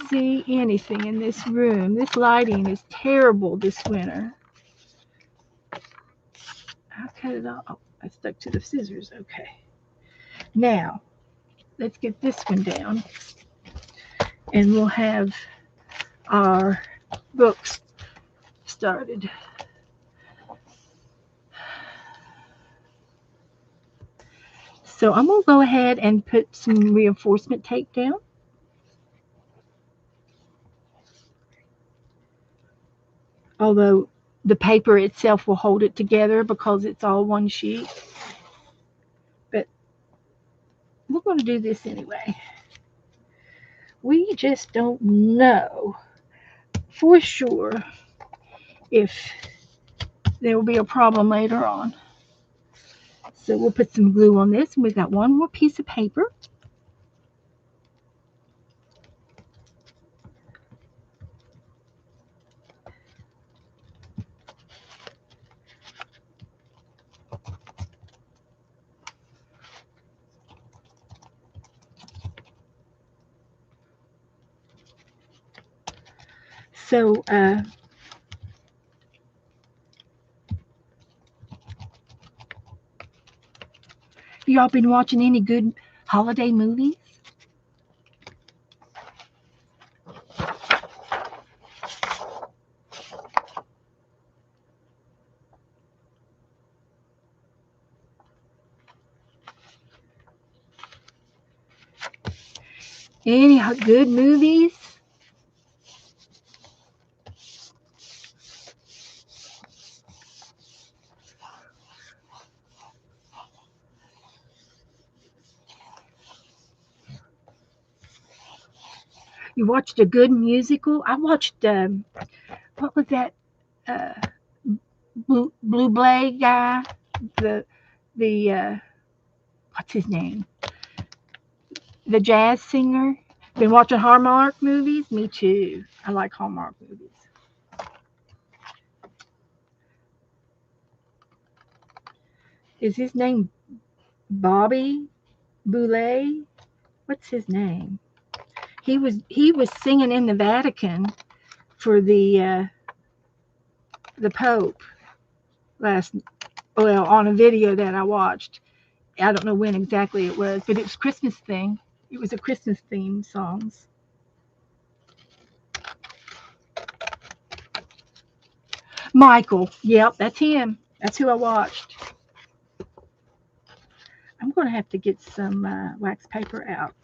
see anything in this room. This lighting is terrible this winter. I'll cut it off. Oh, I stuck to the scissors. Okay. Now, let's get this one down. And we'll have our books started. So I'm going to go ahead and put some reinforcement tape down. Although the paper itself will hold it together because it's all one sheet. But we're going to do this anyway. We just don't know for sure if there will be a problem later on. So we'll put some glue on this, and we've got one more piece of paper. So y'all been watching any good holiday movies? Any good movies? You watched a good musical? I watched what was that uh, Blue Blade guy? The what's his name? The jazz singer. Been watching Hallmark movies? Me too. I like Hallmark movies. Is his name Bobby Boulay? What's his name? He was singing in the Vatican for the Pope last on a video that I watched. I don't know when exactly it was, but it was Christmas thing. It was a Christmas theme songs. Michael, yep, that's him. That's who I watched. I'm going to have to get some wax paper out.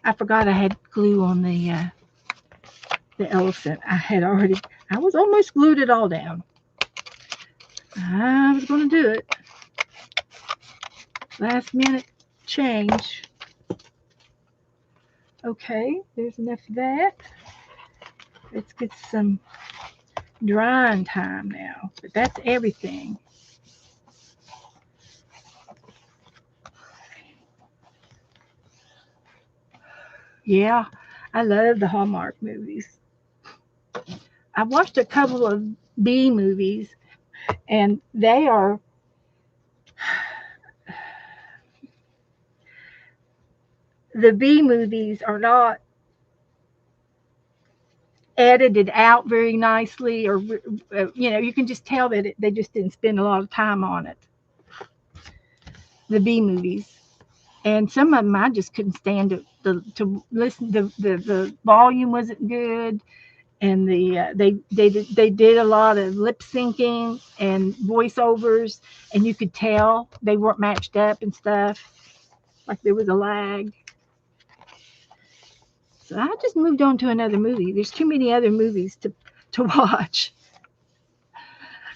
I forgot I had glue on the elephant. I was almost glued it all down. I was going to do it. Last minute change. Okay, there's enough of that. Let's get some drying time now. But that's everything. Yeah, I love the Hallmark movies. I watched a couple of B movies, and the B movies are not edited out very nicely, or you can just tell that they just didn't spend a lot of time on it. The B movies, and some of them I just couldn't stand to listen. The volume wasn't good, and they did a lot of lip syncing and voiceovers, and you could tell they weren't matched up and stuff. Like there was a lag. So I just moved on to another movie. There's too many other movies to watch.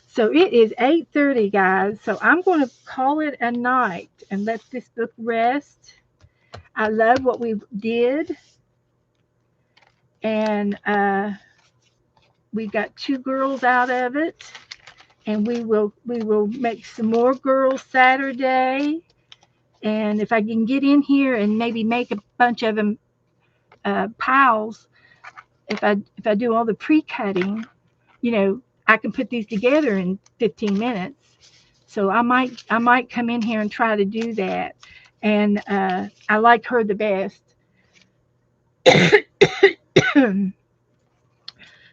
So it is 8:30, guys. So I'm going to call it a night and let this book rest. I love what we did, and we got 2 girls out of it, and we will make some more girls Saturday. And if I can get in here and maybe make a bunch of them piles, if I do all the pre-cutting, I can put these together in 15 minutes. So I might come in here and try to do that. And I like her the best.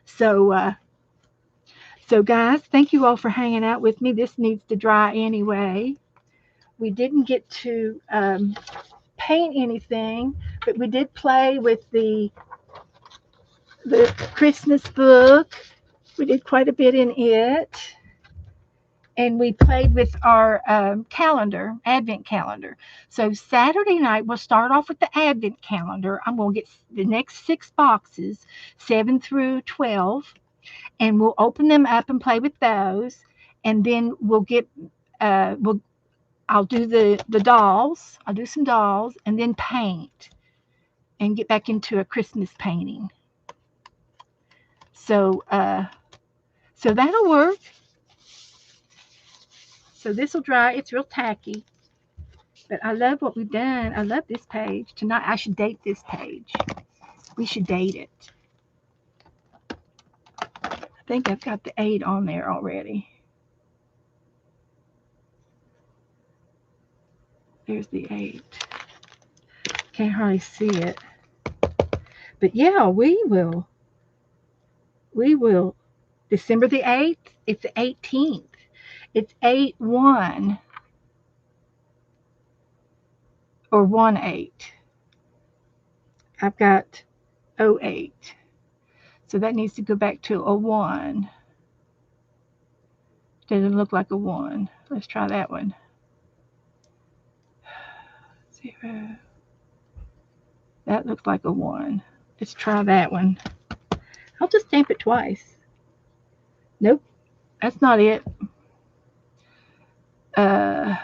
so, so guys, thank you all for hanging out with me. This needs to dry anyway. We didn't get to paint anything, but we did play with the Christmas book. We did quite a bit in it, and we played with our calendar, Advent calendar. So Saturday night we'll start off with the Advent calendar. I'm going to get the next 6 boxes, 7 through 12, and we'll open them up and play with those. And then we'll I'll do the dolls. I'll do some dolls and then paint and get back into a Christmas painting. So so that'll work. So this will dry. It's real tacky, but I love what we've done. I love this page. Tonight I should date this page. We should date it. I think I've got the 8 on there already. There's the 8. Can't hardly see it. But yeah, we will. We will. December the 8th, it's the 18th. It's 8-1 or 1-8. I've got 08. So that needs to go back to a 1. Doesn't look like a 1. Let's try that one. 0. That looks like a 1. Let's try that one. I'll just stamp it twice. Nope, that's not it. Uh,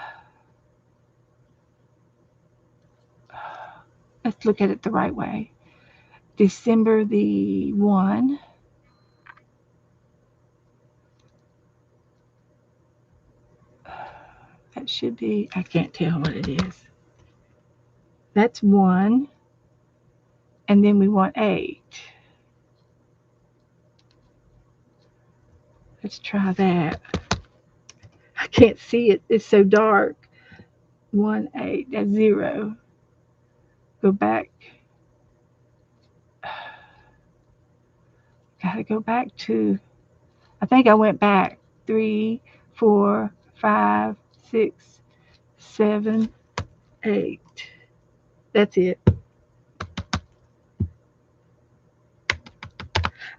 let's look at it the right way. December the 1. That should be, I can't tell what it is. That's 1. And then we want 8. Let's try that. I can't see it. It's so dark. 1-8. That's 0. Go back. Gotta go back to. I think I went back 3, 4, 5, 6, 7, 8. That's it.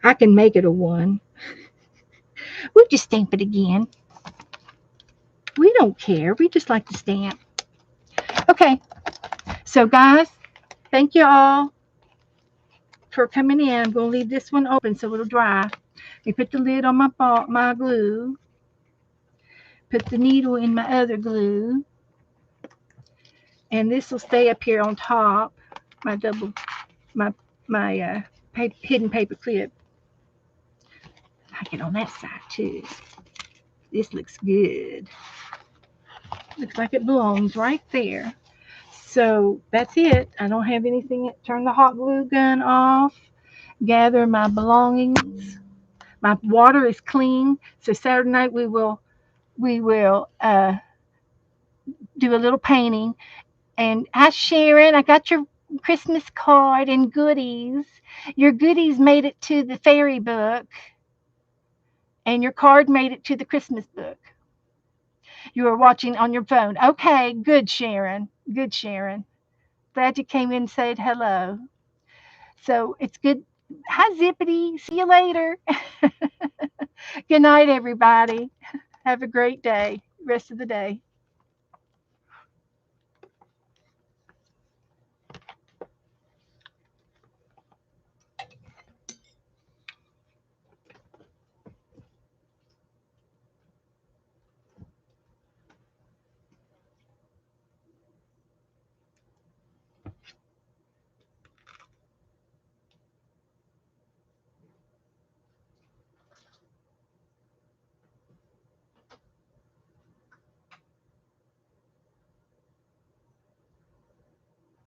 I can make it a 1. We'll just stamp it again. We don't care. We just like to stamp. Okay. So, guys, thank you all for coming in. I'm going to leave this one open so it'll dry. We put the lid on my glue. Put the needle in my other glue. And this will stay up here on top. My my hidden paper clip. I get on that side too. This looks good. Looks like it belongs right there. So that's it. I don't have anything. Turn the hot glue gun off. Gather my belongings. My water is clean. So Saturday night we will do a little painting. And hi Sharon, I got your Christmas card and goodies. Your goodies made it to the fairy book, and your card made it to the Christmas book. You were watching on your phone. Okay, good, Sharon. Good, Sharon. Glad you came in and said hello. So it's good. Hi, Zippity. See you later. Good night, everybody. Have a great day, rest of the day.